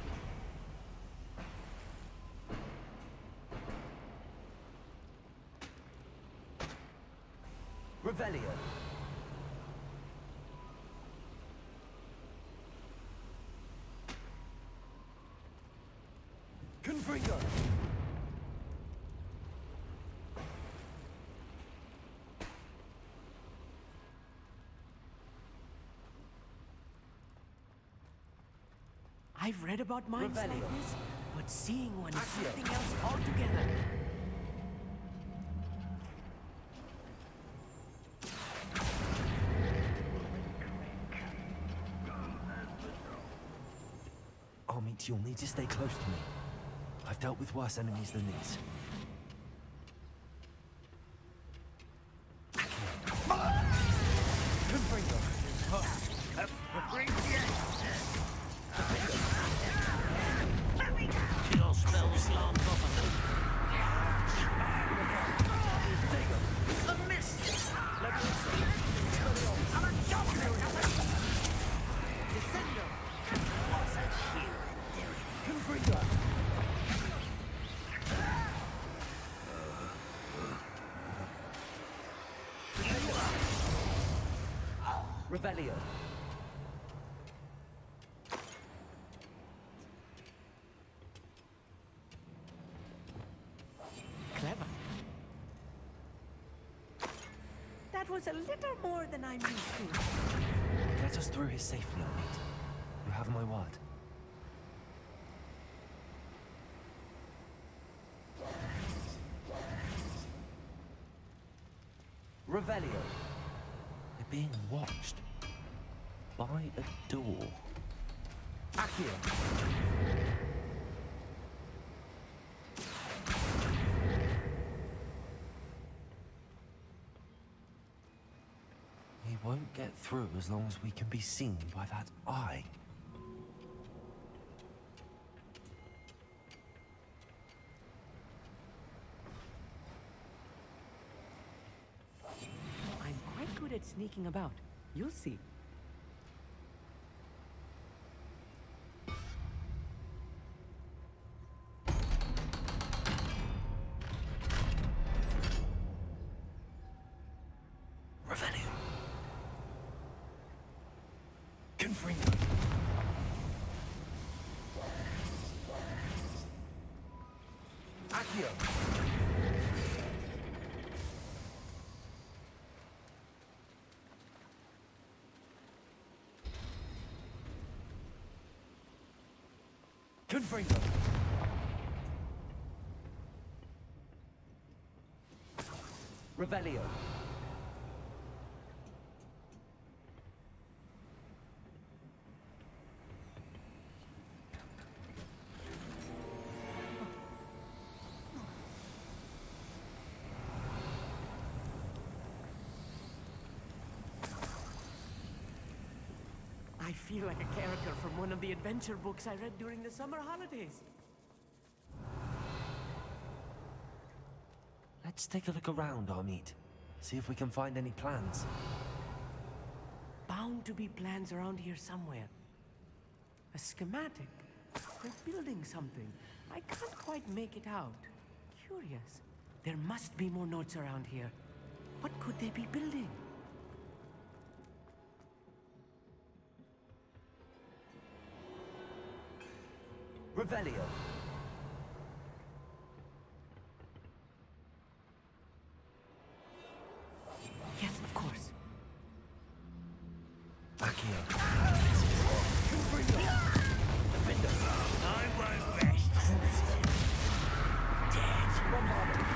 Revelio. Confringo. I've read about mines like Revelio. this, but seeing one is Accio. something else altogether. Armit, you'll need to stay close to me. I've dealt with worse enemies than these. Confringo. Your spells alarm properly. A miss! I'm a Descendo! What's a hero doing? Confringo. Revelio. Clever. That was a little more than I'm used to. Get us through here safely, Armit. You have my word. Revelio. We're being watched. By a door. Accio. We won't get through as long as we can be seen by that eye. I'm quite good at sneaking about. You'll see. Revelio. Confringo. Accio. Confringo. Revelio. I feel like a character from one of the adventure books I read during the summer holidays. Let's take a look around, Amit. See if we can find any plans. Bound to be plans around here somewhere. A schematic. They're building something. I can't quite make it out. Curious. There must be more notes around here. What could they be building? Revelio. Yes, of course. Accio. Defender. I won't rest. Bombardment.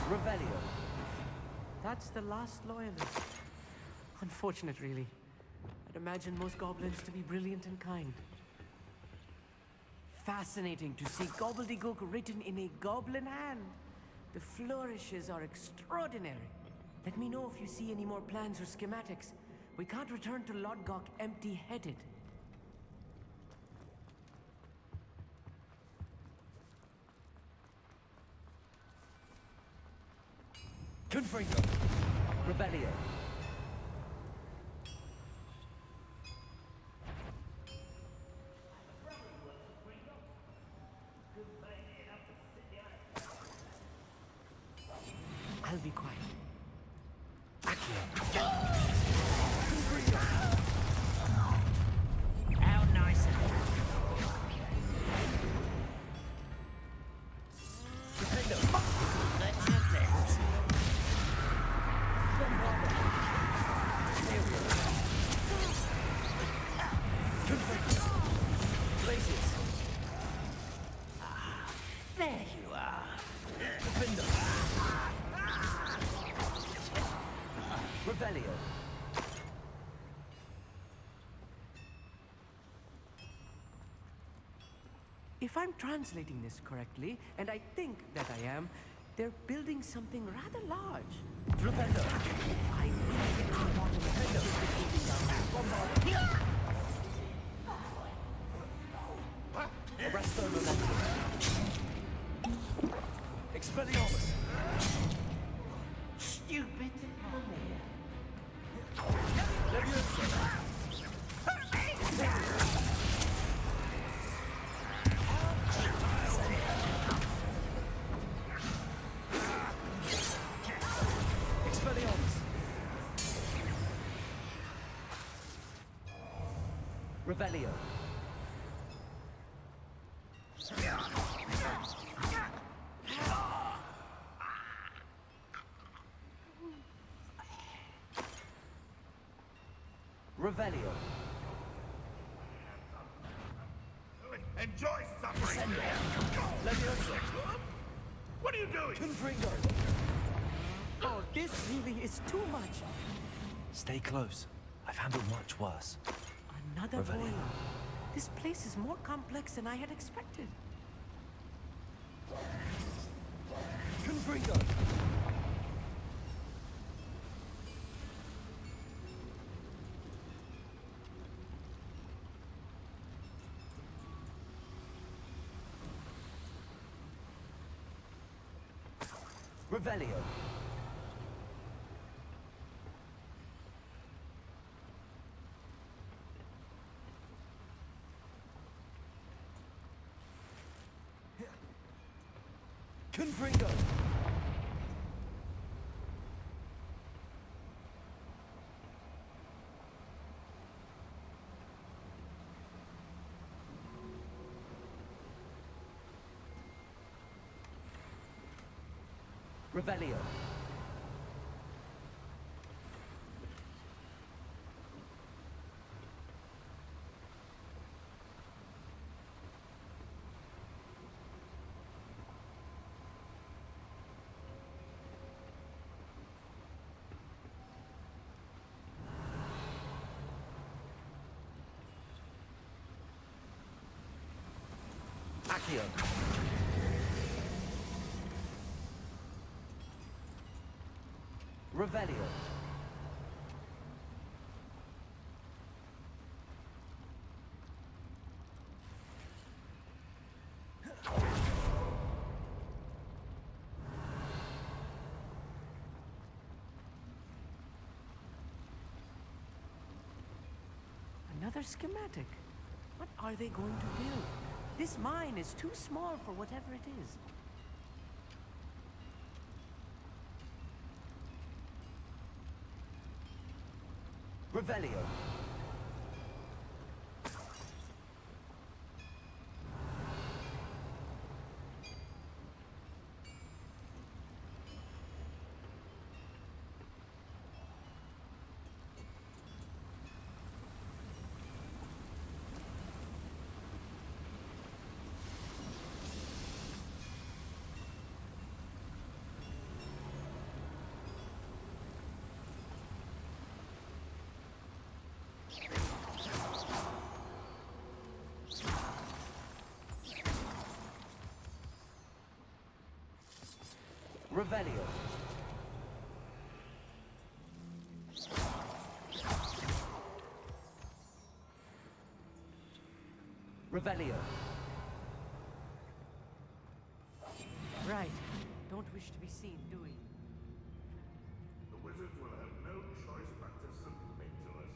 Revelio. That's the last loyalist. Unfortunate, really. I'd imagine most goblins to be brilliant and kind. Fascinating to see Gobbledegook written in a goblin hand. The flourishes are extraordinary. Let me know if you see any more plans or schematics. We can't return to Lodgok empty-headed. Confringo. Revelio. I'll be quiet. How nice of you. Defender. That's your best. Glaciers. There you are. Defender. Revelio. If I'm translating this correctly, and I think that I am, they're building something rather large. Flipendo. I really get to the bottom of Arresto Momentum. Expelliarmus. Stupid to come here. Leviosa. Expelliarmus. Revelio. Revelio. Enjoy suffering! Leviosa. What are you doing? Confringo. Oh, this really is too much. Stay close. I've handled much worse. Another Revelio. boiler. This place is more complex than I had expected. Confringo. Revelio. Confringo. Revelio. Accio. Revelio. Another schematic. What are they going to build? This mine is too small for whatever it is. Revelio. Revelio. Revelio. Right. Don't wish to be seen, do we? The wizards will have no choice but to submit to us.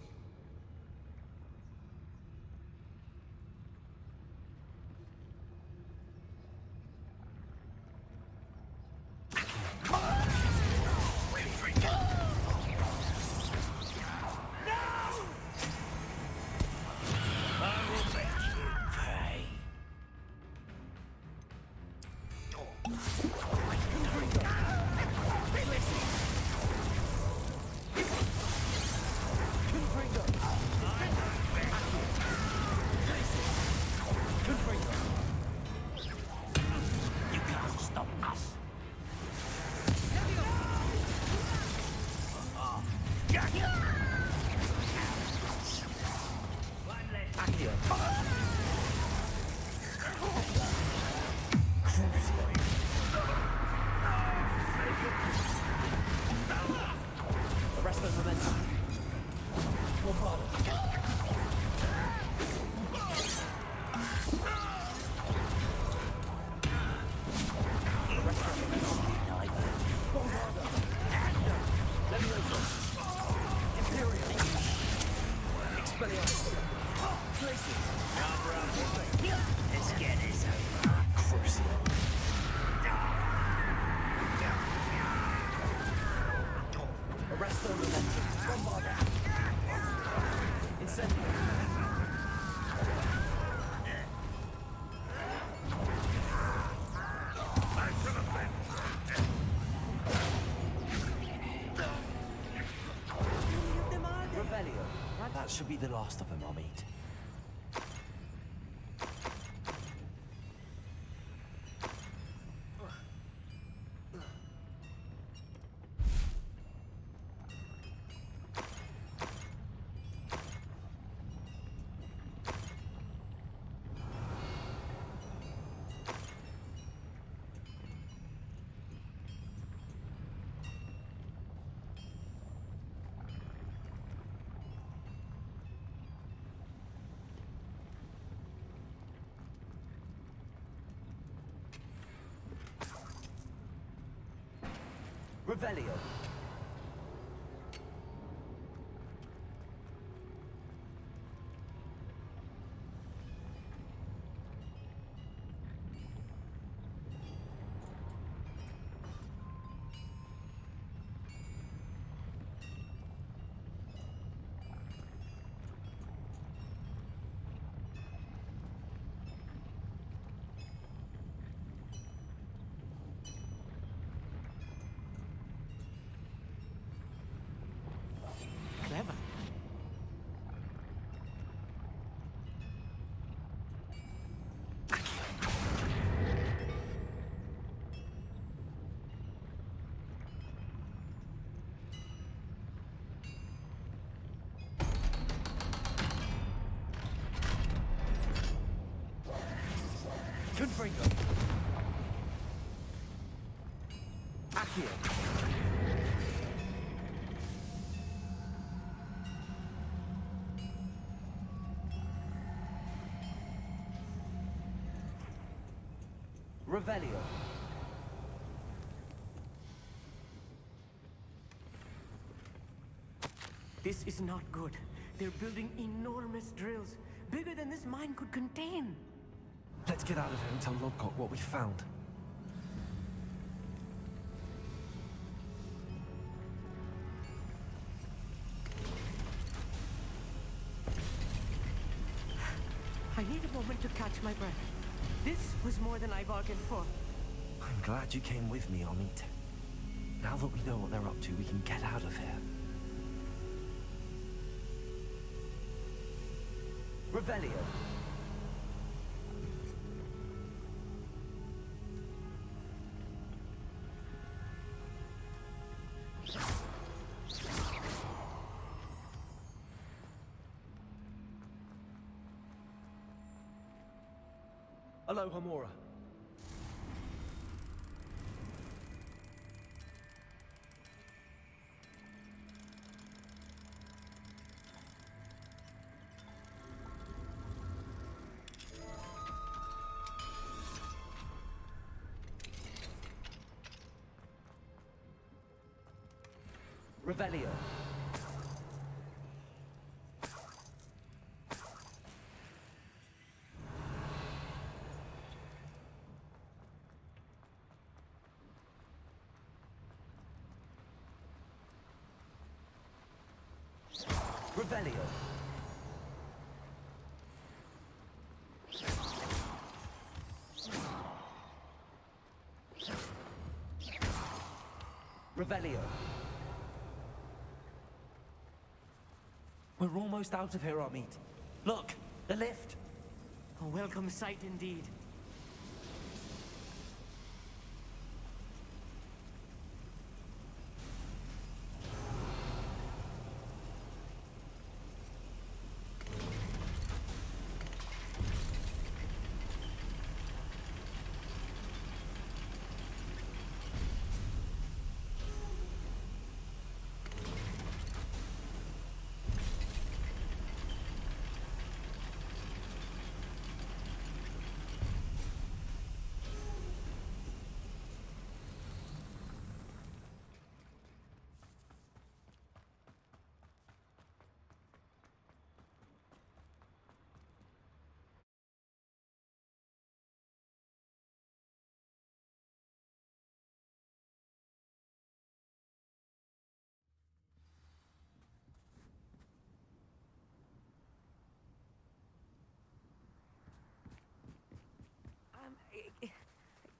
That should be the last of them I'll meet. Revelio. Clever. Confringo. Accio. Revelio. This is not good. They're building enormous drills, bigger than this mine could contain. Let's get out of here and tell Lodgok what we found. I need a moment to catch my breath. This was more than I bargained for. I'm glad you came with me, Amit. Now that we know what they're up to, we can get out of here. Revelio. Aloha Mora. Revelio. Revelio. Revelio. We're almost out of here, Amit. Look, the lift. A welcome sight indeed.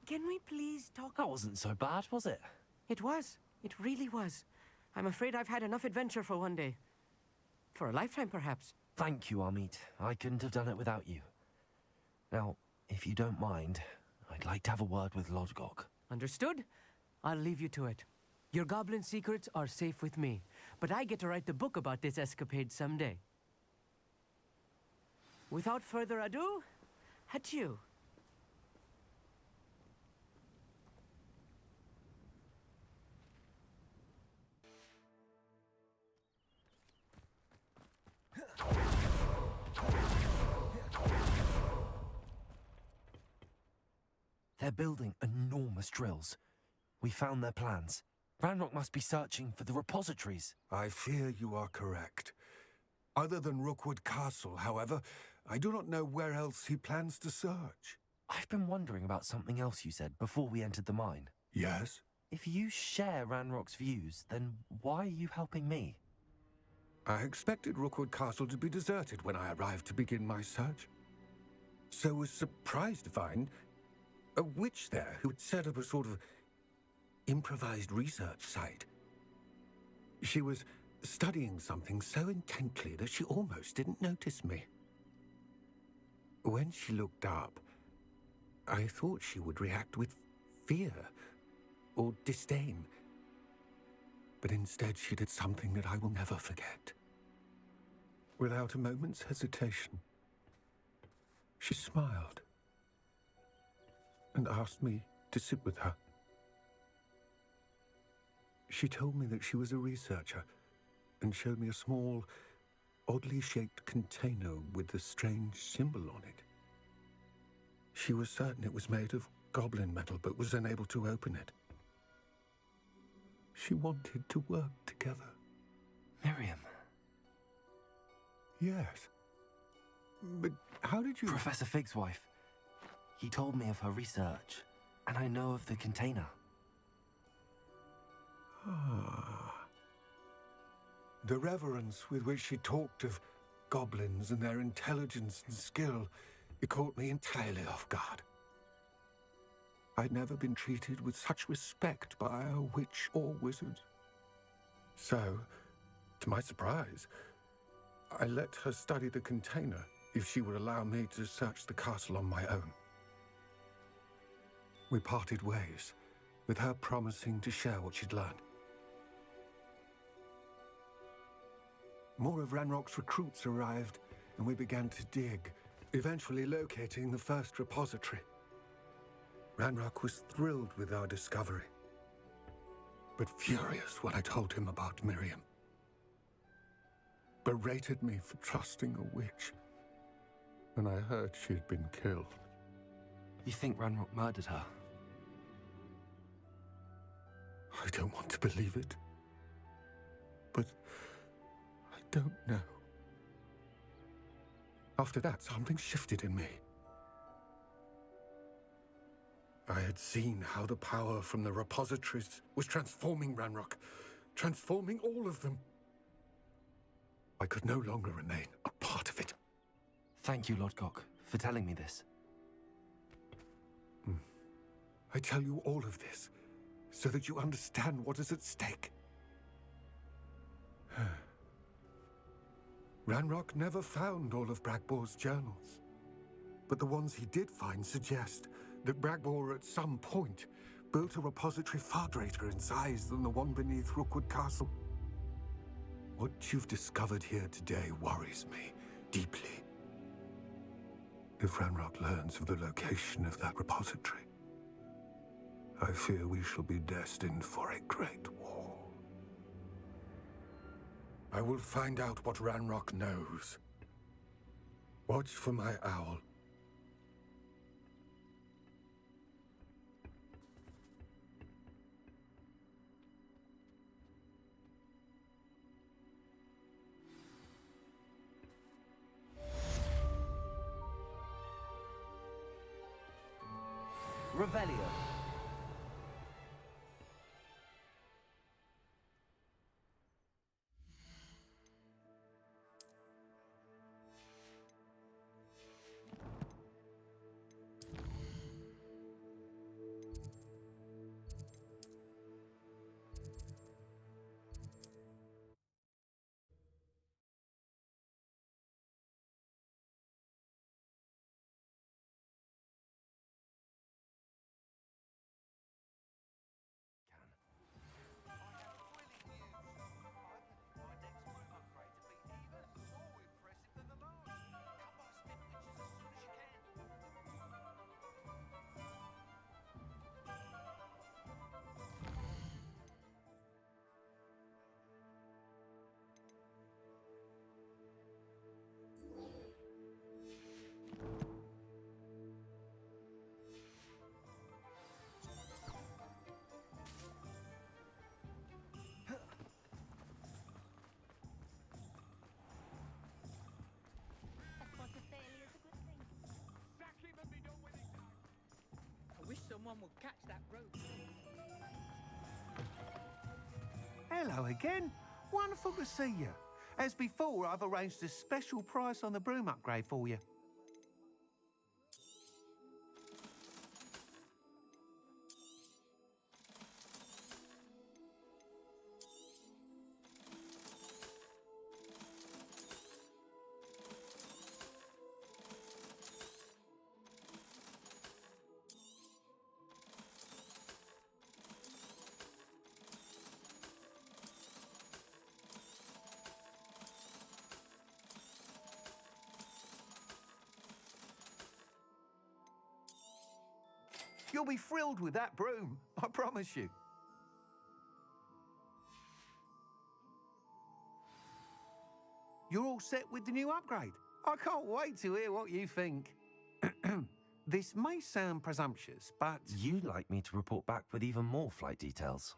Can we please talk? That wasn't so bad, was it? It was. It really was. I'm afraid I've had enough adventure for one day. For a lifetime, perhaps. Thank you, Amit. I couldn't have done it without you. Now, if you don't mind, I'd like to have a word with Lodgok. Understood? I'll leave you to it. Your goblin secrets are safe with me, but I get to write the book about this escapade someday. Without further ado, adieu. They're building enormous drills. We found their plans. Ranrock must be searching for the repositories. I fear you are correct. Other than Rookwood Castle, however, I do not know where else he plans to search. I've been wondering about something else you said before we entered the mine. Yes? If you share Ranrock's views, then why are you helping me? I expected Rookwood Castle to be deserted when I arrived to begin my search. So was surprised to find a witch there who had set up a sort of improvised research site. She was studying something so intently that she almost didn't notice me. When she looked up, I thought she would react with fear or disdain. But instead she did something that I will never forget. Without a moment's hesitation, she smiled and asked me to sit with her. She told me that she was a researcher and showed me a small, oddly shaped container with a strange symbol on it. She was certain it was made of goblin metal, but was unable to open it. She wanted to work together. Miriam. Yes. But how did you... Professor Fig's wife. He told me of her research, and I know of the container. Ah. The reverence with which she talked of goblins and their intelligence and skill, it caught me entirely off guard. I'd never been treated with such respect by a witch or wizard. So, to my surprise, I let her study the container if she would allow me to search the castle on my own. We parted ways, with her promising to share what she'd learned. More of Ranrock's recruits arrived, and we began to dig, eventually locating the first repository. Ranrock was thrilled with our discovery, but furious when I told him about Miriam. Berated me for trusting a witch when I heard she'd been killed. You think Ranrock murdered her? I don't want to believe it, but I don't know. After that, something shifted in me. I had seen how the power from the repositories was transforming Ranrock, transforming all of them. I could no longer remain a part of it. Thank you, Lord Gok, for telling me this. I tell you all of this so that you understand what is at stake. Ranrock never found all of Bragbor's journals, but the ones he did find suggest that Bragbor at some point built a repository far greater in size than the one beneath Rookwood Castle. What you've discovered here today worries me deeply. If Ranrock learns of the location of that repository, I fear we shall be destined for a great war. I will find out what Ranrock knows. Watch for my owl. Revelio. I wish someone would catch that rope. Hello again. Wonderful to see you. As before, I've arranged a special price on the broom upgrade for you. You'll be thrilled with that broom, I promise you. You're all set with the new upgrade. I can't wait to hear what you think. This may sound presumptuous, but... You'd like me to report back with even more flight details.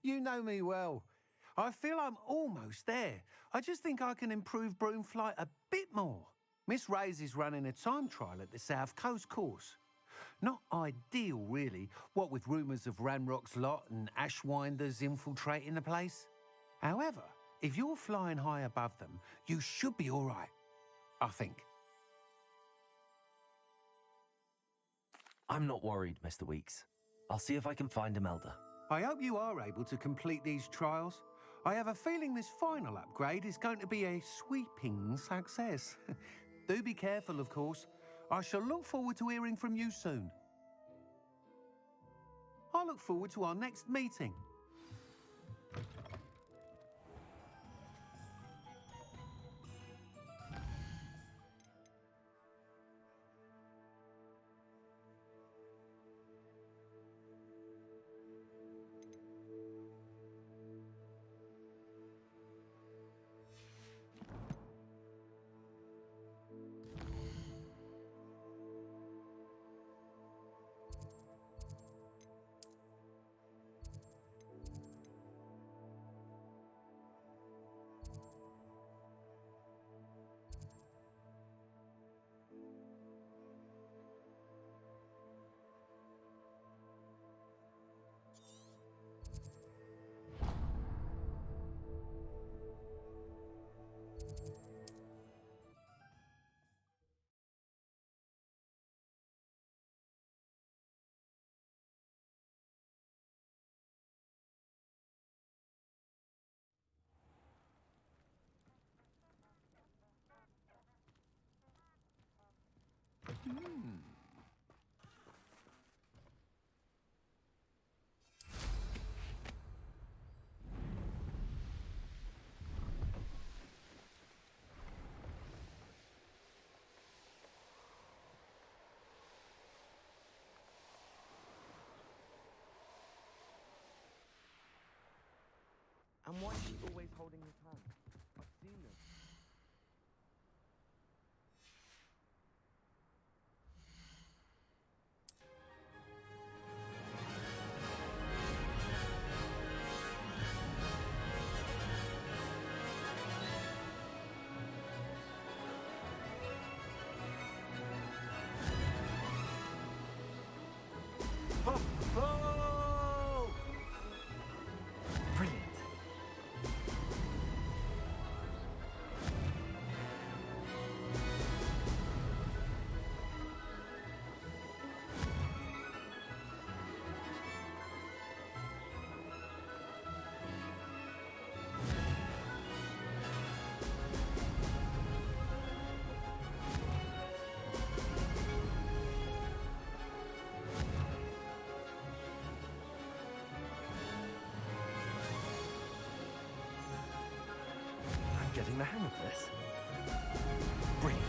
You know me well. I feel I'm almost there. I just think I can improve broom flight a bit more. Miss Ray's is running a time trial at the South Coast course. Not ideal, really, what with rumours of Ranrock's lot and Ashwinders infiltrating the place. However, if you're flying high above them, you should be all right, I think. I'm not worried, Mr. Weeks. I'll see if I can find Imelda. I hope you are able to complete these trials. I have a feeling this final upgrade is going to be a sweeping success. Do be careful, of course. I shall look forward to hearing from you soon. I look forward to our next meeting. And why is he always holding his hand? I've seen this. Brilliant. I'm getting the hang of this. Brilliant.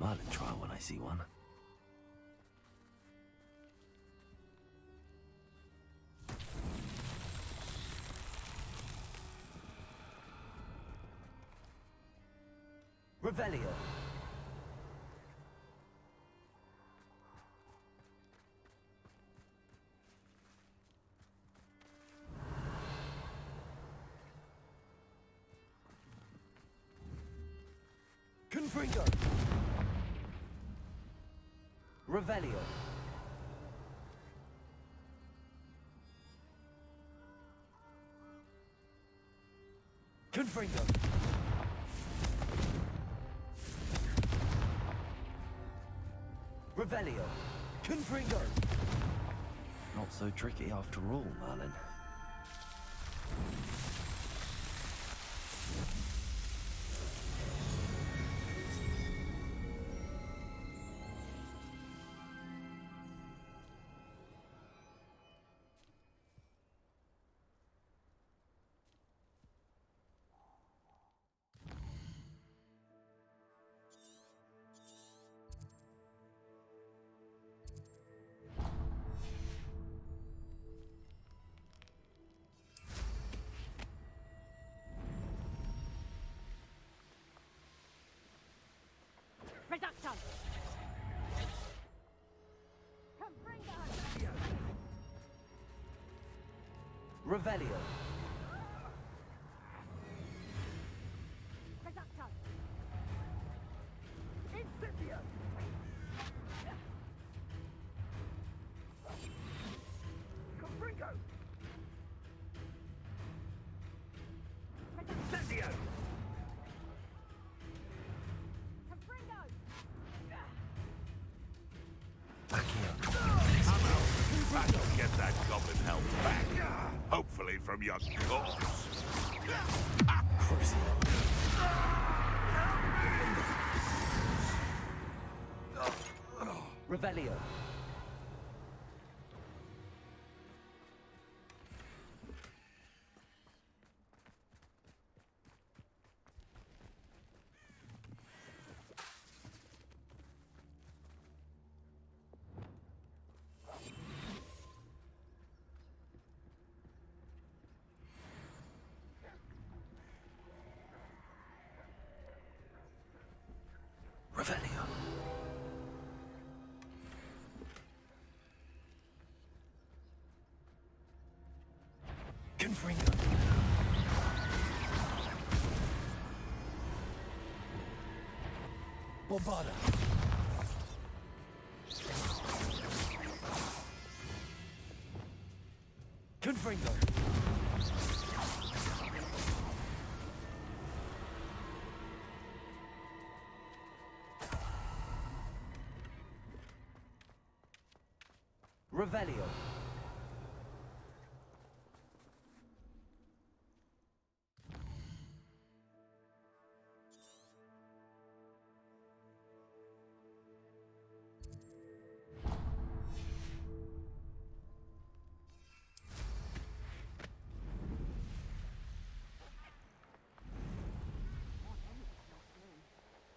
Merlin trial when I see one. Revelio. Confringo. Revelio. Confringo. Revelio. Confringo. Not so tricky after all, Merlin. Reduction! Confringo! Revelio. Reduction! Incipio! Confringo! Incendio! That'll get that goblin health back. Hopefully from your corpse. Revelio. Revelio. Confringo. Bombada. Confringo. Revelio.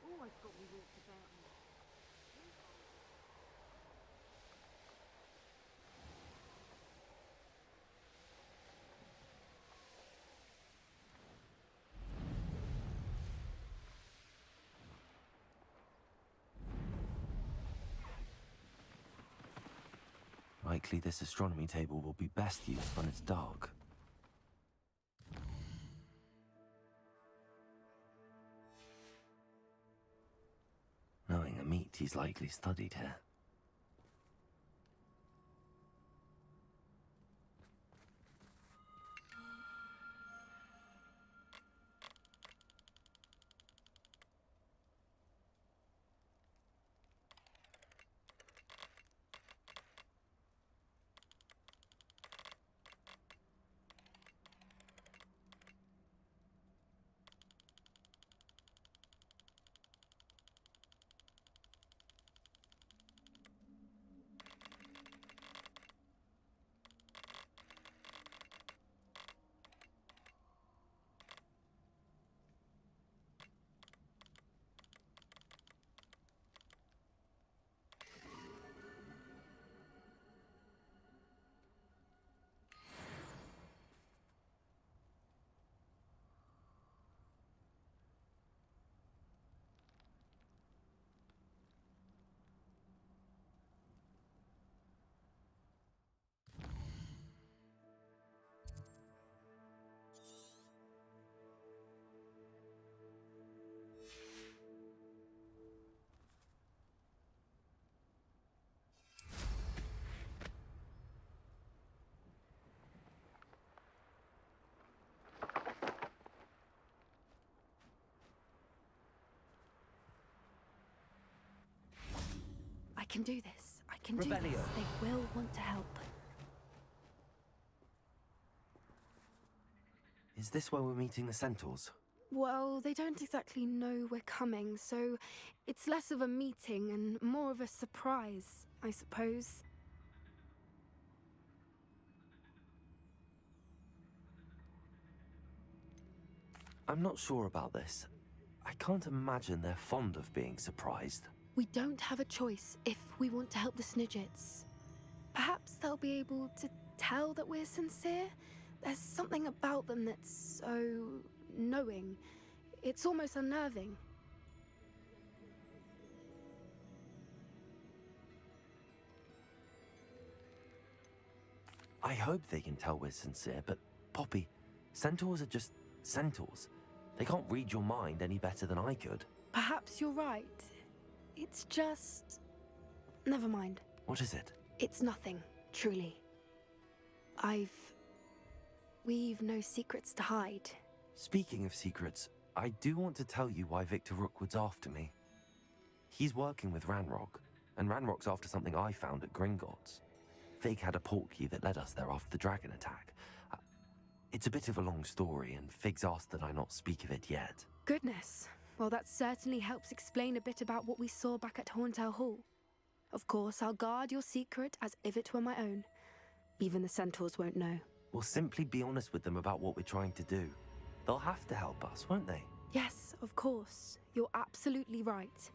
Always got me walked about me. Likely this astronomy table will be best used when it's dark. Knowing a meat he's likely studied here. can do this. I can do this. Revelio. They will want to help. Is this where we're meeting the centaurs? Well, they don't exactly know we're coming, so it's less of a meeting and more of a surprise, I suppose. I'm not sure about this. I can't imagine they're fond of being surprised. We don't have a choice if we want to help the Snidgets. Perhaps they'll be able to tell that we're sincere. There's something about them that's so knowing. It's almost unnerving. I hope they can tell we're sincere, but Poppy, centaurs are just centaurs. They can't read your mind any better than I could. Perhaps you're right. It's just... Never mind. What is it? It's nothing, truly. We've no secrets to hide. Speaking of secrets, I do want to tell you why Victor Rookwood's after me. He's working with Ranrock, and Ranrock's after something I found at Gringotts. Fig had a portkey that led us there after the dragon attack. It's a bit of a long story, and Fig's asked that I not speak of it yet. Goodness. Well, that certainly helps explain a bit about what we saw back at Horntail Hall. Of course, I'll guard your secret as if it were my own. Even the centaurs won't know. We'll simply be honest with them about what we're trying to do. They'll have to help us, won't they? Yes, of course. You're absolutely right.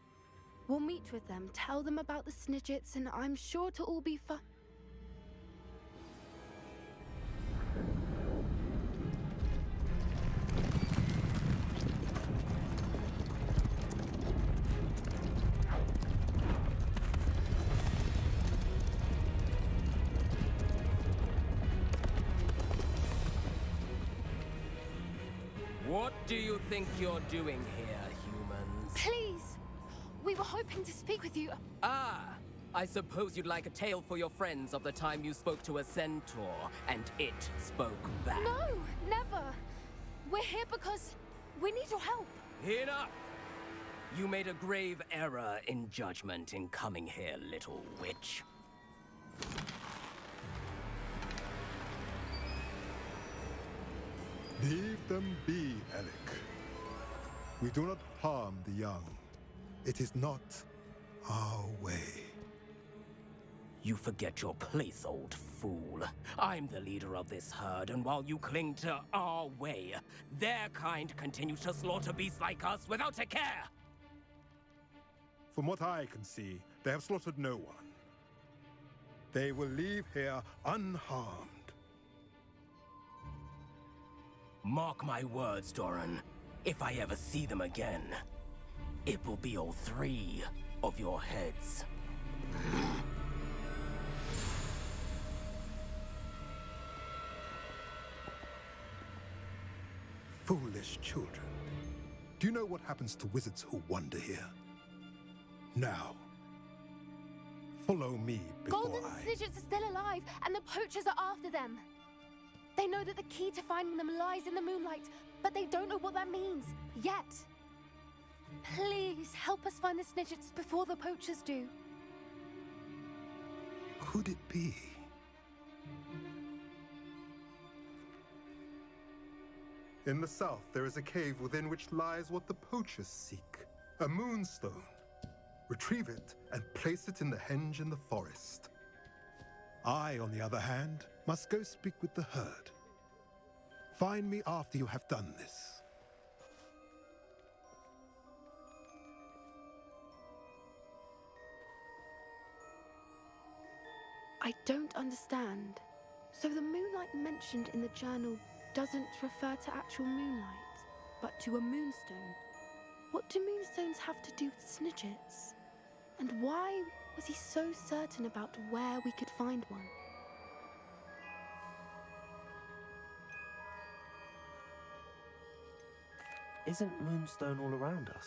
We'll meet with them, tell them about the Snidgets, and I'm sure it'll all be fun. What do you think you're doing here, humans? Please! We were hoping to speak with you. Ah! I suppose you'd like a tale for your friends of the time you spoke to a centaur, and it spoke back. No! Never! We're here because we need your help. Enough! You made a grave error in judgment in coming here, little witch. Leave them be, Alec. We do not harm the young. It is not our way. You forget your place, old fool. I'm the leader of this herd, and while you cling to our way, their kind continue to slaughter beasts like us without a care! From what I can see, they have slaughtered no one. They will leave here unharmed. Mark my words, Doran. If I ever see them again, it will be all 3 of your heads. Foolish children. Do you know what happens to wizards who wander here? Now, follow me before Golden Snidgets are still alive, and the poachers are after them. They know that the key to finding them lies in the moonlight, but they don't know what that means, yet. Please, help us find the Snidgets before the poachers do. Could it be? In the south, there is a cave within which lies what the poachers seek. A moonstone. Retrieve it and place it in the henge in the forest. I, on the other hand, must go speak with the herd. Find me after you have done this. I don't understand. So the moonlight mentioned in the journal doesn't refer to actual moonlight, but to a moonstone. What do moonstones have to do with Snidgets? And why was he so certain about where we could find one? Isn't Moonstone all around us?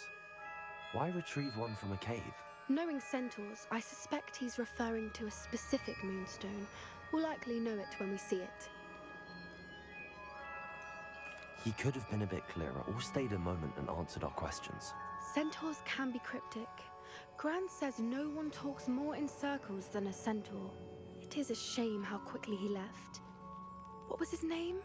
Why retrieve one from a cave? Knowing centaurs, I suspect he's referring to a specific moonstone. We'll likely know it when we see it. He could have been a bit clearer, or stayed a moment and answered our questions. Centaurs can be cryptic. Gran says no one talks more in circles than a centaur. It is a shame how quickly he left. What was his name?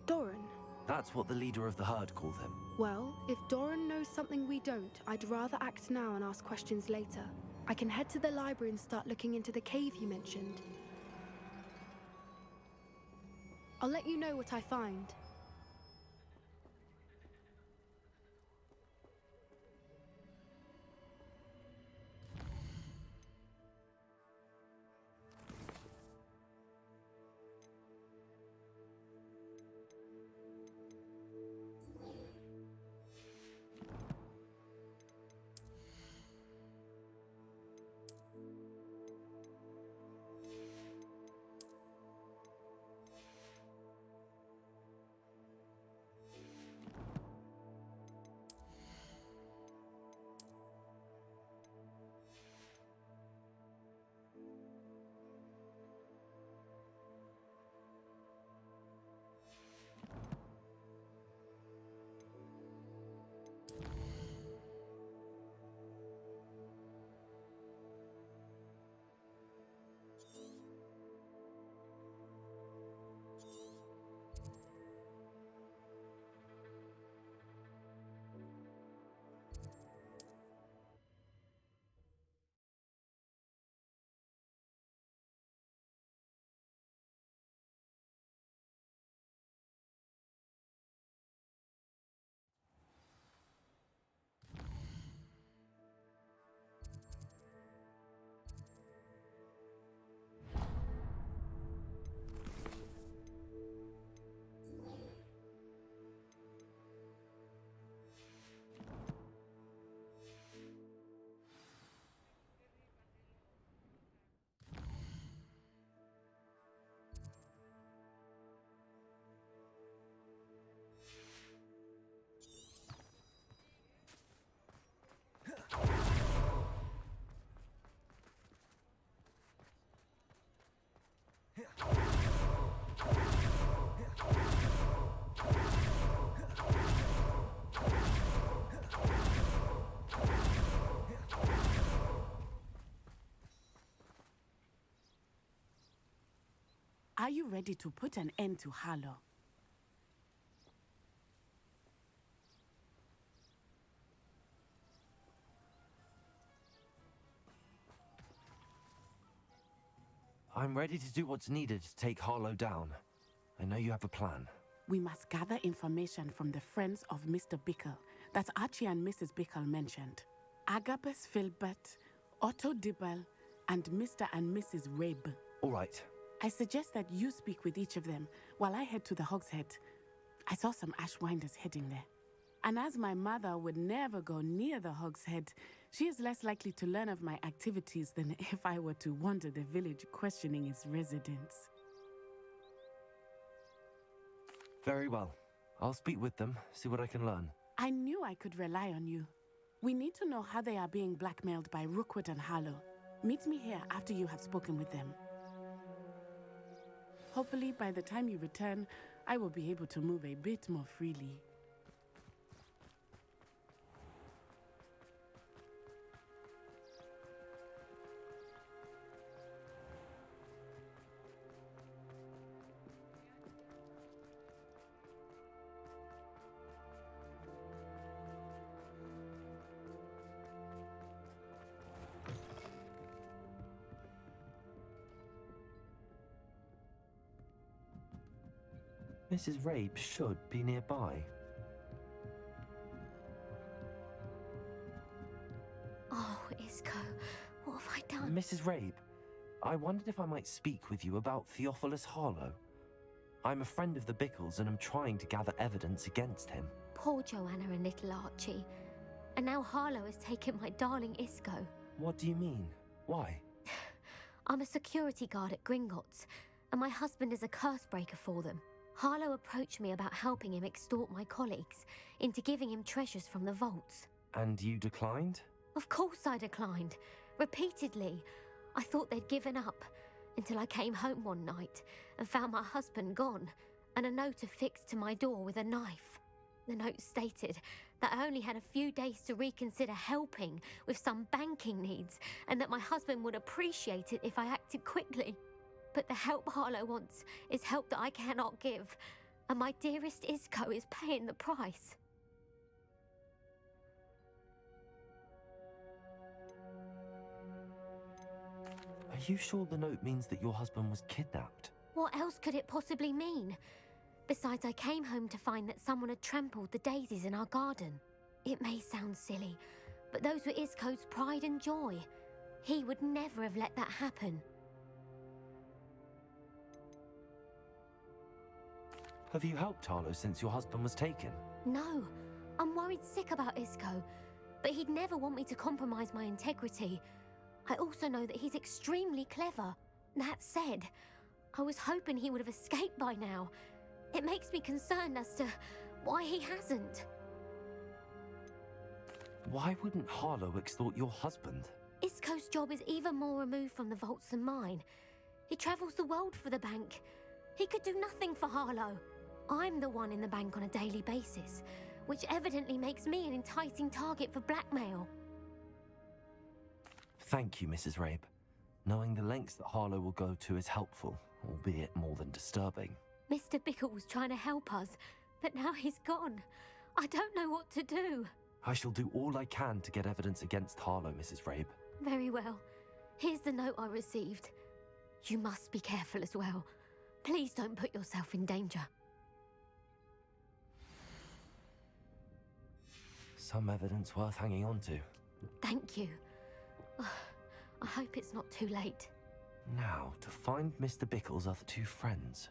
Doran. That's what the leader of the herd called him. Well, if Doran knows something we don't, I'd rather act now and ask questions later. I can head to the library and start looking into the cave you mentioned. I'll let you know what I find. Are you ready to put an end to Harlow? I'm ready to do what's needed to take Harlow down. I know you have a plan. We must gather information from the friends of Mr. Bickle that Archie and Mrs. Bickle mentioned. Agabus Filbert, Otto Dibble, and Mr. and Mrs. Rabe. All right. I suggest that you speak with each of them while I head to the Hogshead. I saw some Ashwinders heading there. And as my mother would never go near the Hogshead, she is less likely to learn of my activities than if I were to wander the village questioning its residents. Very well. I'll speak with them, see what I can learn. I knew I could rely on you. We need to know how they are being blackmailed by Rookwood and Harlow. Meet me here after you have spoken with them. Hopefully, by the time you return, I will be able to move a bit more freely. Mrs. Rabe should be nearby. Oh, Isco, what have I done? Mrs. Rabe, I wondered if I might speak with you about Theophilus Harlow. I'm a friend of the Bickles and I'm trying to gather evidence against him. Poor Joanna and little Archie. And now Harlow has taken my darling Isco. What do you mean? Why? I'm a security guard at Gringotts, and my husband is a curse breaker for them. Harlow approached me about helping him extort my colleagues into giving him treasures from the vaults. And you declined? Of course I declined. Repeatedly. I thought they'd given up, until I came home one night and found my husband gone, and a note affixed to my door with a knife. The note stated that I only had a few days to reconsider helping with some banking needs, and that my husband would appreciate it if I acted quickly. But the help Harlow wants is help that I cannot give, and my dearest Isco is paying the price. Are you sure the note means that your husband was kidnapped? What else could it possibly mean? Besides, I came home to find that someone had trampled the daisies in our garden. It may sound silly, but those were Isco's pride and joy. He would never have let that happen. Have you helped Harlow since your husband was taken? No, I'm worried sick about Isco, but he'd never want me to compromise my integrity. I also know that he's extremely clever. That said, I was hoping he would have escaped by now. It makes me concerned as to why he hasn't. Why wouldn't Harlow extort your husband? Isco's job is even more removed from the vaults than mine. He travels the world for the bank. He could do nothing for Harlow. I'm the one in the bank on a daily basis, which evidently makes me an enticing target for blackmail. Thank you, Mrs. Rabe. Knowing the lengths that Harlow will go to is helpful, albeit more than disturbing. Mr. Bickle was trying to help us, but now he's gone. I don't know what to do. I shall do all I can to get evidence against Harlow, Mrs. Rabe. Very well. Here's the note I received. You must be careful as well. Please don't put yourself in danger. Some evidence worth hanging on to. Thank you. I hope it's not too late. Now, to find Mr. Bickle's other two friends.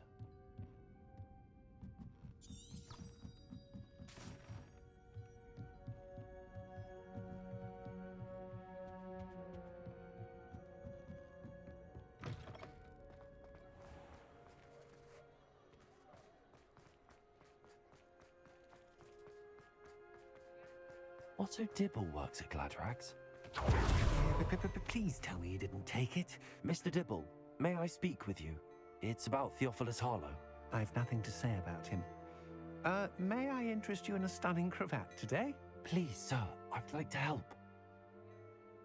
Otto Dibble works at Gladrags. Please tell me you didn't take it. Mr. Dibble, may I speak with you? It's about Theophilus Harlow. I've nothing to say about him. May I interest you in a stunning cravat today? Please, sir, I'd like to help.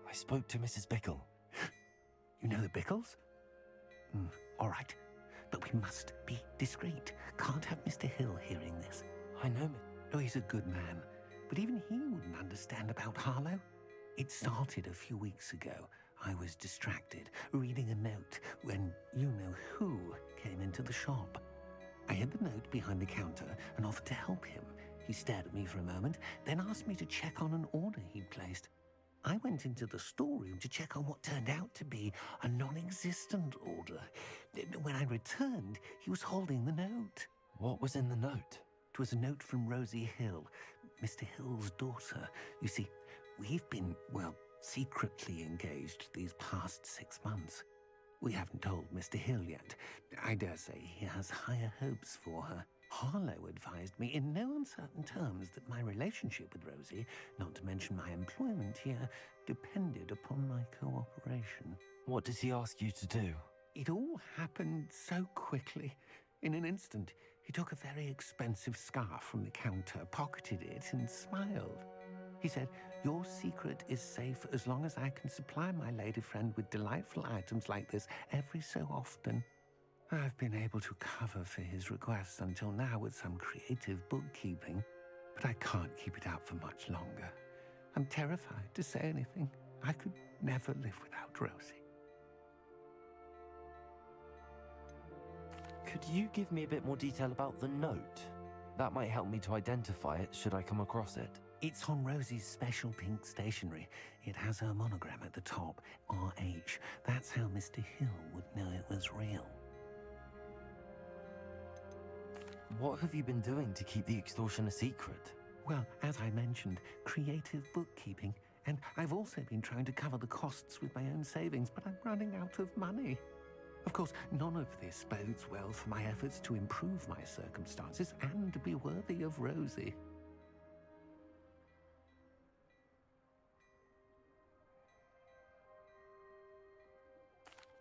I spoke to Mrs. Bickle. You know the Bickles? All right, but we must be discreet. Can't have Mr. Hill hearing this. I know. Oh, he's a good man, but even he wouldn't understand about Harlow. It started a few weeks ago. I was distracted, reading a note, when you-know-who came into the shop. I hid the note behind the counter and offered to help him. He stared at me for a moment, then asked me to check on an order he'd placed. I went into the storeroom to check on what turned out to be a non-existent order. When I returned, he was holding the note. What was in the note? It was a note from Rosie Hill, Mr. Hill's daughter. You see, we've been, well, secretly engaged these past 6 months. We haven't told Mr. Hill yet. I dare say he has higher hopes for her. Harlow advised me in no uncertain terms that my relationship with Rosie, not to mention my employment here, depended upon my cooperation. What does he ask you to do? It all happened so quickly. In an instant, he took a very expensive scarf from the counter, pocketed it, and smiled. He said, "Your secret is safe as long as I can supply my lady friend with delightful items like this every so often." I've been able to cover for his requests until now with some creative bookkeeping, but I can't keep it up for much longer. I'm terrified to say anything. I could never live without Rosie. Could you give me a bit more detail about the note? That might help me to identify it should I come across it. It's on Rosie's special pink stationery. It has her monogram at the top, RH. That's how Mr. Hill would know it was real. What have you been doing to keep the extortion a secret? Well, as I mentioned, creative bookkeeping. And I've also been trying to cover the costs with my own savings, but I'm running out of money. Of course, none of this bodes well for my efforts to improve my circumstances and to be worthy of Rosie.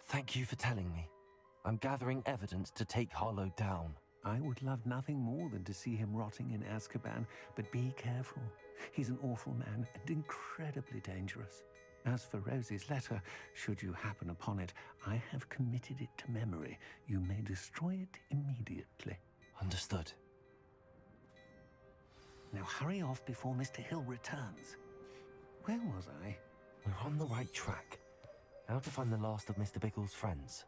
Thank you for telling me. I'm gathering evidence to take Harlow down. I would love nothing more than to see him rotting in Azkaban, but be careful. He's an awful man and incredibly dangerous. As for Rosie's letter, should you happen upon it, I have committed it to memory. You may destroy it immediately. Understood. Now hurry off before Mr. Hill returns. Where was I? We're on the right track. Now to find the last of Mr. Biggle's friends.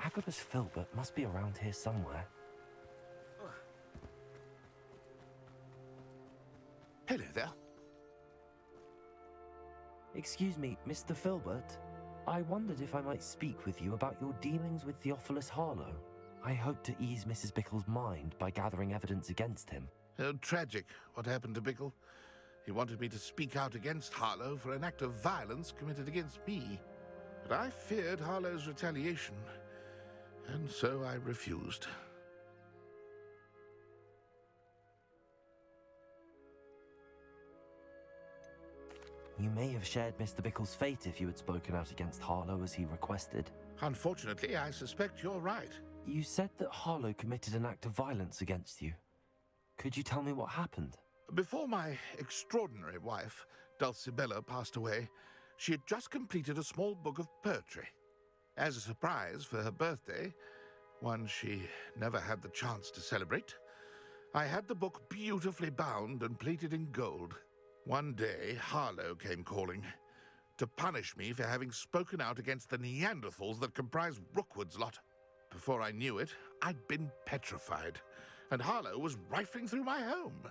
Agabus Filbert must be around here somewhere. Hello there. Excuse me, Mr. Filbert. I wondered if I might speak with you about your dealings with Theophilus Harlow. I hope to ease Mrs. Bickle's mind by gathering evidence against him. Oh, tragic what happened to Bickle. He wanted me to speak out against Harlow for an act of violence committed against me. But I feared Harlow's retaliation, and so I refused. You may have shared Mr. Bickle's fate if you had spoken out against Harlow as he requested. Unfortunately, I suspect you're right. You said that Harlow committed an act of violence against you. Could you tell me what happened? Before my extraordinary wife, Dulcibella, passed away, she had just completed a small book of poetry. As a surprise for her birthday, one she never had the chance to celebrate, I had the book beautifully bound and plated in gold. One day, Harlow came calling to punish me for having spoken out against the Neanderthals that comprise Rookwood's lot. Before I knew it, I'd been petrified, and Harlow was rifling through my home.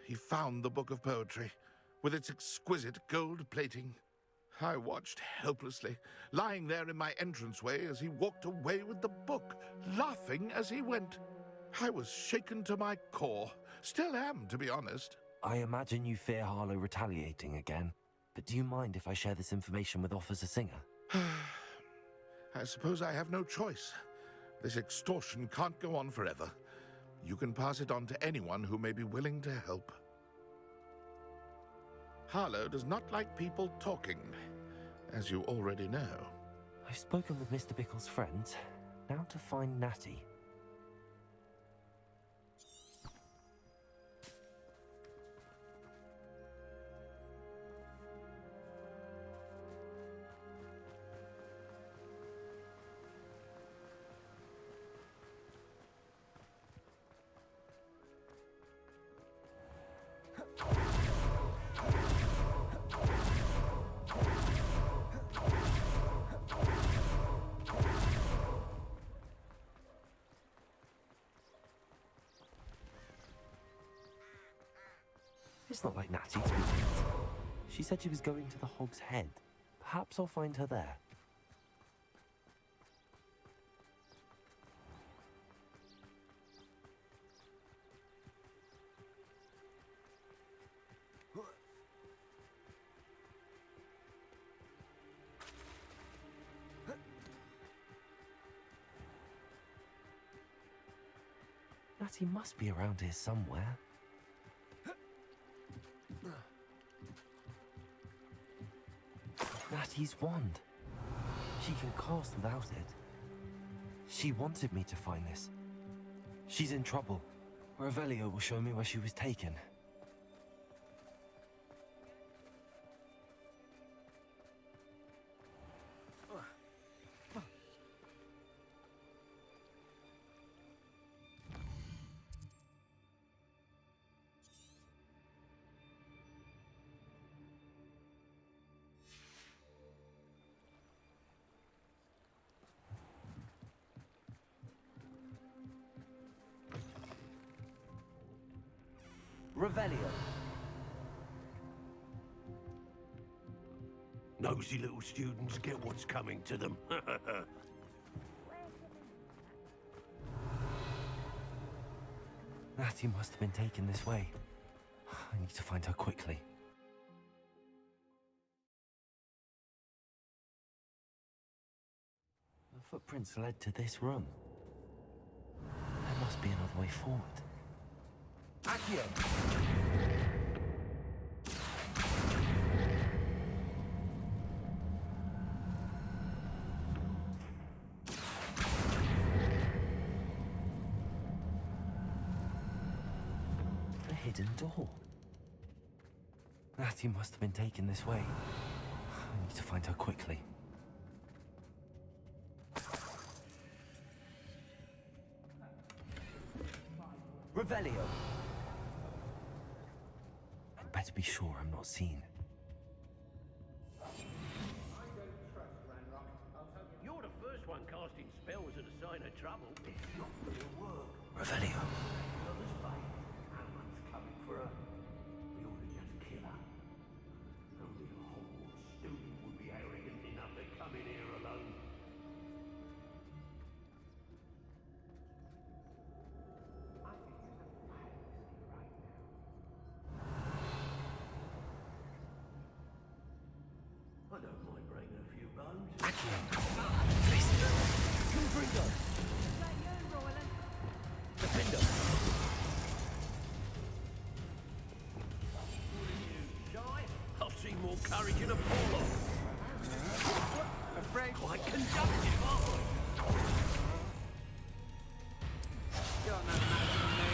He found the book of poetry, with its exquisite gold plating. I watched helplessly, lying there in my entranceway as he walked away with the book, laughing as he went. I was shaken to my core. Still am, to be honest. I imagine you fear Harlow retaliating again, but do you mind if I share this information with Officer Singer? I suppose I have no choice. This extortion can't go on forever. You can pass it on to anyone who may be willing to help. Harlow does not like people talking, as you already know. I've spoken with Mr. Bickle's friends. Now to find Natty. It's not like Natty to be late. She said she was going to the Hog's Head. Perhaps I'll find her there. Natty must be around here somewhere. Natty's wand. She can cast without it. She wanted me to find this. She's in trouble. Revelio will show me where she was taken. Revelio. Nosy little students get what's coming to them. Natty must have been taken this way. I need to find her quickly. The footprints led to this room. There must be another way forward. Accio. A hidden door. Natty must have been taken this way. I need to find her quickly. Revelio. I'd better be sure I'm not seen. You're the first one casting spells at a sign of trouble. It's not gonna work. Revelio. Another's fate. Someone's coming for her. We ought to just kill her. Only a Hogwarts student would be arrogant enough to come in here alone. I don't mind breaking a few bones. Confringo. Defender. Shy? I've seen more courage in a polo. Afraid. Quite conductive, aren't I? You're no match for me.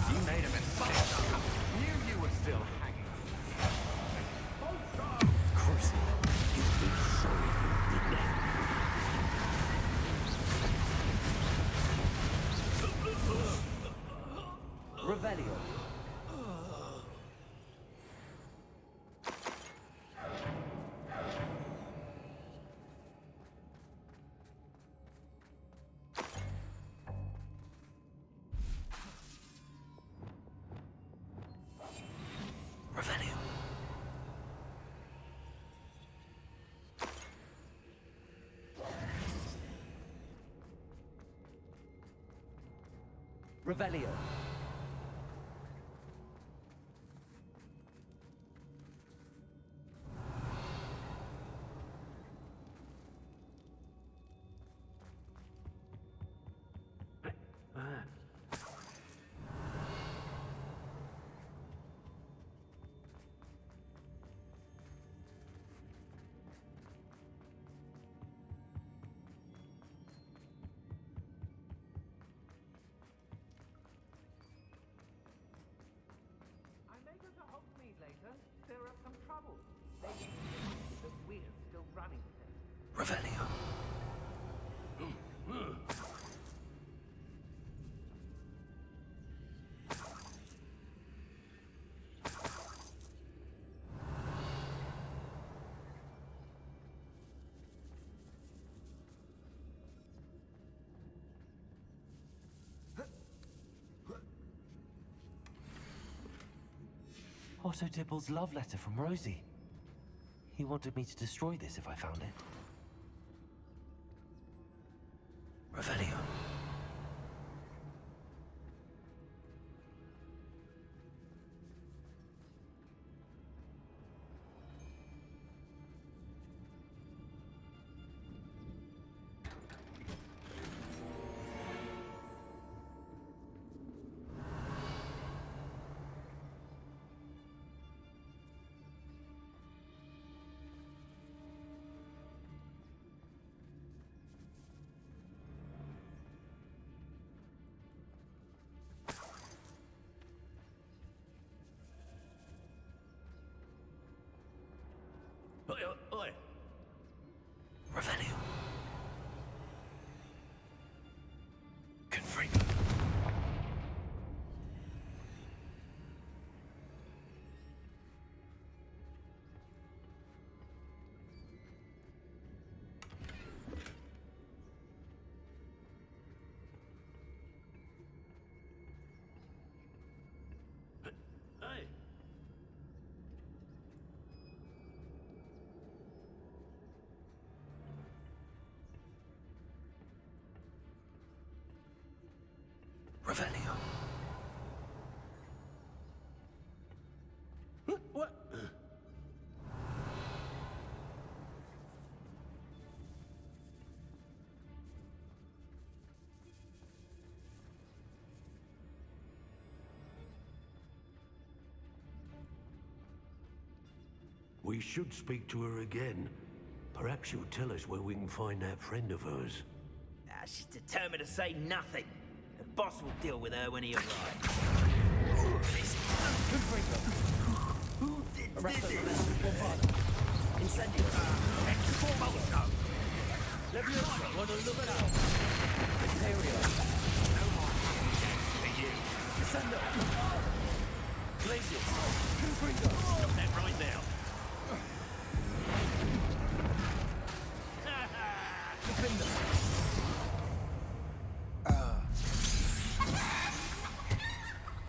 You made him impossible. Knew you were still hanging. Crucible. You'll be sorry you did that. Revelio. Revelio. Revelio. I may go to Hogsmeade later. Stir up some trouble. They that we're still running there. Revelio. Otto Dibble's love letter from Rosie. He wanted me to destroy this if I found it. Revelio. Revelio. What? We should speak to her again. Perhaps she'll tell us where we can find that friend of hers. She's determined to say nothing. The boss will deal with her when he arrives. Who did this? Incendio. Leviosa. What are looking out? Imperio. No more for you. Descendo. Glacius. Confringo. Stop that right now. Defender.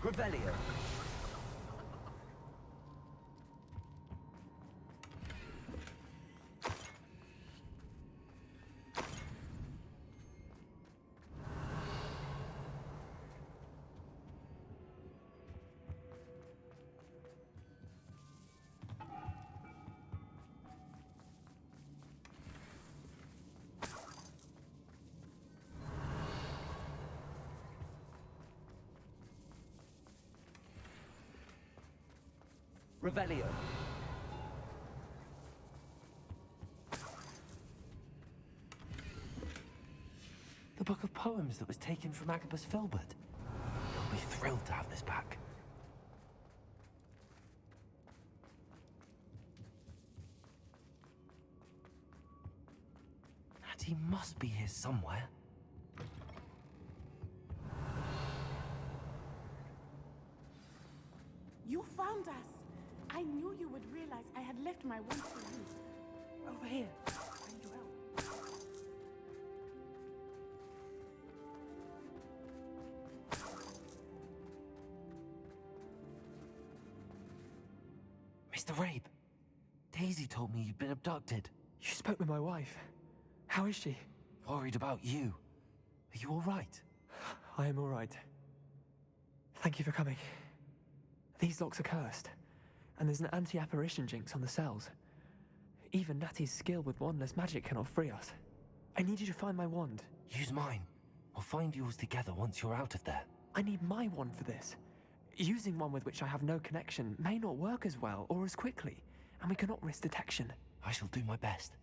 Revelio. Revelio. The book of poems that was taken from Agabus Filbert. He'll be thrilled to have this back. And he must be here somewhere. You found us. I knew you would realize I had left my wand for you. Over here. I need your help. Mr. Rabe, Daisy told me you'd been abducted. You spoke with my wife. How is she? Worried about you. Are you all right? I am all right. Thank you for coming. These locks are cursed, and there's an anti-apparition jinx on the cells. Even Natty's skill with wandless magic cannot free us. I need you to find my wand. Use mine. We'll find yours together once you're out of there. I need my wand for this. Using one with which I have no connection may not work as well or as quickly, and we cannot risk detection. I shall do my best.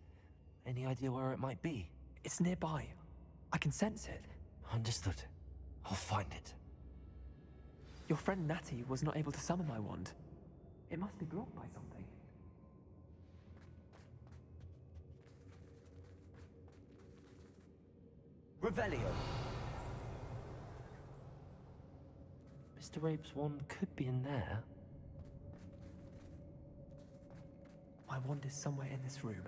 Any idea where it might be? It's nearby. I can sense it. Understood. I'll find it. Your friend Natty was not able to summon my wand. It must be blocked by something. Revelio. Mr. Rabe's wand could be in there. My wand is somewhere in this room.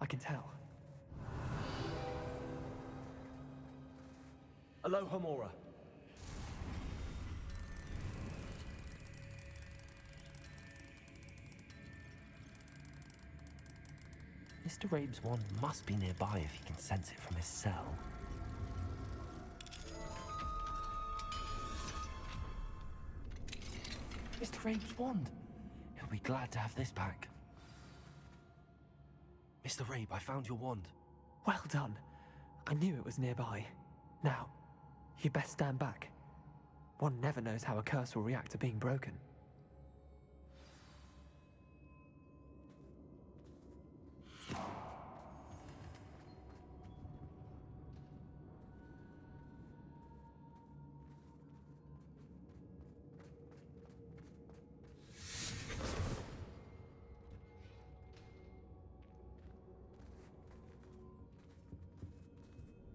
I can tell. Alohomora. Mr. Rabe's wand must be nearby if he can sense it from his cell. Mr. Rabe's wand! He'll be glad to have this back. Mr. Rabe, I found your wand. Well done. I knew it was nearby. Now, you best stand back. One never knows how a curse will react to being broken.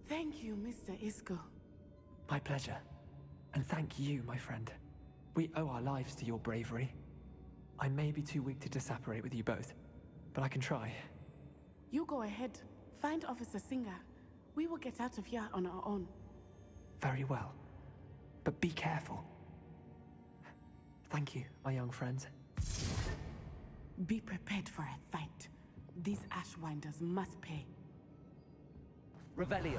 Thank you, Mr. Isco. My pleasure. And thank you, my friend. We owe our lives to your bravery. I may be too weak to disapparate with you both, but I can try. You go ahead. Find Officer Singer. We will get out of here on our own. Very well. But be careful. Thank you, my young friends. Be prepared for a fight. These Ashwinders must pay. Revelio.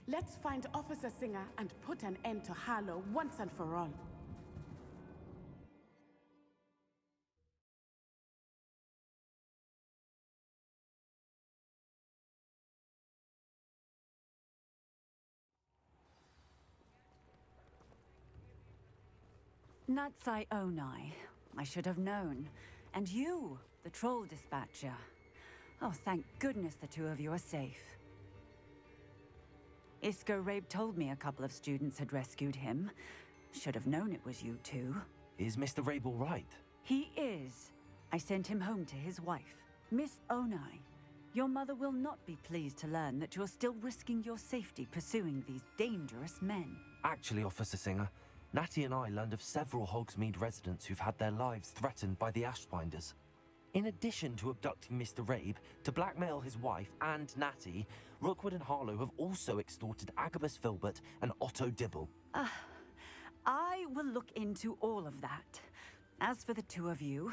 Let's find Officer Singer and put an end to Harlow once and for all. Natsai Onai. I should have known. And you, the troll dispatcher. Oh, thank goodness the two of you are safe. Isco Rabe told me a couple of students had rescued him. Should have known it was you two. Is Mr. Rabe all right? He is. I sent him home to his wife. Miss Onai, your mother will not be pleased to learn that you're still risking your safety pursuing these dangerous men. Actually, Officer Singer, Natty and I learned of several Hogsmeade residents who've had their lives threatened by the Ashbinders. In addition to abducting Mr. Rabe, to blackmail his wife and Natty, Rookwood and Harlow have also extorted Agabus Filbert and Otto Dibble. I will look into all of that. As for the two of you,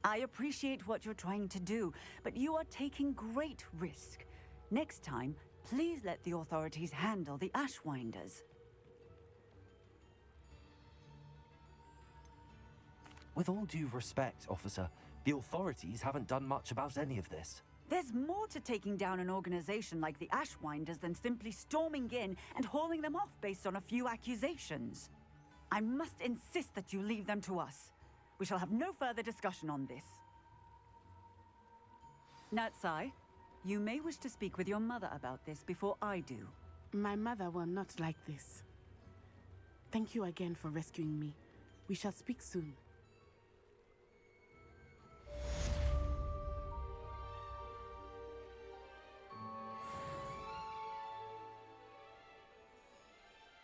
I appreciate what you're trying to do, but you are taking great risk. Next time, please let the authorities handle the Ashwinders. With all due respect, officer, the authorities haven't done much about any of this. There's more to taking down an organization like the Ashwinders than simply storming in and hauling them off based on a few accusations. I must insist that you leave them to us. We shall have no further discussion on this. Natsai, you may wish to speak with your mother about this before I do. My mother will not like this. Thank you again for rescuing me. We shall speak soon.